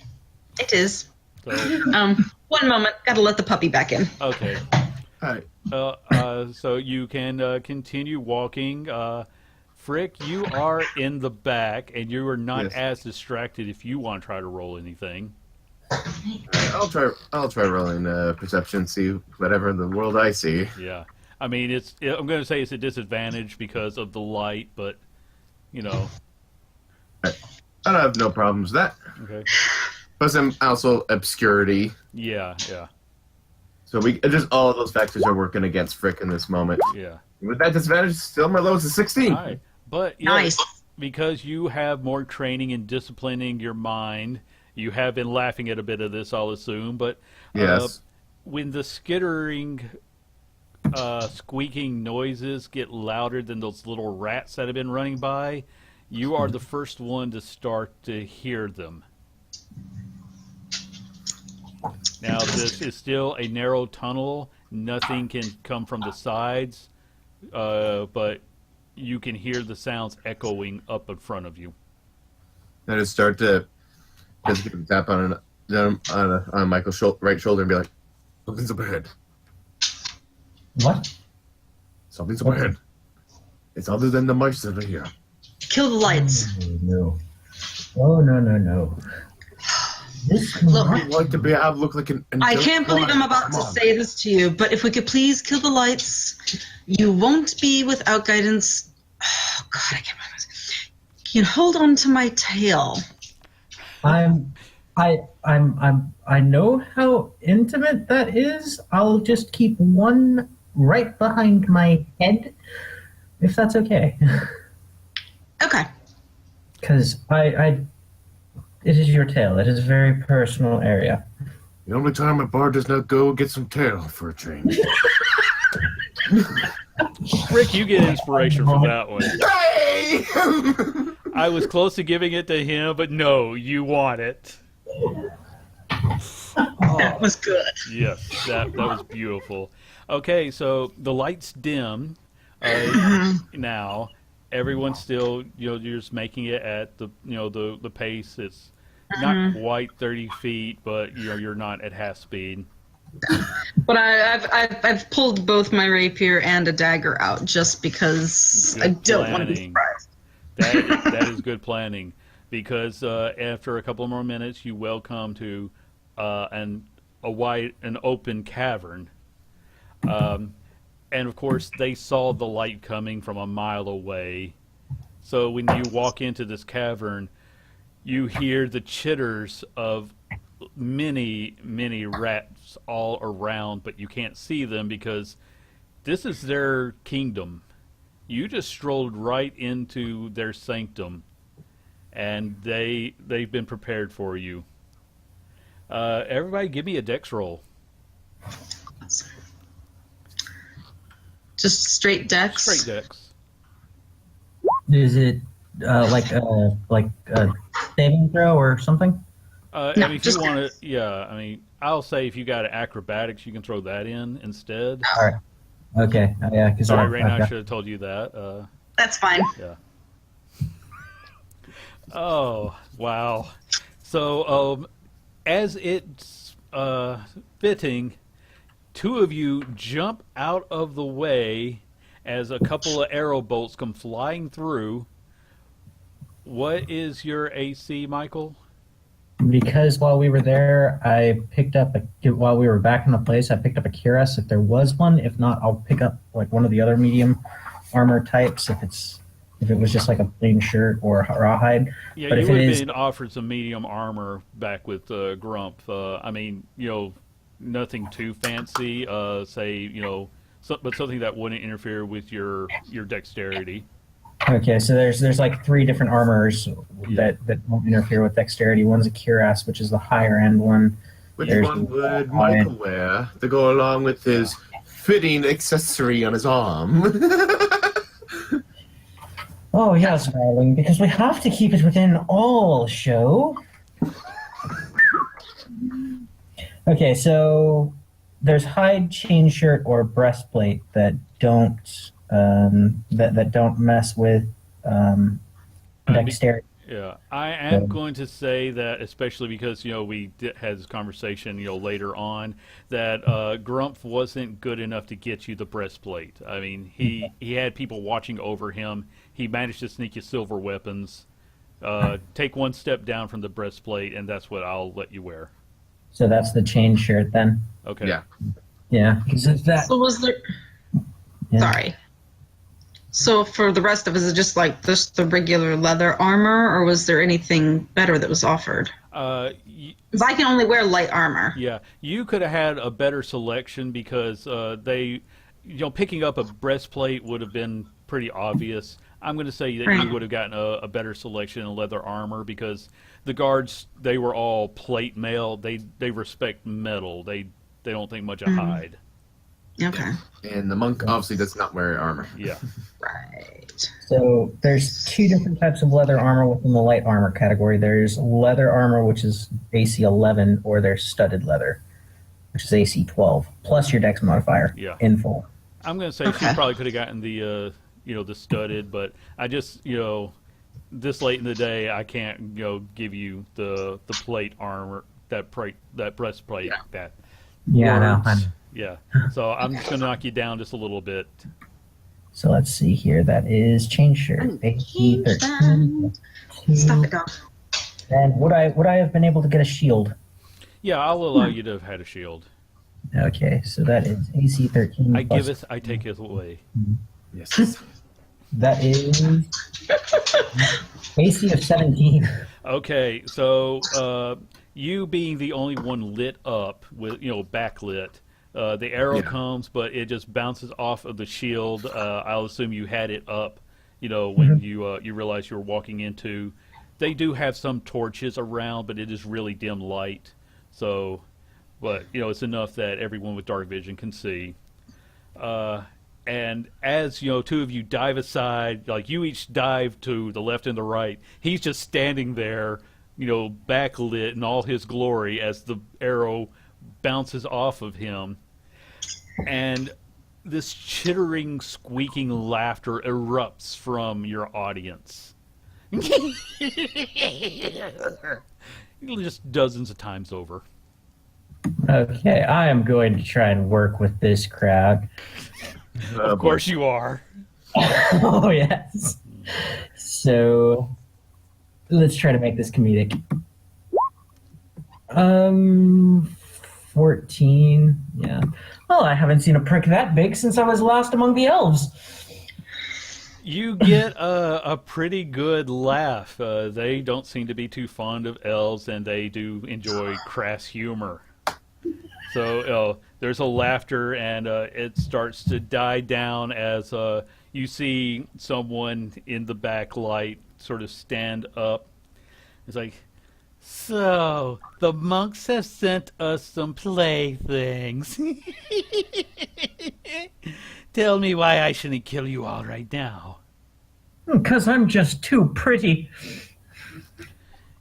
It is.
So,
One moment. Gotta let the puppy back in.
okay.
Hi.
So you can continue walking. Frick, you are in the back, and you are not
Yes.
as distracted if you want to try to roll anything.
I'll try rolling perception, see whatever in the world I see.
Yeah. I mean, I'm going to say it's a disadvantage because of the light, but,
I don't have no problems with that.
Okay.
Plus, I'm also obscurity.
Yeah.
So just all of those factors are working against Frick in this moment.
Yeah.
With that disadvantage, still my lowest is 16.
All right. But,
Nice.
because you have more training in disciplining your mind, you have been laughing at a bit of this, I'll assume, but
Yes.
when the skittering, squeaking noises get louder than those little rats that have been running by, You are the first one to start to hear them. Now, this is still a narrow tunnel. Nothing can come from the sides, but you can hear the sounds echoing up in front of you.
I just start to just tap on Michael's right shoulder and be like,
Something's up ahead.
What?
Something's up ahead. It's other than the mice that are here.
Kill the lights.
Oh, no. Oh, no, no, no. This
Look,
I'd like to look like an
I can't believe I'm about to
Come on.
say this to you, but if we could please kill the lights, you won't be without guidance. Oh, God, I can't remember. You can hold on to my tail.
I know how intimate that is. I'll just keep one right behind my head, if that's okay.
Okay.
Because it is your tail. It is a very personal area.
The only time a bar does not go get some tail for a change.
Rick, you get inspiration from that one.
hey!
I was close to giving it to him, but no, you want it.
That was good.
Yes, that was beautiful. Okay, so the lights dim now. Everyone's still, you're just making it at the pace. It's not quite 30 feet, but you're not at half speed.
But I've pulled both my rapier and a dagger out just because I don't want to be surprised.
That is good planning, because after a couple more minutes, you will come to an open cavern, and of course they saw the light coming from a mile away. So when you walk into this cavern, you hear the chitters of many rats all around, but you can't see them because this is their kingdom. You just strolled right into their sanctum, and they've been prepared for you. Everybody, give me a dex roll.
Just straight dex.
Straight dex.
Is it like a saving throw or something?
I
No,
mean, if
just
you want
dex.
to, yeah. I mean, I'll say if you got acrobatics, you can throw that in instead.
All right. Okay. Yeah. Because
Sorry, Raina, I should have told you that.
That's fine.
Yeah. Oh, wow. So, as it's fitting, two of you jump out of the way as a couple of arrow bolts come flying through. What is your AC, Michael?
Because while we were there, I picked up while we were back in the place, I picked up a cuirass if there was one. If not, I'll pick up like one of the other medium armor types if it was just like a plain shirt or a rawhide.
Yeah,
but
you
if
would
it
have
is,
been offered some medium armor back with Grump. I mean, nothing too fancy. But something that wouldn't interfere with your dexterity.
okay, so there's like three different armors that won't interfere with dexterity. One's a cuirass, which is the higher end one.
Which
There's
one
the
would
rawhide.
Michael wear to go along with his fitting accessory on his arm?
Oh yes, darling, because we have to keep it within all show. Okay, so there's hide, chain shirt, or breastplate that don't mess with dexterity.
Yeah, I am going to say that, especially because we had this conversation later on, that Grumpf wasn't good enough to get you the breastplate. I mean, he had people watching over him. He managed to sneak you silver weapons. Take one step down from the breastplate, and that's what I'll let you wear.
So that's the chain shirt then.
Okay.
Yeah.
Yeah, because if that.
So was there?
Yeah.
Sorry. So for the rest of us, is it just like just the regular leather armor, or was there anything better that was offered? Because I can only wear light armor.
Yeah, you could have had a better selection because picking up a breastplate would have been pretty obvious. I'm going to say that you would have gotten a better selection in leather armor because the guards, they were all plate mail. They respect metal. They don't think much of hide.
Okay.
And the monk obviously does not wear armor.
Yeah.
Right.
So there's two different types of leather armor within the light armor category. There's leather armor, which is AC 11, or there's studded leather, which is AC 12, plus your dex modifier
Yeah.
in full.
I'm going to say
Okay.
she probably could have gotten the, the studded, but I just, this late in the day, I can't, give you the plate armor, that breastplate, that.
Yeah, no.
words. Yeah. So I'm just going to knock you down just a little bit.
So let's see here. That is change shirt. AC 13.
Stop it, dog.
And would I have been able to get a shield?
Yeah, I'll allow you to have had a shield.
Okay, so that is AC 13.
I
plus-
give it, I take it away.
Yes.
That is AC of 17.
Okay, so you being the only one lit up with backlit, the arrow comes, but it just bounces off of the shield. I'll assume you had it up, when you realize you were walking into. They do have some torches around, but it is really dim light. So, but it's enough that everyone with dark vision can see. And as two of you dive aside, like you each dive to the left and the right, he's just standing there, backlit in all his glory as the arrow bounces off of him. And this chittering, squeaking laughter erupts from your audience. Just dozens of times over.
Okay, I am going to try and work with this crowd.
Of course you are.
Oh, yes. So, let's try to make this comedic. 14. Yeah. Well, I haven't seen a prick that big since I was last among the elves.
You get a pretty good laugh. They don't seem to be too fond of elves, and they do enjoy crass humor. So there's a laughter, and it starts to die down as you see someone in the backlight sort of stand up. It's like, so the monks have sent us some playthings. Tell me why I shouldn't kill you all right now.
Because I'm just too pretty.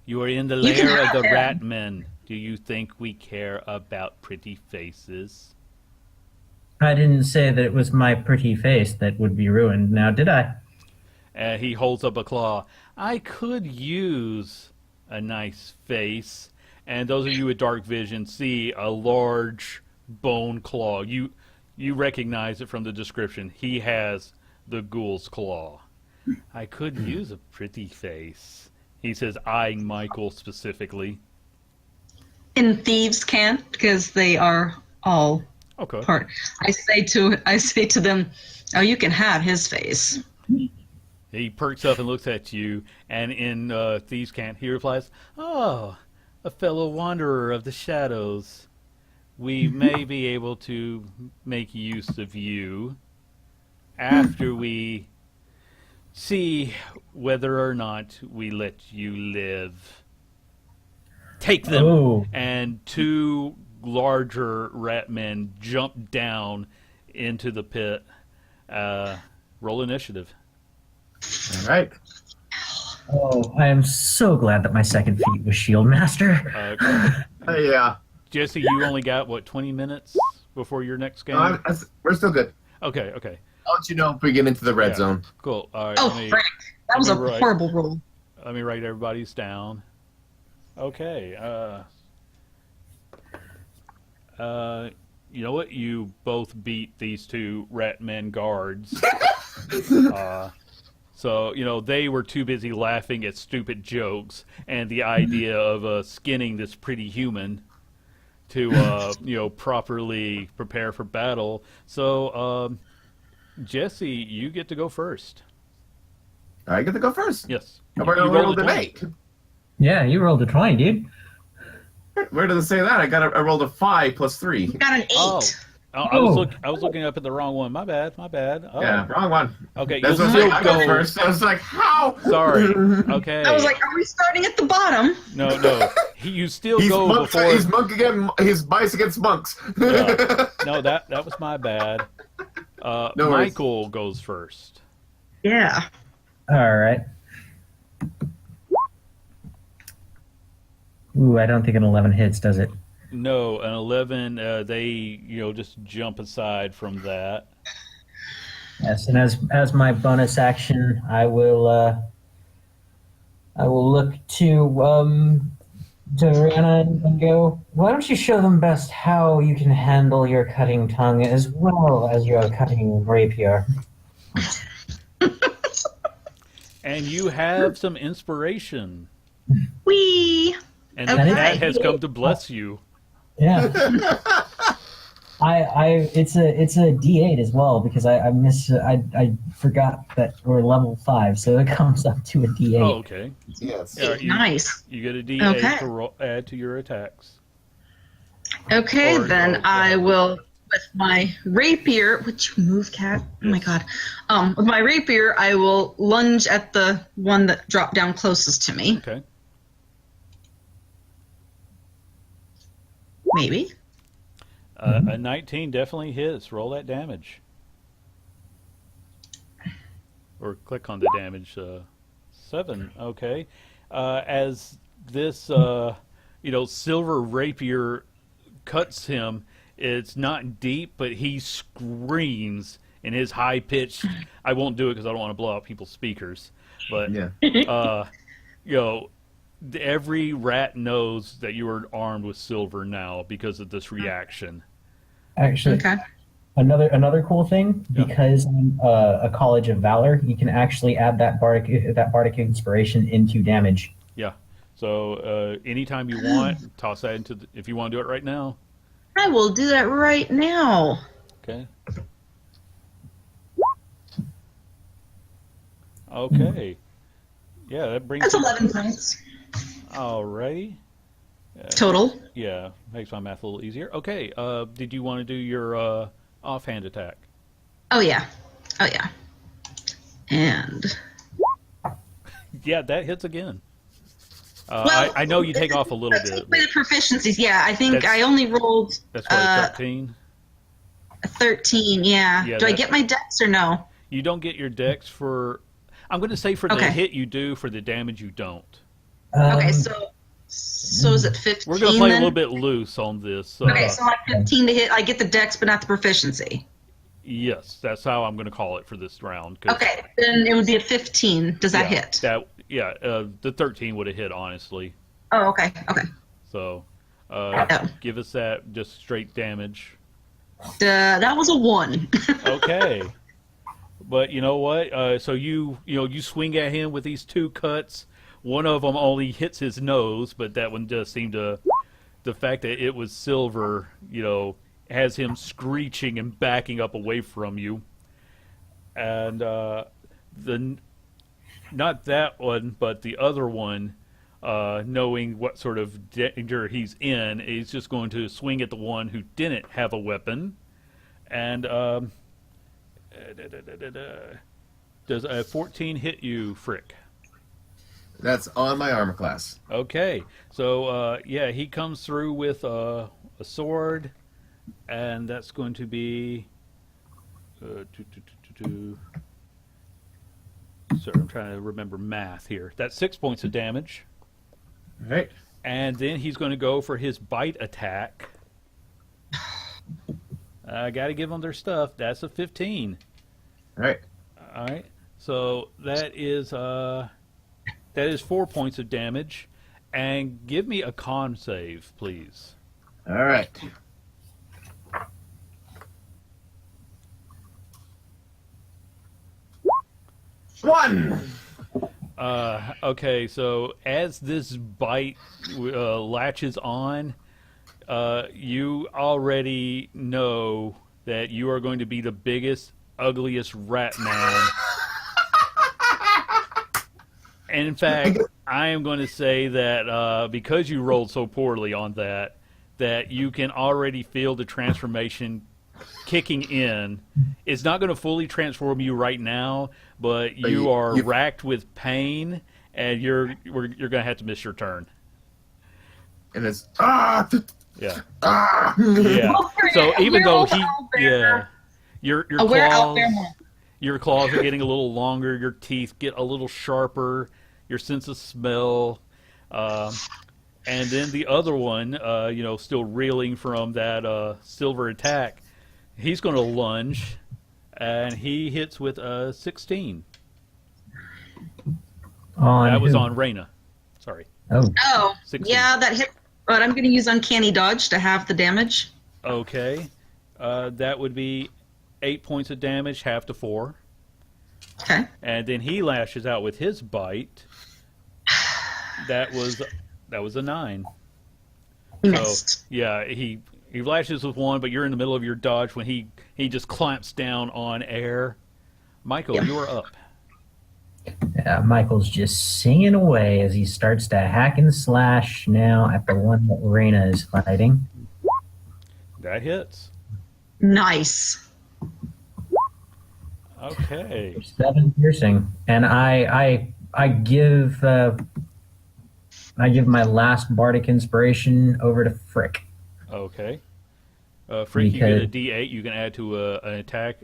You are in the
You can
lair of
have
the
him.
rat men. Do you think we care about pretty faces?
I didn't say that it was my pretty face that would be ruined, now did I?
And he holds up a claw. I could use a nice face. And those of you with dark vision see a large bone claw. You recognize it from the description. He has the ghoul's claw. I could use a pretty face. He says, eyeing Michael specifically.
And thieves can't because they are all
Okay.
part. I say to them, "Oh, you can have his face."
He perks up and looks at you, and in Thieves' Cant, he replies, "Oh, a fellow wanderer of the shadows. We may be able to make use of you after we see whether or not we let you live. Take them."
Oh.
And two larger rat men jump down into the pit. Roll initiative.
All right.
Oh, I am so glad that my second feat was Shield Master.
Yeah.
Jesse, you only got, 20 minutes before your next game?
We're still good.
Okay.
I'll let you know if we get into the red
Yeah.
zone.
Cool. All right.
Oh,
let me
frick! That was a
right.
horrible roll.
write everybody's down. Okay. You know what? You both beat these two rat men guards. So, they were too busy laughing at stupid jokes and the idea of skinning this pretty human to, properly prepare for battle. So, Jesse, you get to go first.
I get to go first.
Yes.
How about
You
I
rolled
rolled
a
an
20.
8?
Yeah, you rolled a 20, dude.
Where does it say that? I rolled a 5 plus 3.
You got an 8.
I was looking up at the wrong one. My bad. Oh,
Yeah, wrong one.
okay.
That's
You'll
what
still
I go
go
first. I was like, how?
Sorry. Okay.
I was like, are we starting at the bottom?
No. You still
He's
go
monks.
before.
He's monk again. His bias against monks.
Yeah. No, that was my bad.
No worries.
Michael goes first.
Yeah.
All right. Ooh, I don't think an 11 hits, does it?
No, an 11. They just jump aside from that.
Yes, and as my bonus action, I will look to Rihanna and go, why don't you show them best how you can handle your cutting tongue as well as your cutting rapier?
And you have some inspiration,
Wee.
and
Okay.
that has come to bless you.
Yeah. It's a D8 as well because I forgot that we're level 5, so it comes up to a D8.
Oh, okay.
Yes.
Yeah,
Nice.
You get a D8
Okay.
to add to your attacks.
Okay,
Or-
then
or-
I will, with my rapier, would you move, cat? Oh my
Yes.
god. With my rapier, I will lunge at the one that dropped down closest to me.
Okay.
Maybe.
A 19 definitely hits. Roll that damage. Or click on the damage. 7. Okay. As this, silver rapier cuts him, it's not deep, but he screams in his high pitched. I won't do it because I don't want to blow out people's speakers. But
Yeah.
every rat knows that you are armed with silver now because of this reaction.
Actually,
Okay.
another cool thing,
Yeah.
because I'm a College of Valor, you can actually add that bardic inspiration into damage.
Yeah. So anytime you want, toss that into. If you want to do it right now.
I will do that right now.
Okay. Okay. Yeah, that brings.
That's 11 points
Alrighty.
total.
Yeah, makes my math a little easier. Okay. Did you want to do your offhand attack?
Oh, yeah. And
Yeah, that hits again.
Well,
I know you take off a little bit.
with proficiencies, yeah. I think
That's-
I only rolled
That's what, 13?
13. Yeah.
Yeah,
Do I
that-
get my dex or no?
You don't get your dex for. I'm going to say for the
Okay.
hit you do, for the damage you don't.
Okay,
Um,
so is it 15?
We're going to play
then?
a little bit loose on this.
Okay, so like 15 to hit. I get the dex, but not the proficiency.
Yes, that's how I'm going to call it for this round. 'Cause-
Okay, then it would be a 15. Does that hit?
The 13 would have hit, honestly.
Oh, okay.
So,
Oh.
give us that just straight damage.
That was a 1.
Okay. But you know what? So you swing at him with these 2 cuts. One of them only hits his nose, but that one does seem to. The fact that it was silver, has him screeching and backing up away from you. And not that one, but the other one, knowing what sort of danger he's in, is just going to swing at the one who didn't have a weapon. And does a 14 hit you, Frick?
That's on my armor class.
Okay, so he comes through with a sword, and that's going to be. Sorry, I'm trying to remember math here. That's 6 points of damage,
All right.
and then he's going to go for his bite attack. I got to give them their stuff. That's a 15.
All right.
All right, so that is 4 points of damage, and give me a con save, please.
All right. One.
Okay, so as this bite latches on, you already know that you are going to be the biggest, ugliest rat man. And in fact, I am going to say that because you rolled so poorly on that you can already feel the transformation kicking in. It's not going to fully transform you right now, but
But
you are
you-
racked with pain, and you're going to have to miss your turn.
And it's
Yeah.
ah.
Yeah. So even though he,
Owlbear.
your
Aware
claws,
owlbear more.
your claws are getting a little longer. Your teeth get a little sharper. Your sense of smell, and then the other one, still reeling from that silver attack. He's going to lunge, and he hits with a 16.
On
That was
who?
on Reyna. Sorry.
Oh,
Oh,
16.
yeah, that hit. But I'm going to use Uncanny Dodge to halve the damage.
Okay. That would be 8 points of damage, half to 4.
Okay.
And then he lashes out with his bite. That was a 9.
Missed.
So yeah, he lashes with one, but you're in the middle of your dodge when he just clamps down on air. Michael,
Yeah.
you are up.
yeah, Michael's just singing away as he starts to hack and slash now at the one that Reyna is fighting.
That hits.
Nice.
Okay.
7 piercing, and I give my last bardic inspiration over to Frick.
Okay. Freak, you get a
Because-
D8 you can add to an attack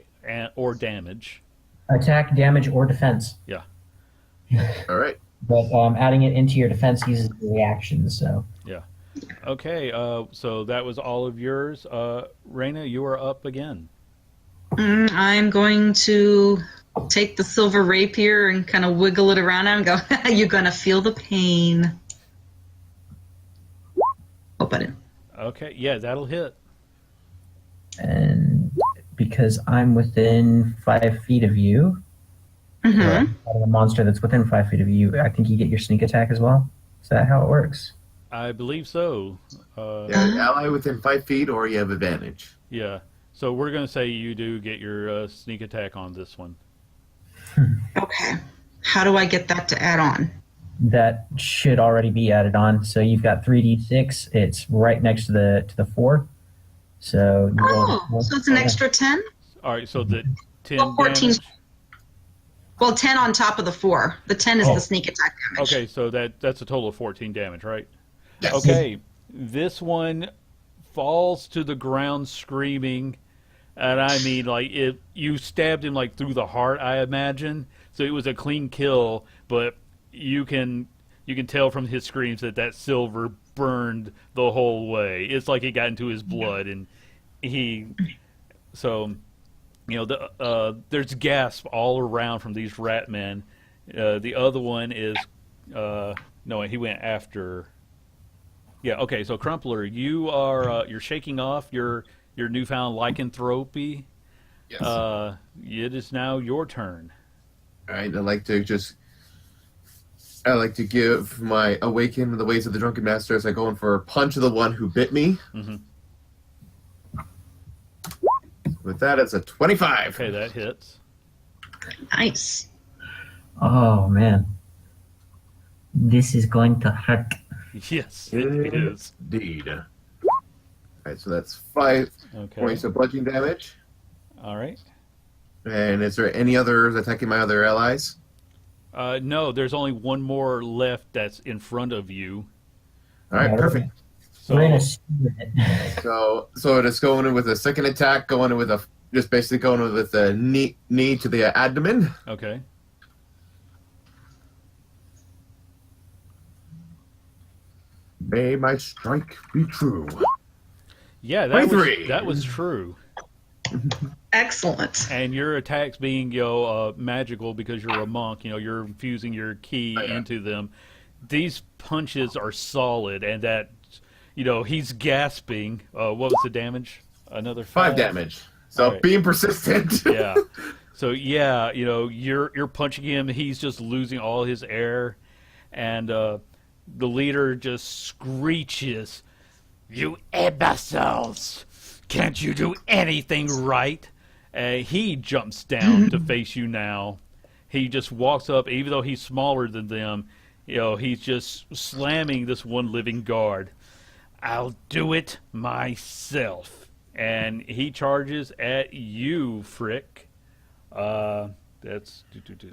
or damage.
Attack, damage, or defense.
Yeah.
All right.
But adding it into your defense uses the reaction, so.
Okay, so that was all of yours. Reyna, you are up again.
I'm going to take the silver rapier and kind of wiggle it around and go, you're going to feel the pain. Hope I didn't.
Okay, yeah, that'll hit.
And because I'm within 5 feet of you,
Mm-hmm.
out of the monster that's within 5 feet of you, I think you get your sneak attack as well. Is that how it works?
I believe so.
Yeah, ally within 5 feet, or you have advantage.
Yeah. So we're going to say you do get your sneak attack on this one.
Okay. How do I get that to add on?
That should already be added on. So you've got 3d6. It's right next to the 4. So you roll the
Oh,
four.
so it's an extra 10?
All right, so the 10
Well, 14.
damage.
Well, 10 on top of the 4. The 10 is
Oh.
the sneak attack damage.
Okay, so that's a total of 14 damage, right?
Yes.
Okay, this one falls to the ground screaming, and I mean, like, you stabbed him like through the heart, I imagine. So it was a clean kill, but you can tell from his screams that silver burned the whole way. It's like it got into his blood, and there's gasp all around from these rat men. The other one is no, he went after. Yeah, okay. So Crumpler, you're shaking off your newfound lycanthropy.
Yes.
It is now your turn.
All right. I like to give my awaken the ways of the drunken master as I go in for a punch of the one who bit me.
Mhm.
With that, it's a 25.
Okay, that hits.
Nice.
Oh man, this is going to hurt.
Yes, it is.
Indeed. All right, so that's 5
Okay.
points of bludgeoning damage.
All right.
And is there any others attacking my other allies?
No, there's only one more left that's in front of you.
All right,
Yeah,
perfect.
So
Reyna stewed it.
So just going in with a second attack, going in with just basically going in with a knee to the abdomen.
okay.
May my strike be true.
Yeah, that was
23.
that was true.
Excellent.
And your attacks being magical because you're a monk, you're infusing your ki
Oh, yeah.
into them. These punches are solid, and that he's gasping. What was the damage? Another
5 damage. So
All right.
being persistent.
Yeah. So yeah, you're punching him. He's just losing all his air, and the leader just screeches, "You imbeciles! Can't you do anything right?" He jumps down to face you now. He just walks up, even though he's smaller than them. He's just slamming this one living guard. "I'll do it myself." and he charges at you, Frick. That's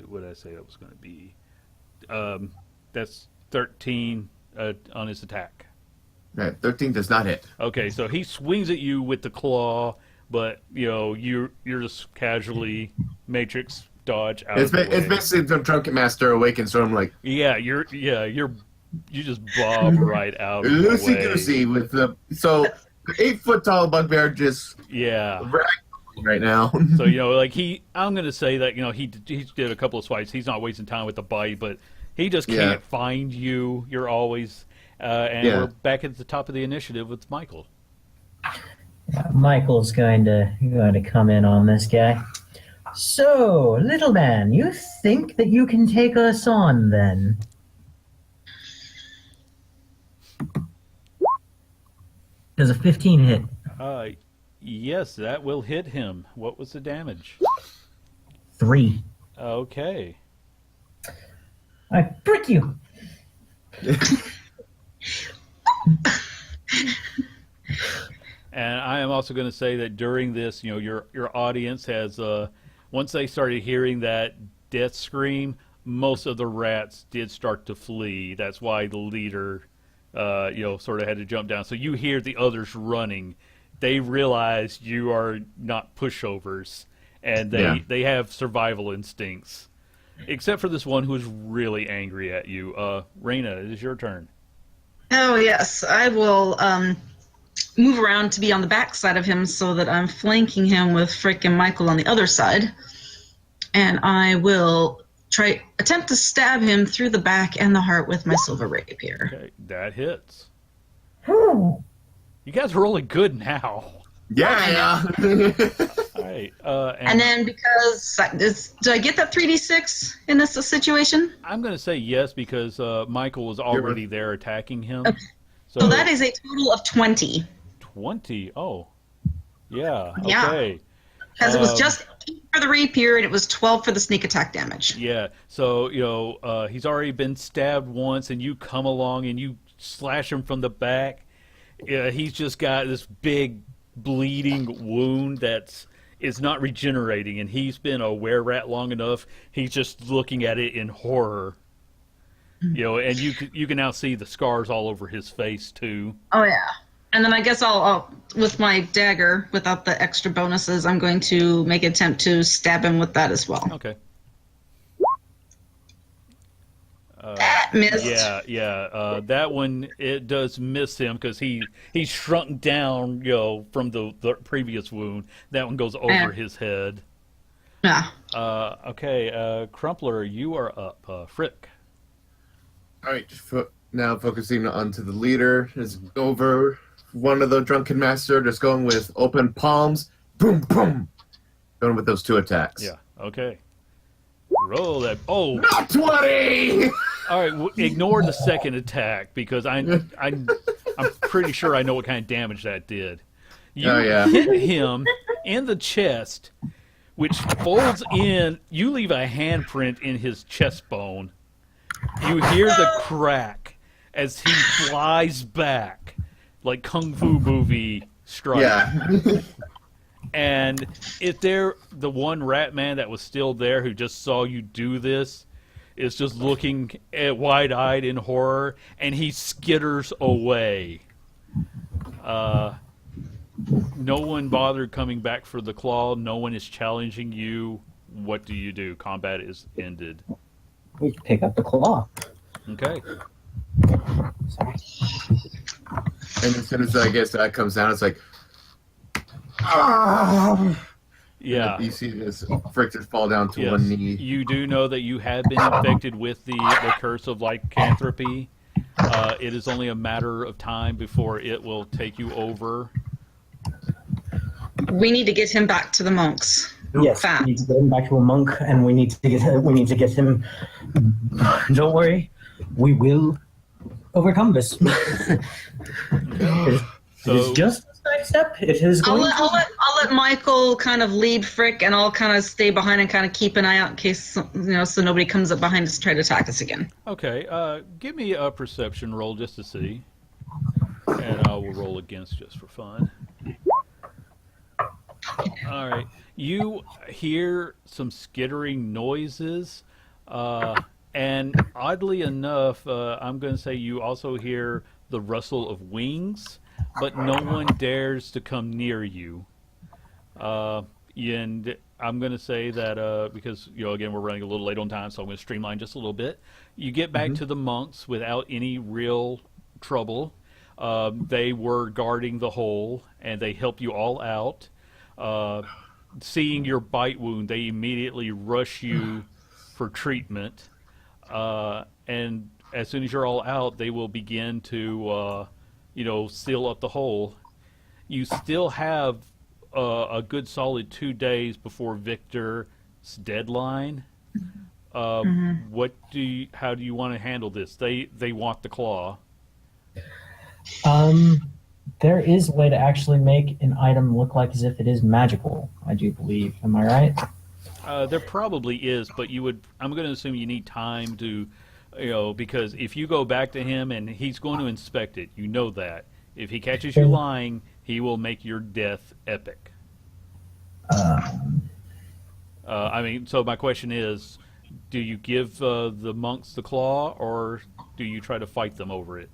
what did I say that was going to be? That's 13 on his attack.
Right, 13 does not hit.
Okay, so he swings at you with the claw, but you're just casually matrix dodge out
It's
of the way.
it's basically the Drunken Master awakens, so I'm like,
you just bob right out of the
loosey
way.
goosey with the 8-foot tall bugbear just
Yeah.
right now.
So I'm gonna say that he did a couple of swipes. He's not wasting time with the bite, but he just can't find you. You're always we're back at the top of the initiative with Michael.
Michael's going to come in on this guy. So, little man, you think that you can take us on then? Does a 15 hit?
Yes, that will hit him. What was the damage?
3.
Okay.
I prick you.
And I am also going to say that during this, your audience has once they started hearing that death scream, most of the rats did start to flee. That's why the leader, sort of had to jump down. So you hear the others running. They realize you are not pushovers, and they have survival instincts. Except for this one who is really angry at you. Raina, it is your turn.
Oh, yes. I will move around to be on the back side of him so that I'm flanking him with Frick and Michael on the other side. And I will attempt to stab him through the back and the heart with my silver rapier.
Okay, that hits.
Ooh.
You guys are rolling good now.
Yeah.
All right.
And then because do I get that 3d6 in this situation?
I'm going to say yes because Michael was already there attacking him.
Okay. So that is a total of 20.
20. Oh. Yeah.
Yeah.
Okay.
Because it was just 8 for the rapier and it was 12 for the sneak attack damage.
Yeah. So, he's already been stabbed once and you come along and you slash him from the back. He's just got this big bleeding wound is not regenerating, and he's been a were-rat long enough. He's just looking at it in horror. And you can now see the scars all over his face too.
Oh yeah. And then I guess I'll with my dagger, without the extra bonuses, I'm going to make an attempt to stab him with that as well.
Okay.
Missed.
Yeah. That one, it does miss him because he's shrunk down, from the previous wound. That one goes over his head.
Yeah.
Okay, Crumpler, you are up. Frick.
All right, now focusing onto the leader. Is over one of the Drunken Master, just going with open palms. Boom, boom. Going with those 2 attacks.
Yeah, okay. Roll that. Oh!
Not 20!
All right, ignore the second attack because I'm pretty sure I know what kind of damage that did. You hit him in the chest, which folds in. You leave a handprint in his chest bone. You hear the crack as he flies back like Kung Fu movie strike.
Yeah.
And if the one rat man that was still there who just saw you do this is just looking at wide-eyed in horror, and he skitters away. No one bothered coming back for the claw. No one is challenging you. What do you do? Combat is ended.
We can pick up the claw.
Okay.
Sorry.
And as soon as I guess that comes down, it's like,
Yeah.
you see this Frick just fall down to one knee.
You do know that you have been infected with the curse of lycanthropy. It is only a matter of time before it will take you over.
We need to get him back to the monks.
Yes,
Fast.
we need to get him back to a monk, and we need to get him. Don't worry, we will overcome this. It is just a side step. It is
I'll
going.
let Michael kind of lead Frick, and I'll kind of stay behind and kind of keep an eye out in case so nobody comes up behind us to try to attack us again.
Okay. Give me a perception roll just to see, and I will roll against just for fun. All right. You hear some skittering noises, and oddly enough, I'm going to say you also hear the rustle of wings, but no one dares to come near you. Uh, and I'm going to say that because again we're running a little late on time, so I'm going to streamline just a little bit. You get back to the monks without any real trouble. They were guarding the hole, and they help you all out. Uh, Seeing your bite wound, they immediately rush you for treatment. And as soon as you're all out, they will begin to, seal up the hole. You still have a good solid 2 days before Victor's deadline. How do you want to handle this? They want the claw.
Um, there is a way to actually make an item look like as if it is magical, I do believe. Am I right?
There probably is, but I'm going to assume you need time to, because if you go back to him and he's going to inspect it, you know that. If he catches you lying, he will make your death epic. So my question is, do you give the monks the claw, or do you try to fight them over it?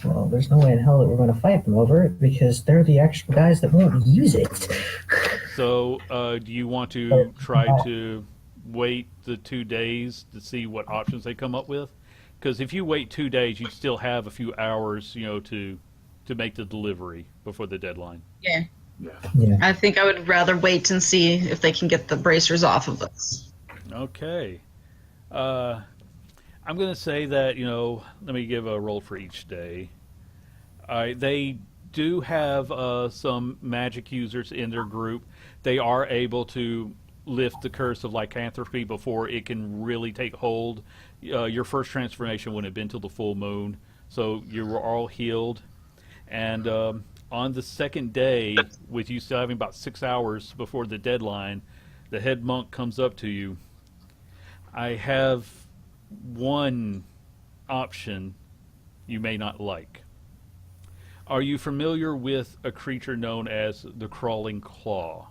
Well, there's no way in hell that we're going to fight them over it because they're the actual guys that won't use it.
So, do you want to try to wait the 2 days to see what options they come up with? Because if you wait 2 days, you still have a few hours, to make the delivery before the deadline.
Yeah.
Yeah.
I think I would rather wait and see if they can get the bracers off of us.
Okay. I'm going to say that, let me give a roll for each day. All right, they do have some magic users in their group. They are able to lift the curse of lycanthropy before it can really take hold. Your first transformation wouldn't have been till the full moon, so you were all healed. And on the second day, with you still having about 6 hours before the deadline, the head monk comes up to you. I have one option you may not like. Are you familiar with a creature known as the Crawling Claw?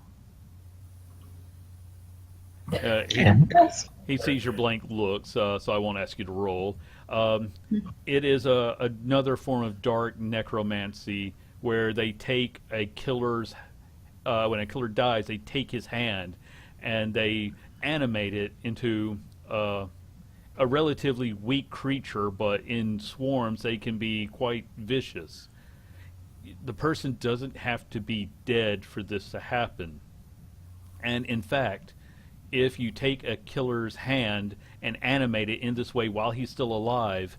He sees your blank looks, so I won't ask you to roll. It is another form of dark necromancy where they take a killer's when a killer dies, they take his hand and they animate it into a relatively weak creature, but in swarms they can be quite vicious. The person doesn't have to be dead for this to happen. And in fact, if you take a killer's hand and animate it in this way while he's still alive,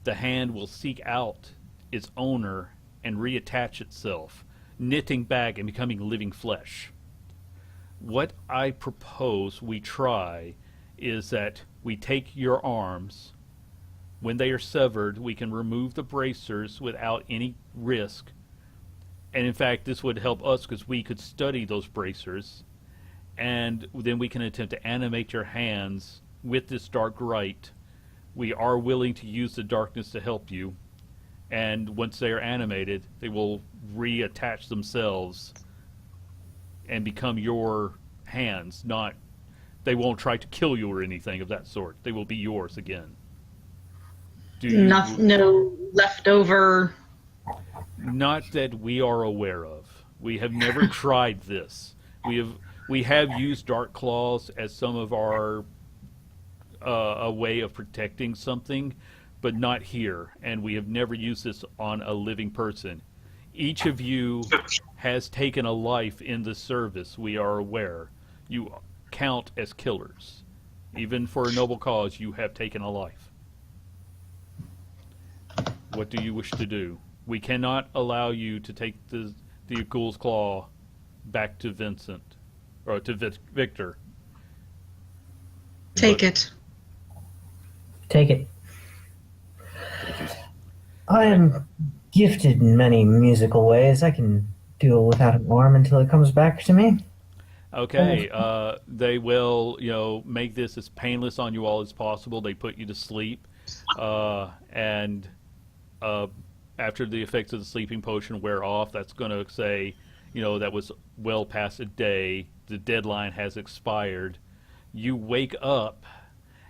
the hand will seek out its owner and reattach itself, knitting back and becoming living flesh. What I propose we try is that we take your arms. When they are severed, we can remove the bracers without any risk. And in fact, this would help us because we could study those bracers. And then we can attempt to animate your hands with this dark rite. We are willing to use the darkness to help you. And once they are animated, they will reattach themselves and become your hands. They won't try to kill you or anything of that sort. They will be yours again.
No leftover.
Not that we are aware of. We have never tried this. We have used dark claws as some of our a way of protecting something, but not here. And we have never used this on a living person. Each of you has taken a life in the service. We are aware. You count as killers. Even for a noble cause, you have taken a life. What do you wish to do? We cannot allow you to take the ghoul's claw back to Vincent, or to Victor.
Take it.
Take it. I am gifted in many musical ways. I can deal without an arm until it comes back to me.
Okay, they will, make this as painless on you all as possible. They put you to sleep, and after the effects of the sleeping potion wear off, that's going to say that was well past a day. The deadline has expired. You wake up,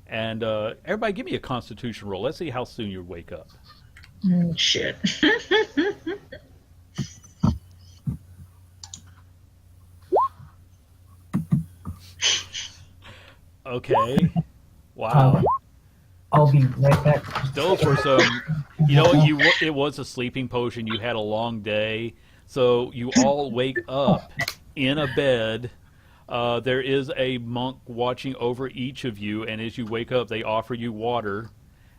and everybody give me a Constitution roll. Let's see how soon you wake up.
Shit.
Okay. Wow.
I'll be right back.
Those were some. It was a sleeping potion. You had a long day, so you all wake up in a bed. There is a monk watching over each of you, and as you wake up, they offer you water,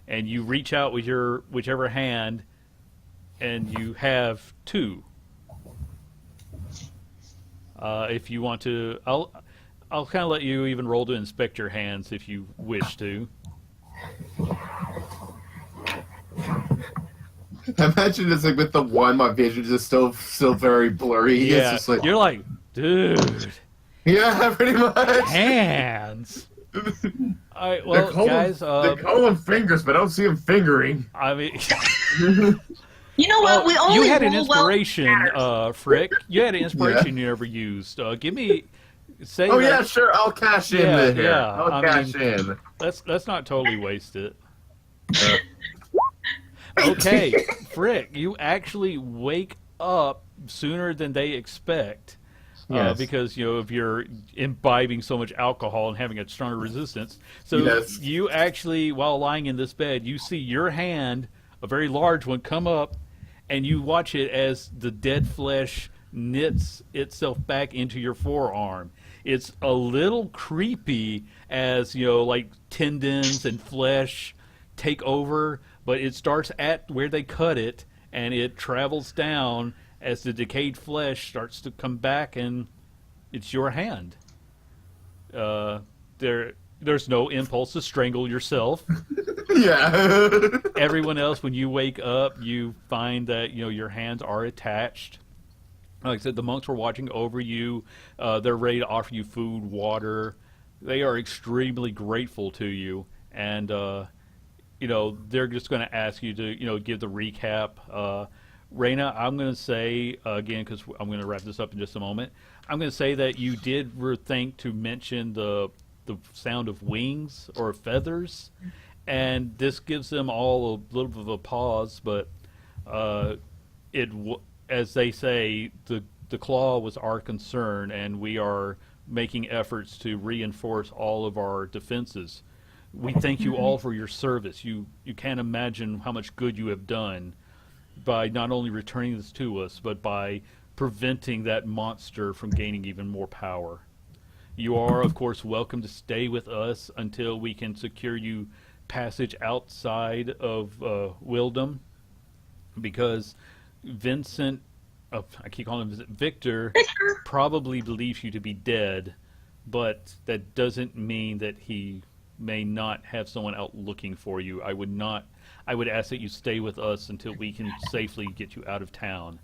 and you reach out with your whichever hand, and you have two. If you want to, I'll kind of let you even roll to inspect your hands if you wish to.
Imagine it's like with the one, my vision is still very blurry.
Yeah,
It's just like,
you're like, dude,
yeah, pretty much.
hands. All right, well, guys,
they call them fingers, but I don't see them fingering.
I mean,
You know what? We only
you had an
roll well
inspiration, Frick. You had an inspiration you never used. Give me, say.
Oh
that,
yeah, sure. I'll cash in
Yeah,
there.
yeah,
I'll cash in.
Let's not totally waste it. Okay, Frick, you actually wake up sooner than they expect.
Yes.
Because if you're imbibing so much alcohol and having a stronger resistance, so
Yes.
you actually, while lying in this bed, you see your hand, a very large one, come up, and you watch it as the dead flesh knits itself back into your forearm. It's a little creepy as like tendons and flesh take over, but it starts at where they cut it, and it travels down as the decayed flesh starts to come back, and it's your hand. There's no impulse to strangle yourself.
Yeah.
Everyone else, when you wake up, you find that your hands are attached. Like I said, the monks were watching over you. They're ready to offer you food, water. They are extremely grateful to you, and they're just going to ask you to give the recap. Raina, I'm going to say, again, because I'm going to wrap this up in just a moment, I'm going to say that you did think to mention the sound of wings or feathers, and this gives them all a little bit of a pause, but as they say, the claw was our concern, and we are making efforts to reinforce all of our defenses. We thank you all for your service. You can't imagine how much good you have done by not only returning this to us, but by preventing that monster from gaining even more power. You are, of course, welcome to stay with us until we can secure you passage outside of Wildom, because Vincent, I keep calling him Victor, probably believes you to be dead, but that doesn't mean that he may not have someone out looking for you. I would ask that you stay with us until we can safely get you out of town.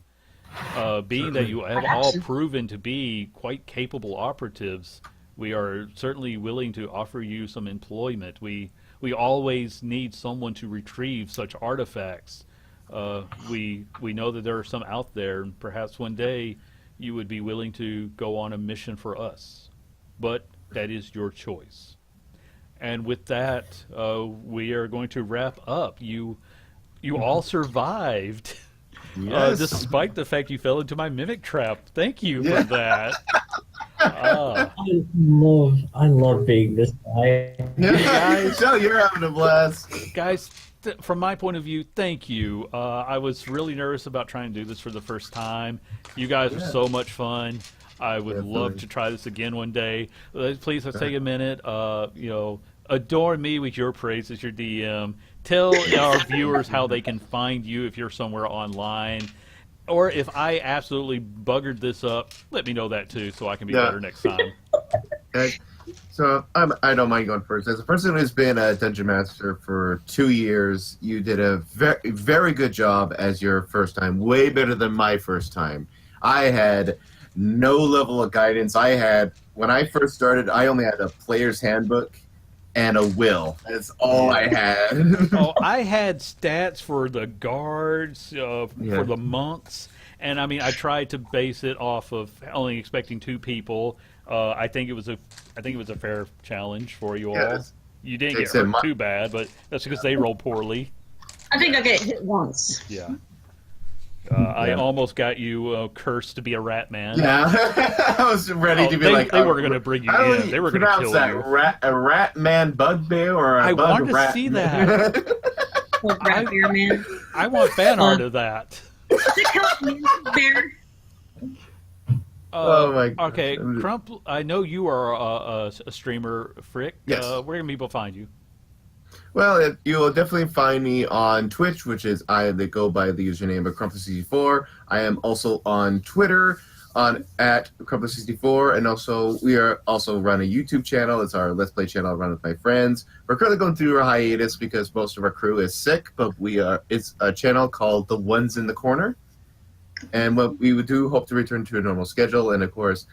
Being that you have all proven to be quite capable operatives, we are certainly willing to offer you some employment. We always need someone to retrieve such artifacts. We know that there are some out there, and perhaps one day you would be willing to go on a mission for us. But that is your choice. And with that, we are going to wrap up. You all survived,
Yes.
despite the fact you fell into my mimic trap. Thank you for that.
I love being this guy.
Guys, so you're having a blast.
Guys, from my point of view, thank you. I was really nervous about trying to do this for the first time. You guys are so much fun. I would love to try this again one day. Please, let's take a minute. Adore me with your praise as your DM. Tell our viewers how they can find you if you're somewhere online. Or if I absolutely buggered this up, let me know that too, so I can be better next time.
Okay. So I don't mind going first. As a person who's been a dungeon master for 2 years, you did a very, very good job as your first time. Way better than my first time. I had no level of guidance. When I first started, I only had a player's handbook and a will. That's all I had.
I had stats for the guards, for the monks, And I mean, I tried to base it off of only expecting 2 people. I think it was a fair challenge for you all.
Yes.
You didn't
Like
get
I said,
hurt too bad, but that's because they rolled poorly.
I think I get hit once.
Yeah. I almost got you cursed to be a rat man.
Yeah, I was ready to be like.
They were going to bring you in. They were going to kill
that
you.
A rat man bugbear or a
I
bug
want to
rat
see
man?
that.
Well, rat bear man.
I want fan art of that.
Is it called bear?
Oh my gosh.
Okay, Crump, I know you are a streamer, Frick.
Yes.
Where can people find you?
Well, you will definitely find me on Twitch, which is they go by the username of Crumpler64. I am also on Twitter at Crumpler64, and also we are also run a YouTube channel. It's our Let's Play channel I run with my friends. We're currently going through a hiatus because most of our crew is sick, but it's a channel called The Ones in the Corner. And what we do hope to return to a normal schedule, and of course,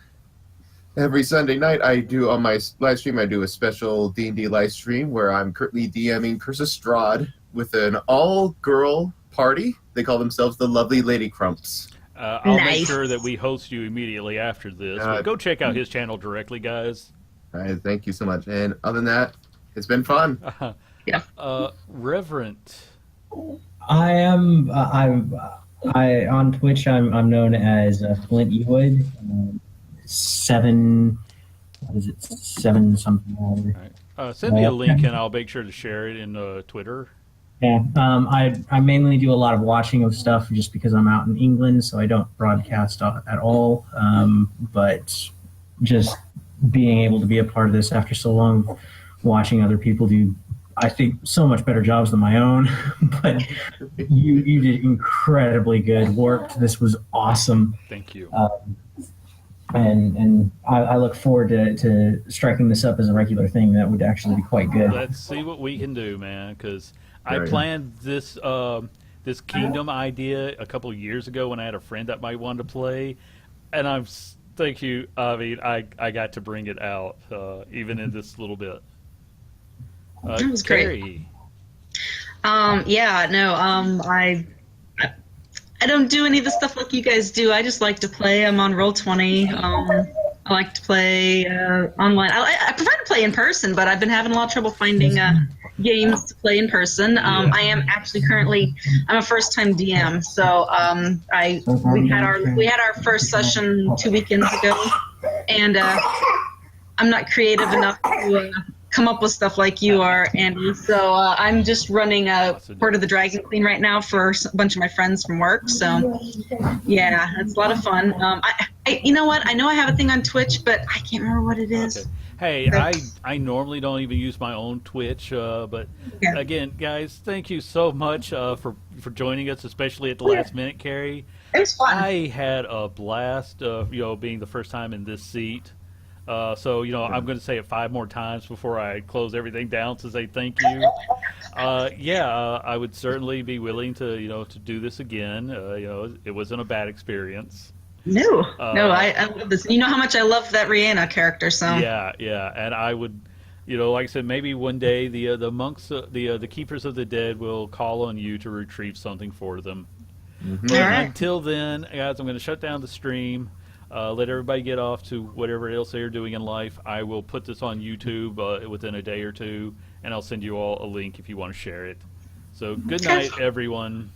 every Sunday night I do on my live stream, I do a special D&D live stream where I'm currently DMing Curse Strahd with an all-girl party. They call themselves the Lovely Lady Crumps.
I'll make
Nice.
sure that we host you immediately after this. But go check out his channel directly, guys.
All right, thank you so much. And other than that, it's been fun.
Reverend.
I am. I on Twitch. I'm known as Flint Ewood. 7. What is it? 7 something.
All right. Send me a link and I'll make sure to share it in Twitter.
Yeah. I mainly do a lot of watching of stuff just because I'm out in England, so I don't broadcast at all. But just being able to be a part of this after so long, watching other people do, I think, so much better jobs than my own. But you did incredibly good work. This was awesome.
Thank you.
And I look forward to striking this up as a regular thing. That would actually be quite good.
Let's see what we can do, man, because I
Right.
planned this this kingdom idea a couple of years ago when I had a friend that might want to play, and thank you. I mean, I got to bring it out even in this little bit.
That was great.
Carrie.
I don't do any of the stuff like you guys do. I just like to play. I'm on Roll20. I like to play online. I prefer to play in person, but I've been having a lot of trouble finding games to play in person. I am actually I'm a first-time DM, so we had our first session 2 weekends ago, and I'm not creative enough to come up with stuff like you are, Andy. So I'm just running a Court of the Dragon Queen right now for a bunch of my friends from work. So yeah, it's a lot of fun. You know what? I know I have a thing on Twitch, but I can't remember what it is.
Okay. Hey, I normally don't even use my own Twitch, but again, guys, thank you so much for joining us, especially at the last minute, Carrie.
It was fun.
I had a blast, being the first time in this seat. So, I'm going to say it 5 more times before I close everything down to say thank you. I would certainly be willing to do this again. It wasn't a bad experience.
No, I love this. You know how much I love that Rihanna character, so.
Yeah, and I would, like I said, maybe one day the monks, the keepers of the dead will call on you to retrieve something for them.
Mm-hmm.
But
All right.
until then, guys, I'm going to shut down the stream. Let everybody get off to whatever else they're doing in life. I will put this on YouTube within a day or two, and I'll send you all a link if you want to share it. So good night, everyone.